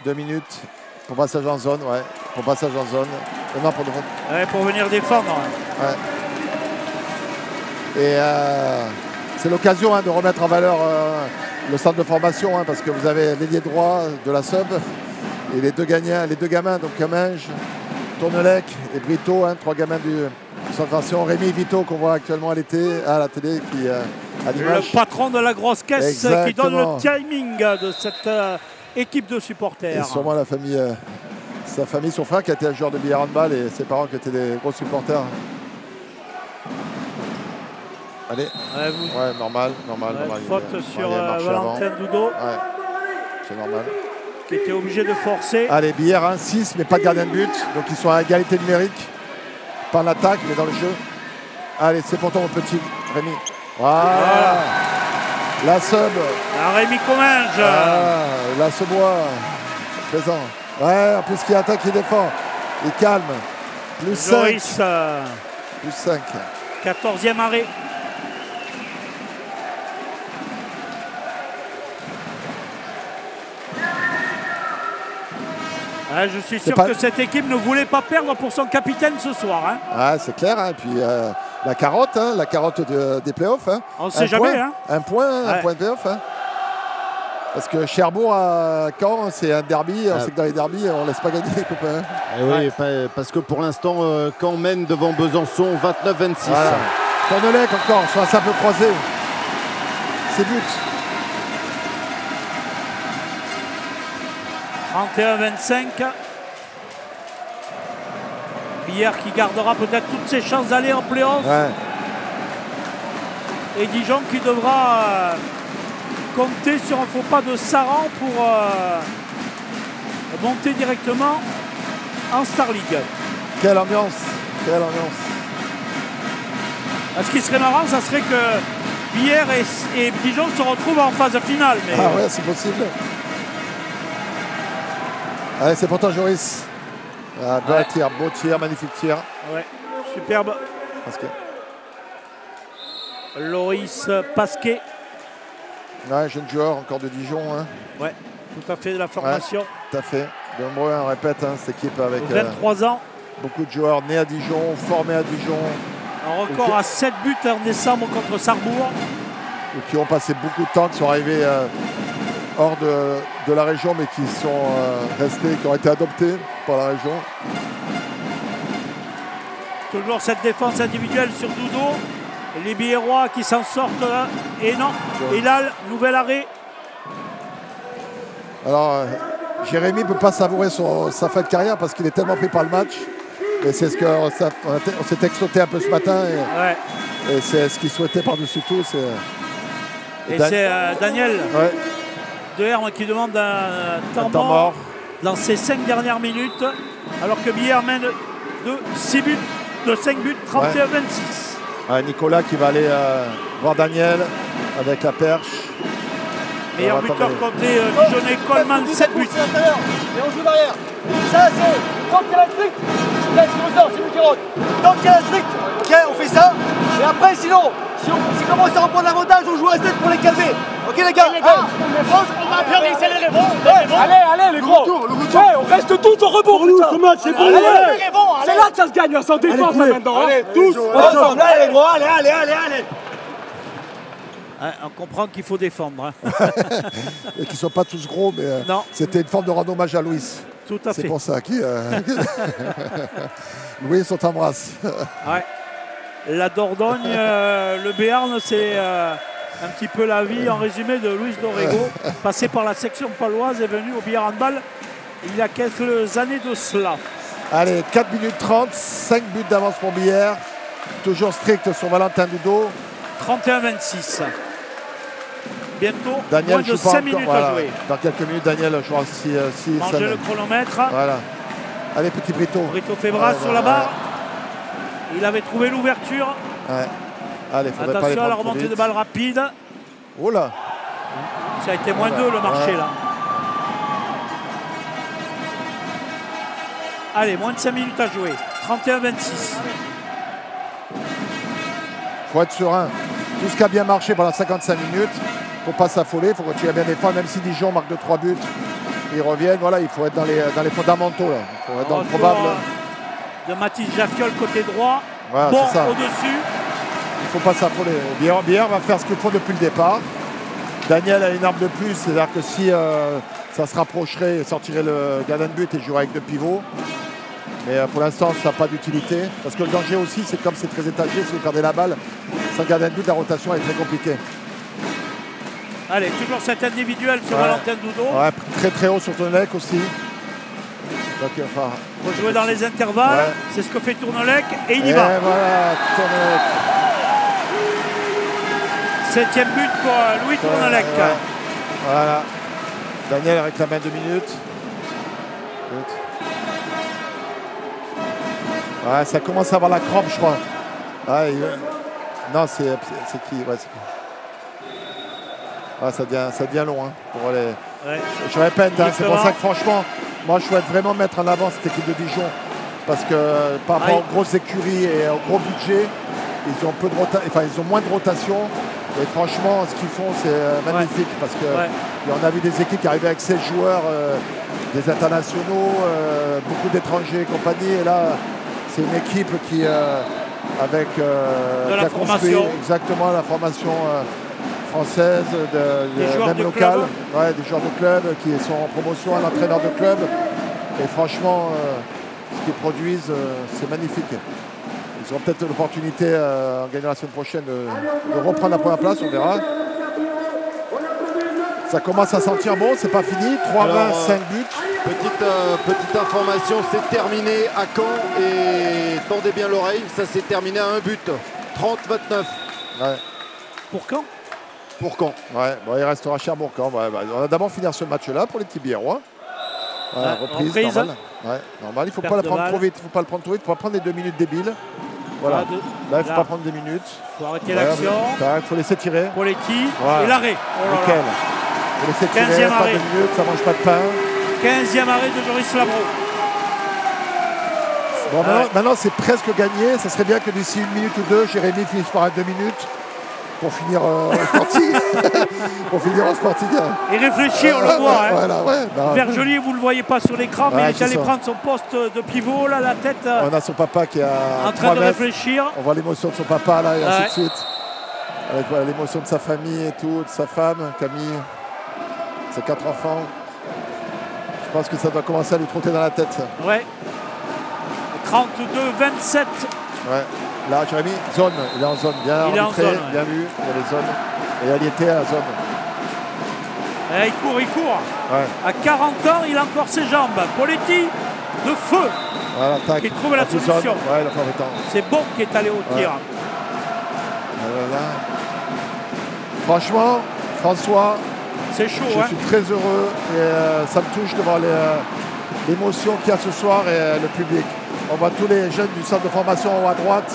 2 minutes pour passage en zone, pour passage en zone. Et non, pour venir défendre. Et c'est l'occasion de remettre en valeur le centre de formation, parce que vous avez l'ailier droit de la sub et les deux gamins, donc Caminge, Tournelec et Brito, 3 gamins du centre de formation. Rémi Vito qu'on voit actuellement à la télé qui à l'image. Le patron de la grosse caisse. Exactement. Qui donne le timing de cette équipe de supporters. Et sûrement la famille, sa famille, son frère qui a été un joueur de billard handball et ses parents qui étaient des gros supporters. Allez, normal. Faute sur Valentin Doudou. C'est normal. Qui était obligé de forcer. Allez, billard 1-6, mais pas de gardien de but. Donc ils sont à égalité numérique. Pas en attaque, mais dans le jeu. Allez, c'est pour toi mon petit Rémi. Voilà. La sub. Rémi Comminges. La Sebois. Présent. En plus qui attaque, qui défend. Il calme. Plus 5. Plus 5. 14e arrêt. Je suis sûr que cette équipe ne voulait pas perdre pour son capitaine ce soir. C'est clair. Et puis la carotte des playoffs. On ne sait jamais. Un point de playoff. Parce que Cherbourg à Caen, c'est un derby. On sait que dans les derbys, on ne laisse pas gagner les copains. Oui, parce que pour l'instant, Caen mène devant Besançon 29-26. Tournelec encore, soit ça peut croiser. C'est but. 31-25. Billard qui gardera peut-être toutes ses chances d'aller en play-off. Et Dijon qui devra compter sur un faux pas de Saran pour monter directement en Star League. Quelle ambiance. Ce qui serait marrant, ça serait que Billard et Dijon se retrouvent en phase finale. Mais c'est possible. Allez, c'est pour toi, Joris. Ah, beau tir, magnifique tir. Ouais, superbe. Pasquet. Loris Pasquet. Ouais, jeune joueur, encore de Dijon. Hein. Ouais, tout à fait, de la formation. Ouais, tout à fait. De nombreux, on répète, hein, cette équipe avec 23 ans. Beaucoup de joueurs nés à Dijon, formés à Dijon. Un record à 7 buts en décembre contre Sarrebourg. Qui ont passé beaucoup de temps, qui sont arrivés hors de la région, mais qui sont restés, qui ont été adoptés par la région. Toujours cette défense individuelle sur Doudou. Les Biérois qui s'en sortent. Et non, Elal, nouvel arrêt. Alors, Jérémy ne peut pas savourer sa fin de carrière parce qu'il est tellement pris par le match. Et c'est ce qu'on s'est textoté un peu ce matin. Et c'est ce qu'il souhaitait par-dessus tout. Et c'est Daniel de Herme qui demande un temps mort dans ses 5 dernières minutes. Alors que Bière mène de 5 buts, 31-26. Nicolas qui va aller voir Daniel avec la perche. Meilleur buteur côté Dijonais, Coleman, 7 buts. Et on joue derrière. Ça, c'est tant qu'il y a la strict, là, c'est lui qui rote. Tant qu'il y a la strict, ok, on fait ça. Et après, sinon, si on commence à reprendre l'avantage, on joue à la strict pour les calmer. Ok, les gars, on va bien accélérer. Allez, les gros. On reste tous au rebond. Ce match, c'est pour nous. C'est là que ça se gagne, sans défense maintenant. Allez, tous. Ensemble, allez, les gros, allez. On comprend qu'il faut défendre. Hein. Et qu'ils ne sont pas tous gros, mais c'était une forme de rendre hommage à Louis. Tout à fait. C'est pour ça. Louis, on t'embrasse. Ouais. La Dordogne, le Béarn, c'est un petit peu la vie en résumé de Luis Dorrego, passé par la section paloise et venu au Billard Handball il y a quelques années de cela. Allez, 4 minutes 30, 5 buts d'avance pour Billard. Toujours strict sur Valentin Doudou. 31-26. Bientôt, Daniel moins de 5 minutes à jouer. Dans quelques minutes, Daniel jouera 6. Mangez le chronomètre. Voilà. Allez, petit Brito. Brito Febras sur la barre. Il avait trouvé l'ouverture. Ouais. Allez, attention à la remontée de balle rapide. Oh là. Ça a été moins 2 le marché là. Allez, moins de 5 minutes à jouer. 31-26. Il faut être serein. Tout ce qui a bien marché pendant 55 minutes, il ne faut pas s'affoler, il faut continuer à bien défendre, même si Dijon marque de 3 buts. Ils reviennent, voilà, il faut être dans les fondamentaux. Là. Il faut être dans le probable. De Mathis Jaffiol côté droit. Voilà, bon au-dessus. Il ne faut pas s'affoler. Bière va faire ce qu'il faut depuis le départ. Daniel a une arme de plus, c'est-à-dire que si ça se rapprocherait, sortirait le gardien de but et jouerait avec 2 pivots. Mais pour l'instant, ça n'a pas d'utilité. Parce que le danger aussi, c'est comme c'est très étagé, si vous perdez la balle, sans gardien de but, la rotation est très compliquée. Allez, toujours cet individuel sur Valentin Doudou. Ouais, très très haut sur Tournelec aussi. Donc, il faut jouer dans les intervalles, c'est ce que fait Tournelec et il y va. Et voilà, Tournelec. 7e but pour Louis Tournelec. Voilà. Daniel réclame 2 minutes. Ouais, ça commence à avoir la crampe, je crois. Ouais, non, c'est qui ça devient long. Hein, pour les... Je répète, hein, c'est pour ça que franchement, moi je souhaite vraiment mettre en avant cette équipe de Dijon. Parce que par rapport aux grosses écuries et au gros budget, ils ont moins de rotation. Et franchement, ce qu'ils font, c'est magnifique. Parce qu'on a vu des équipes qui arrivaient avec 16 joueurs, des internationaux, beaucoup d'étrangers et compagnie. Et là, c'est une équipe qui, avec la formation. Exactement la formation française, même locale, des joueurs de club qui sont en promotion, un entraîneur de club. Et franchement, ce qu'ils produisent, c'est magnifique. Ils auront peut-être l'opportunité en gagnant la semaine prochaine de reprendre la première place, on verra. Ça commence à sentir bon, c'est pas fini. 3-20, 5 buts. Petite information, c'est terminé à Caen et tendez bien l'oreille, ça s'est terminé à 1 but. 30-29. Ouais. Pour Caen? Pour Caen. Ouais, bon, il restera Cherbourg-Caen. On va d'abord finir ce match-là pour les petits Biérois. Reprise, normal. Normal. Il ne faut pas la prendre trop vite. Il ne faut pas le prendre trop vite. Il faut pas prendre les 2 minutes débiles. Voilà. Là, il ne faut pas prendre 2 minutes. Il faut arrêter l'action. Il faut laisser tirer. Poletti et l'arrêt. Nickel. Il faut laisser tirer, pas 2 minutes, ça ne mange pas de pain. 15e arrêt de Joris Labro. Bon, maintenant c'est presque gagné. Ça serait bien que d'ici 1 minute ou 2, Jérémy finisse par 2 minutes pour finir au Sporting. Pour finir au Sporting. Et réfléchir, on le voit. Hein. Voilà, Vergely, vous ne le voyez pas sur l'écran, mais il est allé prendre son poste de pivot, là, la tête. On a son papa qui est en train de réfléchir. On voit l'émotion de son papa, là, et ainsi de suite. Avec l'émotion de sa famille et tout, de sa femme, Camille, ses 4 enfants. Je pense que ça doit commencer à lui trotter dans la tête. Ouais. 32-27. Ouais. Là, Jérémy, zone. Il est en zone. Bien arbitré, bien vu. Il y a les zones. Et elle y était à la zone. Et il court. Ouais. À 40 ans, il a encore ses jambes. Poletti, de feu. Voilà, qui trouve la solution. Ouais, il a fait temps. C'est bon qui est allé au tir. Voilà. Franchement, François, c'est chaud. Je suis très heureux et ça me touche de voir l'émotion qu'il y a ce soir et le public. On voit tous les jeunes du centre de formation en haut à droite,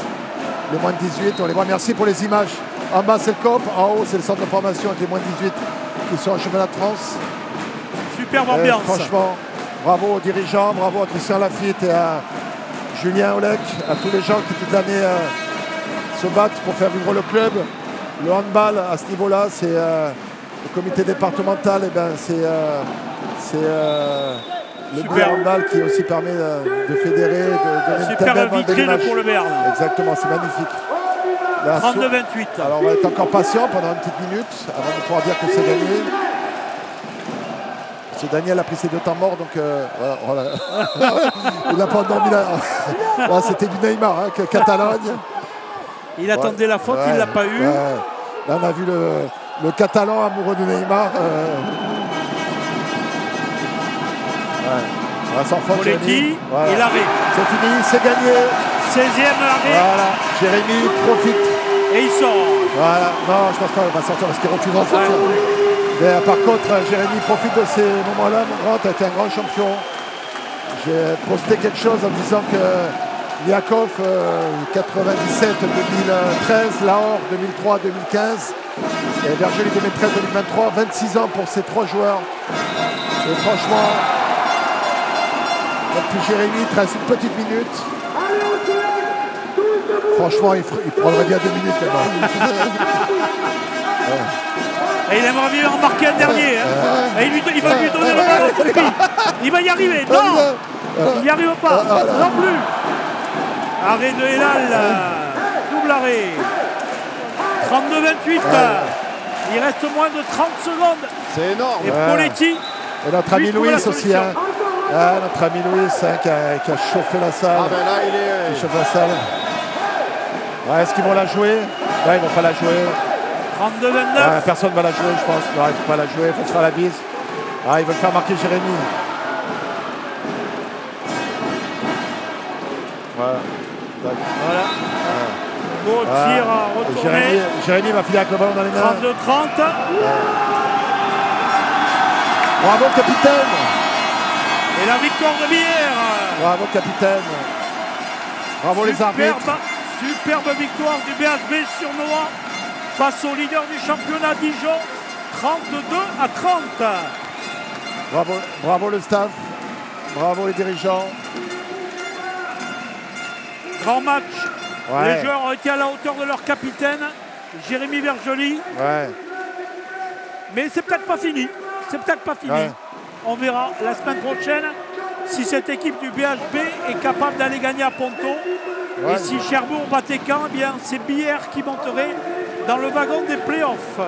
les moins de 18, on les voit. Merci pour les images. En bas, c'est le COP, en haut, c'est le centre de formation avec les moins de 18 qui sont en championnat de France. Superbe ambiance. Franchement, bravo aux dirigeants, bravo à Christian Lafitte et à Julien Olek, à tous les gens qui toute l'année se battent pour faire vivre le club. Le handball, à ce niveau-là, c'est le comité départemental, et ben, c'est le handball qui aussi permet de fédérer, de donner une telle vitrine pour le Béarn. Exactement, c'est magnifique. 32-28. Alors on va être encore patient pendant une petite minute avant de pouvoir dire que c'est gagné. Parce que Daniel a pris ses 2 temps morts, donc voilà. Il n'a pas endormi là. Ouais, c'était du Neymar, hein, Catalogne. Il attendait la faute, il ne l'a pas eu. Là, on a vu le Catalan amoureux de Neymar. Poletti et l'arrêt. C'est fini, c'est gagné. 16e arrêt. Voilà, Jérémy profite. Et il sort. Voilà, non, je pense pas qu'il va sortir parce qu'il refusera de sortir. Mais par contre, Jérémy profite de ces moments-là. Mon grand, tu as été un grand champion. J'ai posté quelque chose en disant que Liakov, 97-2013, Lahore 2003-2015 et Vergely 2013-2023, 26 ans pour ces 3 joueurs. Et franchement, depuis Jérémy, il te reste une petite minute. Franchement, il prendrait bien 2 minutes là-bas. Et il aimerait bien en marquer un dernier. Hein. Et il va lui donner le ballon. Il va y arriver. Non, il n'y arrive pas. Non plus. Arrêt de Elal. Double arrêt. 32-28. Il reste moins de 30 secondes. C'est énorme. Et Poletti. Et notre ami Louis aussi. Hein. Notre ami Louis qui a chauffé la salle. Ah ben là, il chauffe la salle. Ouais, est-ce qu'ils vont la jouer? Là, ils vont pas la jouer. 32-29. Personne ne va la jouer, je pense. Non, il ne faut pas la jouer, il faut se faire la bise. Ils veulent faire marquer Jérémy. Voilà. Beau tir à retourner. Jérémy va filer avec le ballon dans les mains. 32-30. Bravo, capitaine. Et la victoire de Bière. Bravo, capitaine. Bravo les arbitres. Superbe victoire du BHB sur Noah face au leader du championnat Dijon, 32-30. Bravo le staff, bravo les dirigeants. Grand match. Les joueurs ont été à la hauteur de leur capitaine, Jérémy Vergely. Mais c'est peut-être pas fini. On verra la semaine prochaine si cette équipe du BHB est capable d'aller gagner à Ponto. Et si Cherbourg battait Caen, eh bien c'est Bière qui monterait dans le wagon des playoffs.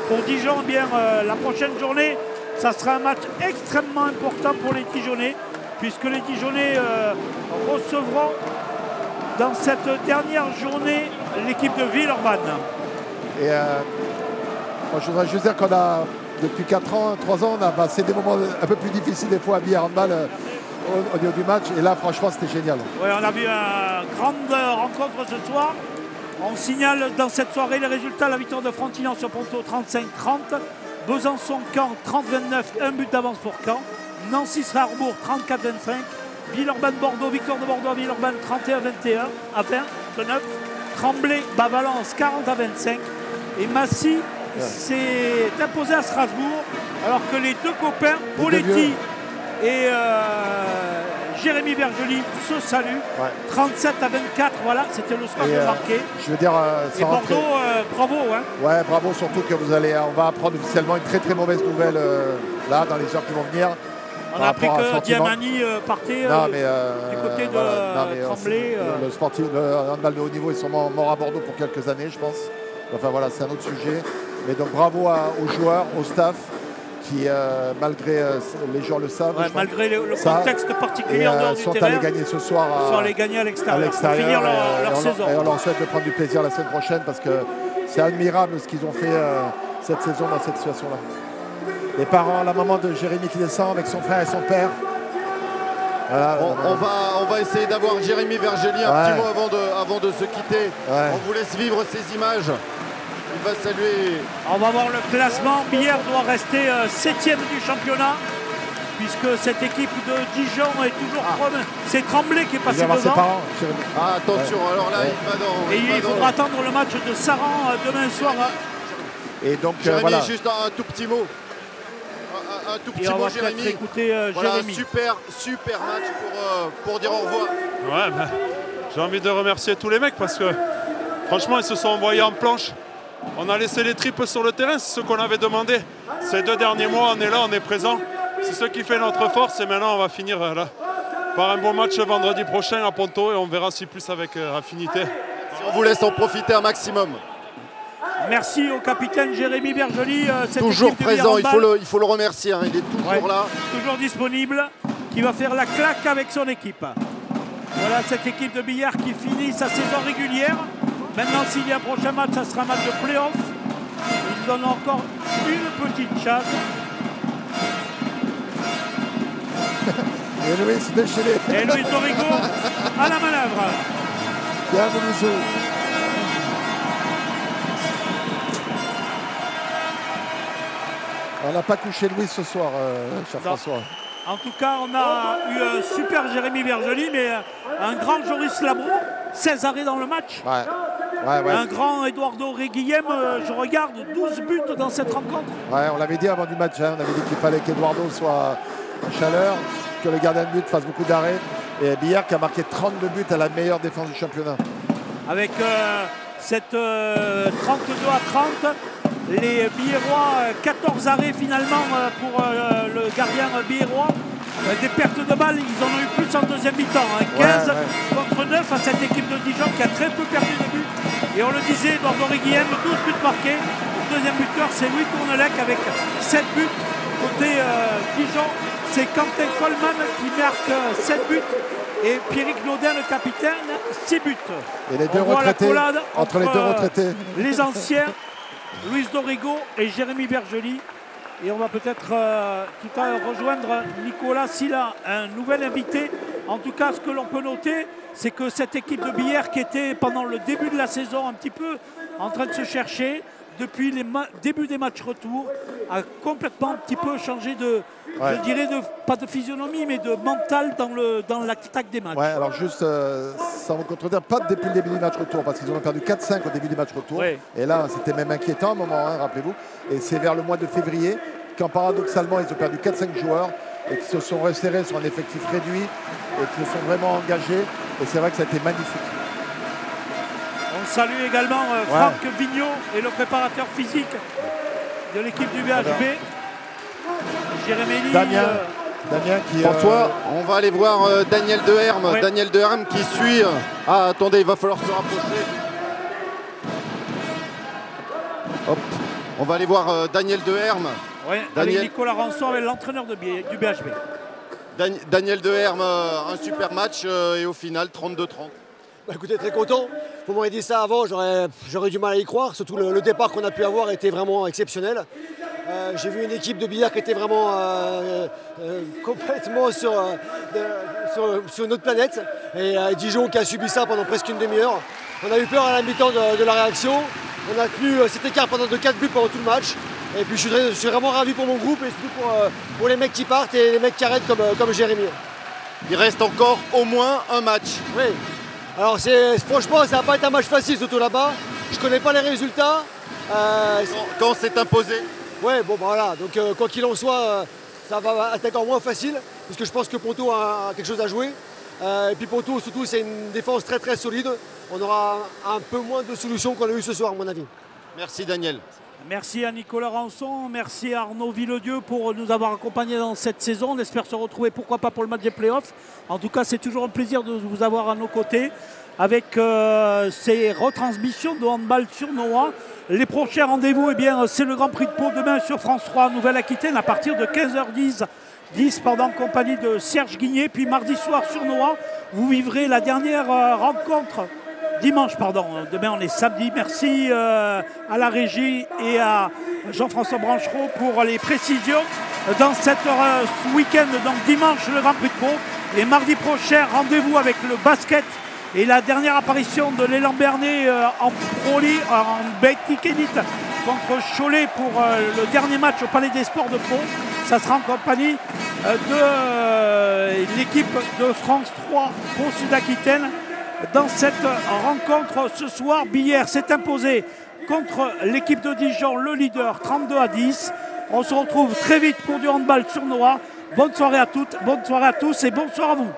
Pour Dijon, eh bien la prochaine journée, ça sera un match extrêmement important pour les Dijonnais, puisque les Dijonnais recevront dans cette dernière journée l'équipe de Villeurbanne. Et moi, je voudrais juste dire qu'on a, depuis 3 ans, on a passé des moments un peu plus difficiles des fois à Bière handball au niveau du match, et là franchement c'était génial. Oui, on a vu une grande rencontre ce soir. On signale dans cette soirée les résultats: la victoire de Frontignan sur Ponto 35-30, Besançon-Caen 30-29, un but d'avance pour Caen, Nancy-Strasbourg 34-25, Villeurbanne-Bordeaux, victoire de Bordeaux à Villeurbanne 31-21 à 29, Tremblay-Valence 40-25 et Massy s'est imposé à Strasbourg Alors que les deux copains, Poletti et Jérémy Vergely, se saluent. 37 à 24, voilà, c'était le score marqué. Je veux dire, et Bordeaux, bravo. Hein. Ouais, bravo, surtout que on va apprendre officiellement une très très mauvaise nouvelle là, dans les heures qui vont venir. On a appris que Diamani partait du côté de Tremblay. Le sportif, le handball de haut niveau, ils sont morts à Bordeaux pour quelques années, je pense. Enfin voilà, c'est un autre sujet. Mais donc bravo aux joueurs, au staff, qui malgré les joueurs le savent. Malgré le contexte particulier en dehors du terrain. Sont allés gagner ce soir. Sont allés gagner à l'extérieur. Pour finir leur saison. Et on leur souhaite de prendre du plaisir la semaine prochaine parce que c'est admirable ce qu'ils ont fait cette saison dans cette situation-là. Les parents, la maman de Jérémy qui descend avec son frère et son père. Voilà, on va essayer d'avoir Jérémy Vergely un petit mot avant de se quitter. On vous laisse vivre ces images. Il va saluer. On va voir le classement. Billère doit rester 7e du championnat puisque cette équipe de Dijon est toujours première. C'est Tremblay qui est passé devant. Attention, alors là il va dans. Et il faudra attendre le match de Saran demain soir. Et donc Jérémy, voilà. juste un tout petit mot. Un tout petit mot, Jérémy. Écouter voilà, Jérémy. Super match pour dire au revoir. Ouais, j'ai envie de remercier tous les mecs parce que franchement ils se sont envoyés en planche. On a laissé les tripes sur le terrain, c'est ce qu'on avait demandé. Ces 2 derniers mois, on est là, on est présent. C'est ce qui fait notre force et maintenant on va finir là par un bon match vendredi prochain à Ponto et on verra si plus avec affinité. On vous laisse en profiter un maximum. Merci au capitaine Jérémy Vergely. Toujours présent, il faut le remercier, hein, il est toujours là. Toujours disponible, qui va faire la claque avec son équipe. Voilà cette équipe de billard qui finit sa saison régulière. Maintenant, s'il y a un prochain match, ça sera un match de play-off. Ils donnent encore une petite chance. Et Louis déchaîné. Et Luis Dorigo à la manœuvre. Bien, Moulouzou. On n'a pas couché Louis ce soir, cher François. En tout cas, on a eu un super Jérémy Vergely, mais un grand Joris Labro, 16 arrêts dans le match. Un grand Eduardo Reguillem, je regarde, 12 buts dans cette rencontre. Ouais, on l'avait dit avant du match, hein, on avait dit qu'il fallait qu'Eduardo soit en chaleur, que le gardien de but fasse beaucoup d'arrêts. Et Billard qui a marqué 32 buts à la meilleure défense du championnat. Avec cette 32 à 30, les Billérois, 14 arrêts finalement pour le gardien billérois. Des pertes de balles, ils en ont eu plus en deuxième mi-temps. 15 contre 9 à cette équipe de Dijon qui a très peu perdu de buts. Et on le disait, Eduardo Reguillem, 12 buts marqués. Le deuxième buteur, c'est Louis Tournelec avec 7 buts. Côté Dijon, c'est Quentin Coleman qui marque 7 buts. Et Pierrick Naudin, le capitaine, 6 buts. Et les deux retraités, entre les deux retraités. Les anciens, Luis Dorigo et Jérémy Vergely. Et on va peut-être tout à l'heure rejoindre Nicolas Silla, un nouvel invité. En tout cas, ce que l'on peut noter, c'est que cette équipe de billard qui était pendant le début de la saison un petit peu en train de se chercher, depuis les débuts des matchs retour, a complètement un petit peu changé de, je dirais, pas de physionomie, mais de mental dans l'attaque des matchs. Ouais, alors juste, sans vous contredire, pas depuis le début du match retour, parce qu'ils ont perdu 4-5 au début du match retour. Et là, c'était même inquiétant à un moment, hein, rappelez-vous. Et c'est vers le mois de février, quand paradoxalement, ils ont perdu 4-5 joueurs et qui se sont resserrés sur un effectif réduit et qui se sont vraiment engagés. Et c'est vrai que ça a été magnifique. On salue également Franck Vigneault et le préparateur physique de l'équipe du BHB. Jérémy Damien qui... François, on va aller voir Daniel Deherme. Daniel Deherme qui suit... Ah, attendez, il va falloir se rapprocher. Hop. On va aller voir Daniel Deherme. Oui, avec Nicolas Rançon, avec l'entraîneur du BHB. Daniel Deherme, un super match et au final 32-30. Bah écoutez, très content. Vous m'auriez dit ça avant, j'aurais du mal à y croire. Surtout le départ qu'on a pu avoir était vraiment exceptionnel. J'ai vu une équipe de billard qui était vraiment complètement sur notre planète. Et Dijon qui a subi ça pendant presque une demi-heure. On a eu peur à la mi-temps de la réaction. On a tenu cet écart pendant 4 buts pendant tout le match. Et puis je suis vraiment ravi pour mon groupe et surtout pour les mecs qui partent et les mecs qui arrêtent comme Jérémy. Il reste encore au moins un match. Oui. Alors franchement, ça va pas être un match facile, surtout là-bas. Je connais pas les résultats. Quand c'est imposé Ouais, bon, bah, voilà. Donc, quoi qu'il en soit, ça va être encore moins facile, parce que je pense que Ponto a quelque chose à jouer. Et puis Ponto, surtout, c'est une défense très très solide. On aura un peu moins de solutions qu'on a eu ce soir, à mon avis. Merci Daniel. Merci à Nicolas Rançon, merci à Arnaud Villedieu pour nous avoir accompagnés dans cette saison. On espère se retrouver, pourquoi pas, pour le match des playoffs. En tout cas, c'est toujours un plaisir de vous avoir à nos côtés avec ces retransmissions de handball sur Noah. Les prochains rendez-vous, eh bien, c'est le Grand Prix de Pau demain sur France 3 Nouvelle-Aquitaine à partir de 15h10. En compagnie de Serge Guigné. Puis mardi soir sur Noah, vous vivrez la dernière rencontre. Dimanche, pardon. Demain, on est samedi. Merci à la régie et à Jean-François Branchereau pour les précisions dans cette ce week-end. Donc dimanche, le Grand Prix de Pau. Et mardi prochain, rendez-vous avec le basket et la dernière apparition de l'élan Bernay en Pro League, en Betclic Elite contre Cholet pour le dernier match au Palais des Sports de Pau. Ça sera en compagnie de l'équipe de France 3 Pau Sud-Aquitaine. Dans cette rencontre ce soir, Billère s'est imposé contre l'équipe de Dijon, le leader, 32-10. On se retrouve très vite pour du handball sur Noah. Bonne soirée à toutes, bonne soirée à tous et bonsoir à vous.